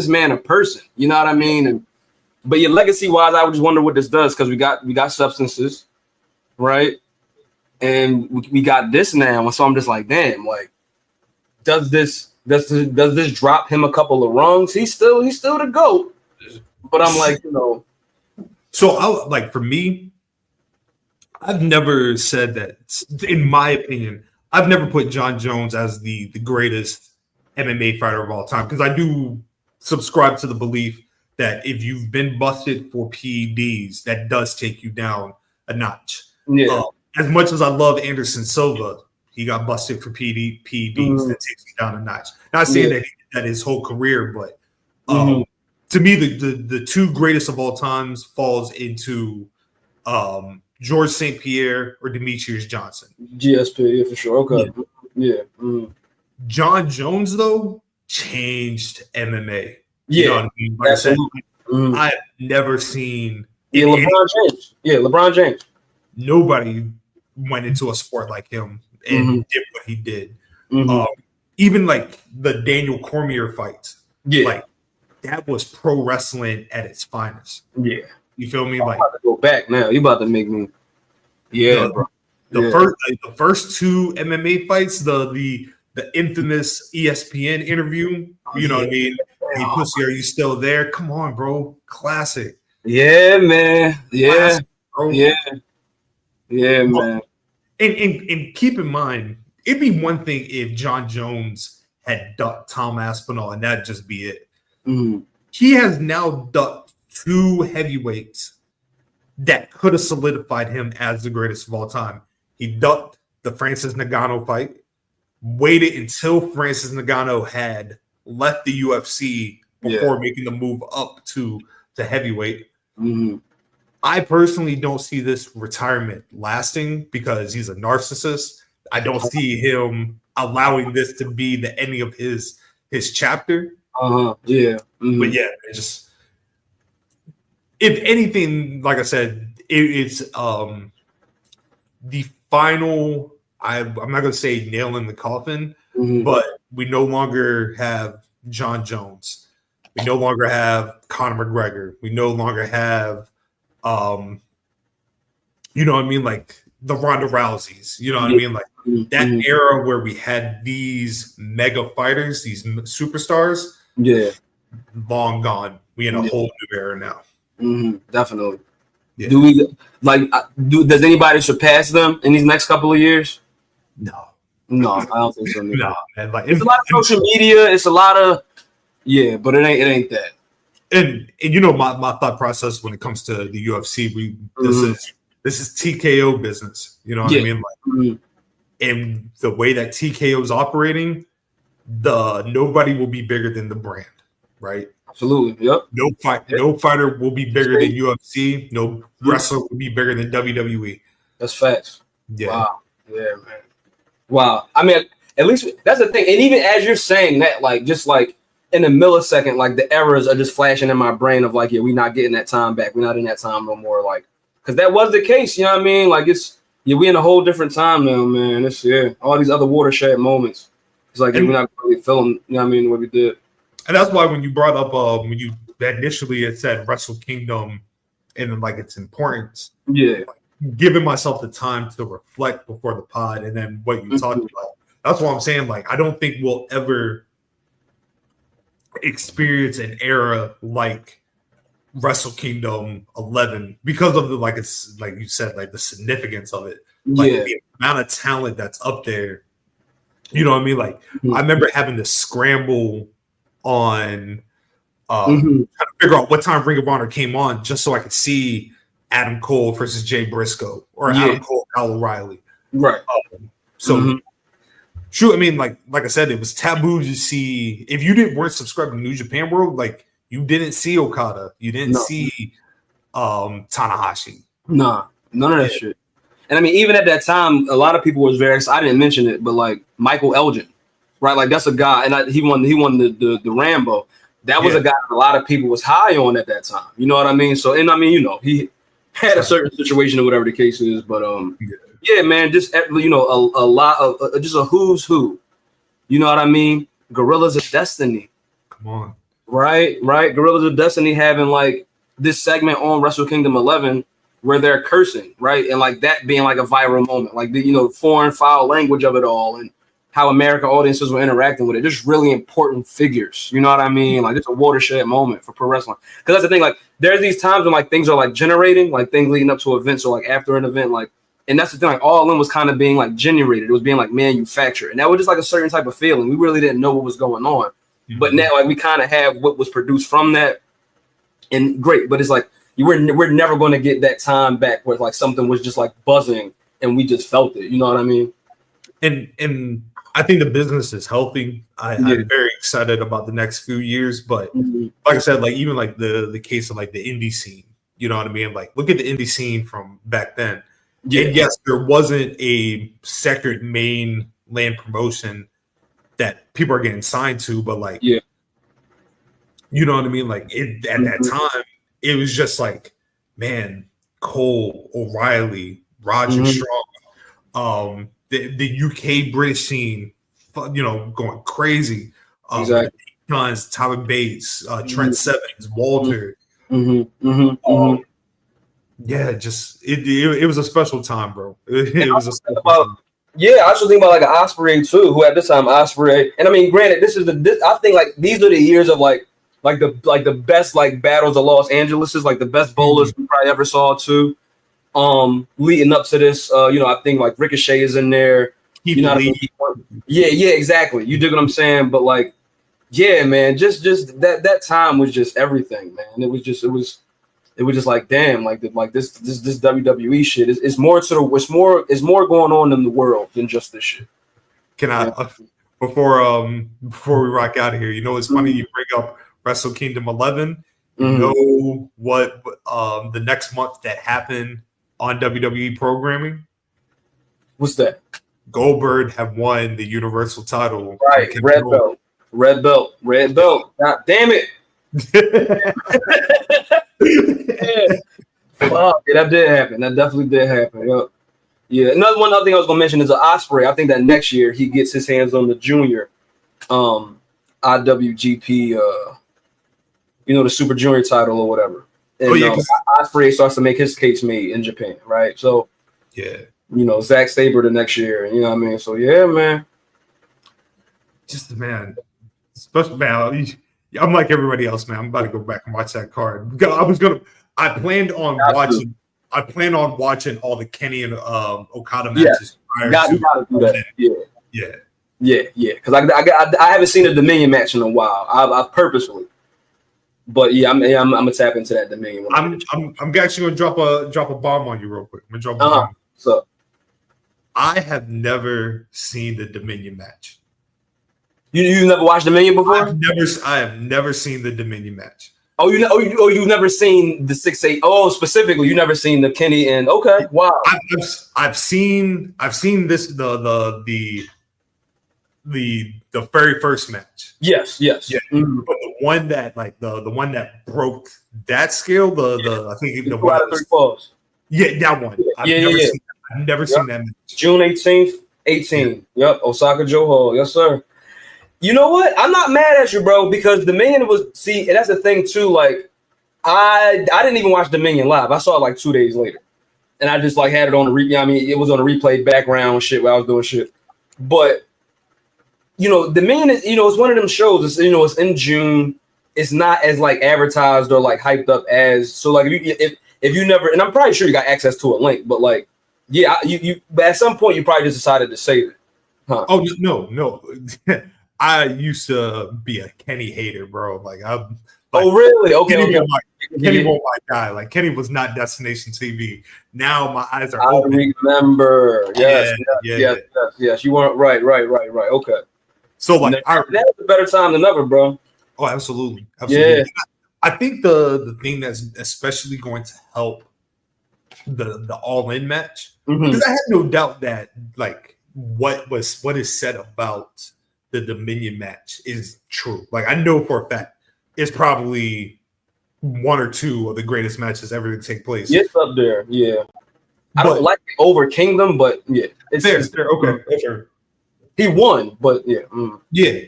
man a person? You know what I mean? But your legacy wise, I would just wonder what this does, because we got substances, right? And we got this now, and so I'm just like, damn, like, does this drop him a couple of rungs? He's still the GOAT, but I'm like, So for me, I've never said that. In my opinion, I've never put John Jones as the greatest MMA fighter of all time, because I do subscribe to the belief that if you've been busted for PEDs, that does take you down a notch. Yeah. As much as I love Anderson Silva, he got busted for PEDs. That takes you down a notch. Not saying that he did that his whole career, but to me, the two greatest of all times falls into George St. Pierre or Demetrius Johnson. GSP, yeah, for sure. Okay. Yeah. John Jones, though, changed MMA. Yeah. You know what I mean? Like I said, I've never seen LeBron James. Nobody went into a sport like him and did what he did. Even like the Daniel Cormier fight. Yeah. Like that was pro wrestling at its finest. Yeah. You feel me? I'm about to go back now. You about to make me. Yeah, bro. The first two MMA fights, the infamous ESPN interview. You know what I mean? Hey, pussy, are you still there? Come on, bro. Classic. Yeah, man. Yeah. Classic, bro. Yeah. Yeah, man. And keep in mind, it'd be one thing if John Jones had ducked Tom Aspinall and that'd just be it. He has now ducked two heavyweights that could have solidified him as the greatest of all time. He ducked the Francis Ngannou fight, waited until Francis Ngannou had left the UFC before making the move up to heavyweight. I personally don't see this retirement lasting because he's a narcissist. I don't see him allowing this to be the ending of his chapter. Yeah. But yeah, it's just, if anything, like I said, it's the final. I'm not going to say nail in the coffin, but we no longer have John Jones. We no longer have Conor McGregor. We no longer have, you know what I mean, like the Ronda Rouseys. You know what I mean, like that era where we had these mega fighters, these superstars. Yeah, long gone. We in a whole new era now. Definitely. Yeah. Do we does anybody surpass them in these next couple of years? No, I don't think so. No, man, it's a lot of social media. It's a lot of but it ain't that. And my thought process when it comes to the UFC, this is TKO business. You know what I mean? Like, and the way that TKO is operating, nobody will be bigger than the brand, right? Absolutely. Yep. No fighter will be bigger than UFC. No wrestler will be bigger than WWE. That's facts. Yeah. Wow. Yeah, man. Wow. I mean, at least that's the thing. And even as you're saying that, like, just like in a millisecond, like the errors are just flashing in my brain of like, we're not getting that time back. We're not in that time no more. Like, because that was the case. You know what I mean? Like, we in a whole different time now, man. It's all these other watershed moments. It's like we're not really feeling, you know what I mean, what we did. And that's why when you brought up when you initially had said Wrestle Kingdom and like its importance, giving myself the time to reflect before the pod and then what you talked about. That's what I'm saying. Like, I don't think we'll ever experience an era like Wrestle Kingdom 11 because of it's like you said, like the significance of it, like the amount of talent that's up there. You know what I mean? Like, I remember having to scramble on trying to figure out what time Ring of Honor came on just so I could see Adam Cole versus Jay Briscoe or Adam Cole, Kyle O'Reilly. Right. True. I mean, like I said, it was taboo to see if you weren't subscribed to New Japan World. Like you didn't see Okada, you didn't see Tanahashi. Nah, none of that shit. And I mean, even at that time, a lot of people was very. I didn't mention it, but like Michael Elgin, right? Like that's a guy, and he won the Rambo. That was a guy that a lot of people was high on at that time. You know what I mean? So, and I mean, you know, he had a certain situation or whatever the case is, but yeah, man, just you know, a lot of just a who's who. You know what I mean? Gorillas of Destiny. Come on, right? Gorillas of Destiny having like this segment on Wrestle Kingdom 11 where they're cursing, right? And like that being like a viral moment, like the, you know, foreign foul language of it all and how American audiences were interacting with it. Just really important figures. You know what I mean? Like it's a watershed moment for pro wrestling. Because that's the thing, like there's these times when like things are like generating, like things leading up to events or like after an event, like, and that's the thing, like All In was kind of being like generated. It was being like manufactured. And that was just like a certain type of feeling. We really didn't know what was going on. Mm-hmm. But now like we kind of have what was produced from that. And great, but it's like we're never going to get that time back where like something was just like buzzing and we just felt it. You know what I mean? And I think the business is healthy. I'm very excited about the next few years. But like I said, like even like the case of like the indie scene, you know what I mean? Like look at the indie scene from back then. Yeah. And yes, there wasn't a second mainland promotion that people are getting signed to, but like, you know what I mean? Like at that time, it was just like, man, Cole, O'Reilly, Roger Strong, the UK British scene, you know, going crazy. Exactly. Guns, Tyler Bates, Trent Sevens, Walter. Yeah, just it was a special time, bro. It was a special time. Yeah, I also think about like an Ospreay too, who at this time Ospreay, and I mean, granted, I think like these are the years of like the best like battles of Los Angeles is like the best bowlers we probably ever saw too. Leading up to this, you know, I think like Ricochet is in there. You know what I mean? Yeah, exactly. You dig what I'm saying? But like, yeah, man, just that time was just everything, man. It was just like, damn, like this WWE shit is more going on in the world than just this shit. Can I before we rock out of here? You know, it's funny you bring up Wrestle Kingdom 11. You know what the next month that happened on WWE programming? What's that? Goldberg have won the Universal title. Right, red belt. God damn it. Fuck, that did happen. That definitely did happen. Yeah. Another thing I was gonna mention is an Ospreay. I think that next year he gets his hands on the junior IWGP you know, the Super Junior title or whatever. And Ospreay starts to make his case made in Japan, right? So you know, Zack Sabre the next year, you know what I mean? So yeah, man. Just man, special man. I'm like everybody else, man. I'm about to go back and watch that card. I planned on watching all the Kenny and Okada matches. Gotta do that. Yeah. Because I haven't seen a Dominion match in a while. I've purposefully. But yeah, I'm gonna tap into that Dominion. I'm actually gonna drop a bomb on you real quick. I'm gonna drop a bomb. So I have never seen the Dominion match. You never watched Dominion before? I have never seen the Dominion match. You've never seen the 6-8. Oh, specifically, you never seen the Kenny and okay, wow. I've seen this the very first match. Yes. Yeah. But the one that the one that broke that scale, I think the 2 out of 3 falls. Yeah, that one. I've never seen that match. June 18th, 18. Yep, Osaka Joe Hall. Yes, sir. You know what? I'm not mad at you, bro, because Dominion and that's the thing too. Like, I didn't even watch Dominion live. I saw it like 2 days later, and I just like had it on the replay. I mean, it was on a replay background shit while I was doing shit. But you know, Dominion is, you know, it's one of them shows. It's, you know, it's in June. It's not as like advertised or like hyped up as. So like if you never, and I'm probably sure you got access to a link, but like, yeah, but at some point you probably just decided to save it. Huh? Oh no. I used to be a Kenny hater, bro. Like I'm. Like, oh really? Okay. Kenny won't my guy. Like Kenny was not Destination TV. Now my eyes are I open. remember. Yes. You weren't right. Okay. So like that was a better time than ever, bro. Oh, absolutely. Yeah. I think the thing that's especially going to help the all-in match, because I have no doubt that like what is said about the Dominion match is true. Like I know for a fact it's probably one or two of the greatest matches ever to take place. It's up there, yeah. I don't like it over Kingdom, but yeah, it's fair. Okay, sure. He won, but yeah, yeah.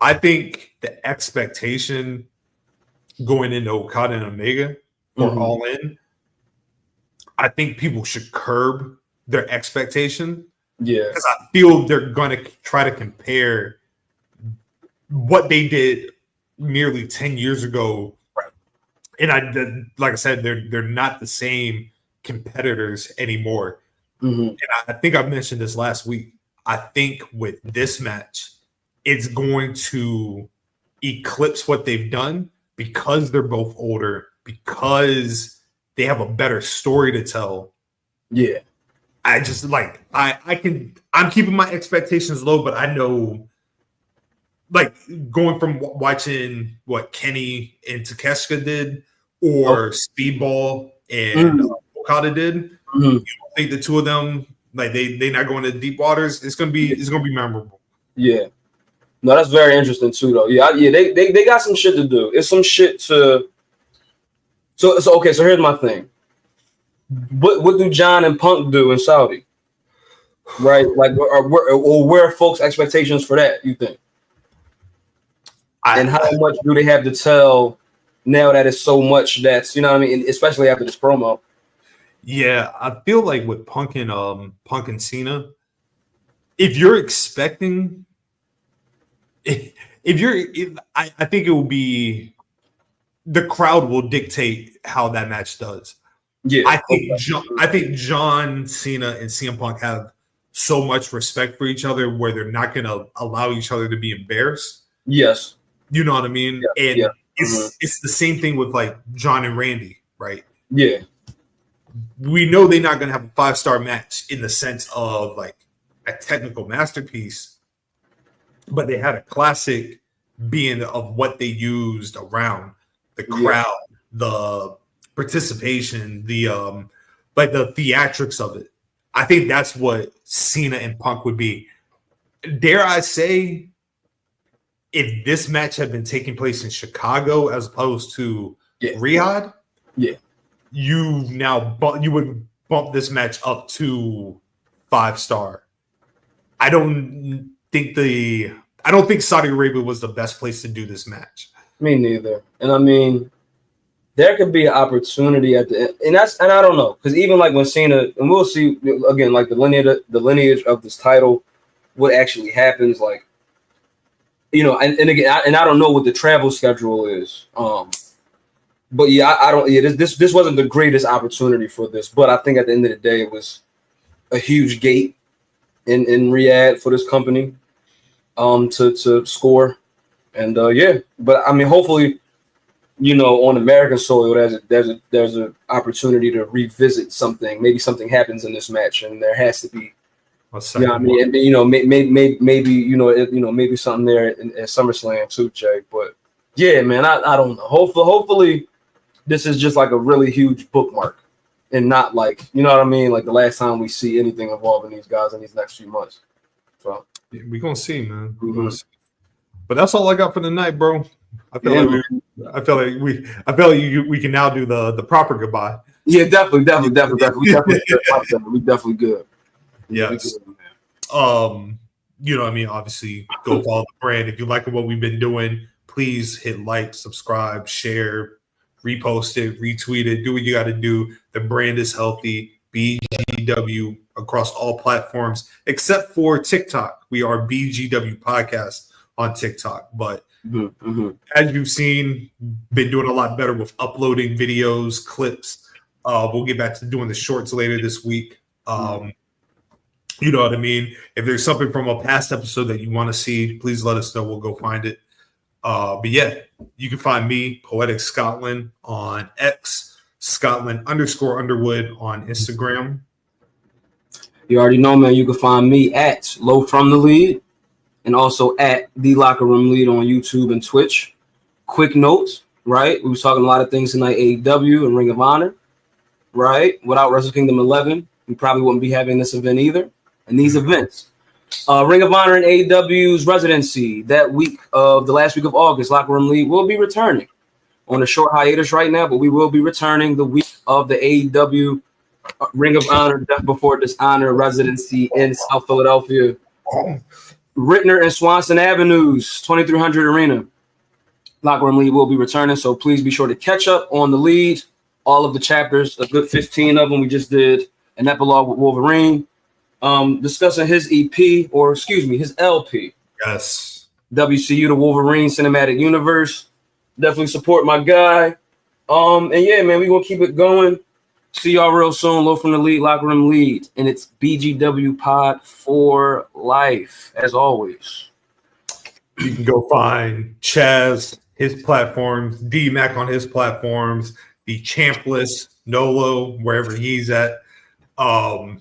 I think the expectation going into Okada and Omega for All In, I think people should curb their expectation. Yeah, because I feel they're going to try to compare what they did nearly 10 years ago. And like I said, they're not the same competitors anymore. And I think I mentioned this last week. I think with this match, it's going to eclipse what they've done because they're both older, because they have a better story to tell. Yeah. I just like I'm keeping my expectations low, but I know like going from watching what Kenny and Takeshita did or Speedball and Okada did, you don't think the two of them like they not going to deep waters? It's gonna be memorable. Yeah. No, that's very interesting too, though. Yeah, they got some shit to do. It's some shit to. So okay. So here's my thing. What do John and Punk do in Saudi? Right, like, or where are folks' expectations for that? You think? And how much do they have to tell now that it's so much that's, you know what I mean, especially after this promo? Yeah, I feel like with Punk and Cena, if you're expecting. I think it will be the crowd will dictate how that match does. Yeah, I think John Cena and CM Punk have so much respect for each other where they're not going to allow each other to be embarrassed. Yes, you know what I mean. It's the same thing with like John and Randy, right? Yeah, we know they're not going to have a 5-star match in the sense of like a technical masterpiece. But they had a classic being of what they used around the crowd, the participation, the like the theatrics of it. I think that's what Cena and Punk would be. Dare I say, if this match had been taking place in Chicago as opposed to Riyadh, you would bump this match up to 5-star. I don't think Saudi Arabia was the best place to do this match. Me neither. And I mean, there could be an opportunity at the end, and I don't know, because even like when Cena, and we'll see again, like the lineage of this title, what actually happens, like, you know, and again, I don't know what the travel schedule is. But yeah, I don't. Yeah, this wasn't the greatest opportunity for this, but I think at the end of the day, it was a huge gate in Riyadh for this company to score. And but I mean, hopefully, you know, on American soil, there's an opportunity to revisit something. Maybe something happens in this match, and there has to be, you know what I mean? And, you know, maybe something there at SummerSlam too, Jay. But yeah, man, I don't know. Hopefully, this is just like a really huge bookmark, and not like, you know what I mean, like the last time we see anything involving these guys in these next few months. So we're gonna see, man. But that's all I got for the night, bro. I feel like we can now do the proper goodbye. Yeah, definitely. We definitely good. Yes. You know what I mean? Obviously, go follow the brand. If you like what we've been doing, please hit like, subscribe, share, repost it, retweet it, do what you got to do. The brand is healthy. BGW across all platforms except for TikTok. We are BGW Podcast on TikTok, but as you've seen, been doing a lot better with uploading videos, clips. We'll get back to doing the shorts later this week. You know what I mean? If there's something from a past episode that you want to see, please let us know. We'll go find it. But yeah, you can find me, Poetic Scotland, on X, Scotland_Underwood on Instagram. You already know, man. You can find me at Low From The Lead and also at The Locker Room Lead on YouTube and Twitch. Quick notes, right? We were talking a lot of things tonight, AEW and Ring of Honor, right? Without Wrestle Kingdom 11, we probably wouldn't be having this event either. And these events, Ring of Honor and AEW's residency that week of the last week of August, Locker Room League will be returning on a short hiatus right now, but we will be returning the week of the AEW Ring of Honor Death Before Dishonor residency in South Philadelphia. Rittner and Swanson Avenues, 2300 Arena. Locker Room League will be returning, so please be sure to catch up on the lead. All of the chapters, a good 15 of them. We just did an epilogue with Wolverine, discussing his EP, or excuse me, his LP. Yes. WCU, the Wolverine Cinematic Universe. Definitely support my guy. And yeah, man, we're going to keep it going. See y'all real soon. Low From The Lead, Locker Room Lead. And it's BGW Pod for life, as always. You can go find Chaz, his platforms, D-Mac on his platforms, the Champless, Nolo, wherever he's at. BGW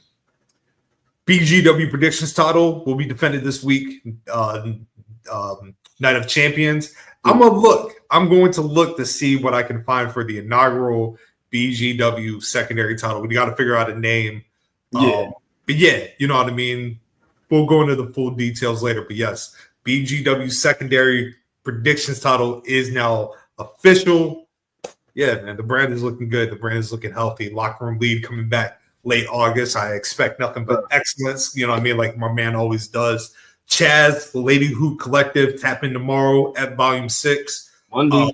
predictions title will be defended this week. Night of Champions. I'm going to look to see what I can find for the inaugural BGW secondary title. We got to figure out a name. Yeah. But yeah, you know what I mean? We'll go into the full details later. But yes, BGW secondary predictions title is now official. Yeah, man, the brand is looking good. The brand is looking healthy. Locker Room Lead coming back late August. I expect nothing but excellence. You know what I mean? Like my man always does. Chaz, the Lady Hoop Collective, tap in tomorrow at Volume 6. Monday.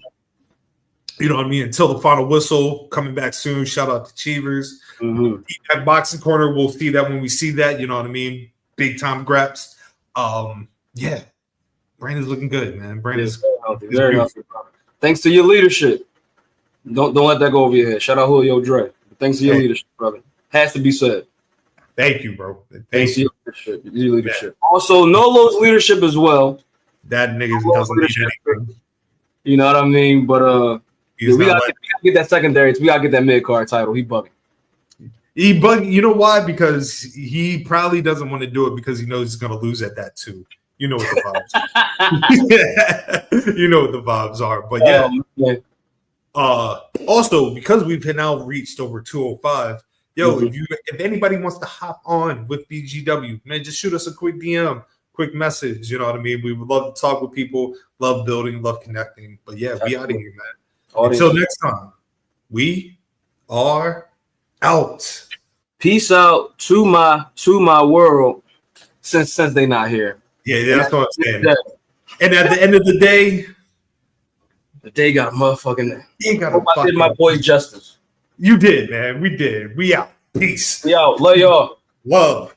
You know what I mean? Until the final whistle, coming back soon. Shout out to Cheevers. That Boxing Corner, we'll see that when we see that. You know what I mean? Big time graps. Yeah. Brand is looking good, man. Brand is very healthy. Thanks to your leadership. Don't let that go over your head. Shout out Julio Dre. Thanks to your leadership, brother. Has to be said. Thank you, bro. Thanks to your leadership. Yeah. Also, Nolo's leadership as well. That nigga doesn't need anything. You know what I mean? But we gotta get that secondary. We gotta get that mid card title. He bugging. You know why? Because he probably doesn't want to do it because he knows he's gonna lose at that too. You know what the vibes are. You know what the vibes are. But yeah. Also, because we've now reached over 205, if anybody wants to hop on with BGW, man, just shoot us a quick DM, quick message. You know what I mean? We would love to talk with people, love building, love connecting. But yeah, we out of here, man. Until next time, we are out. Peace out to my world. Since they not here. Yeah, that's what I'm saying. And at the end of the day, the day got a motherfucking name. I did my boy justice. You did, man. We did. We out. Peace. We out. Love y'all. Love.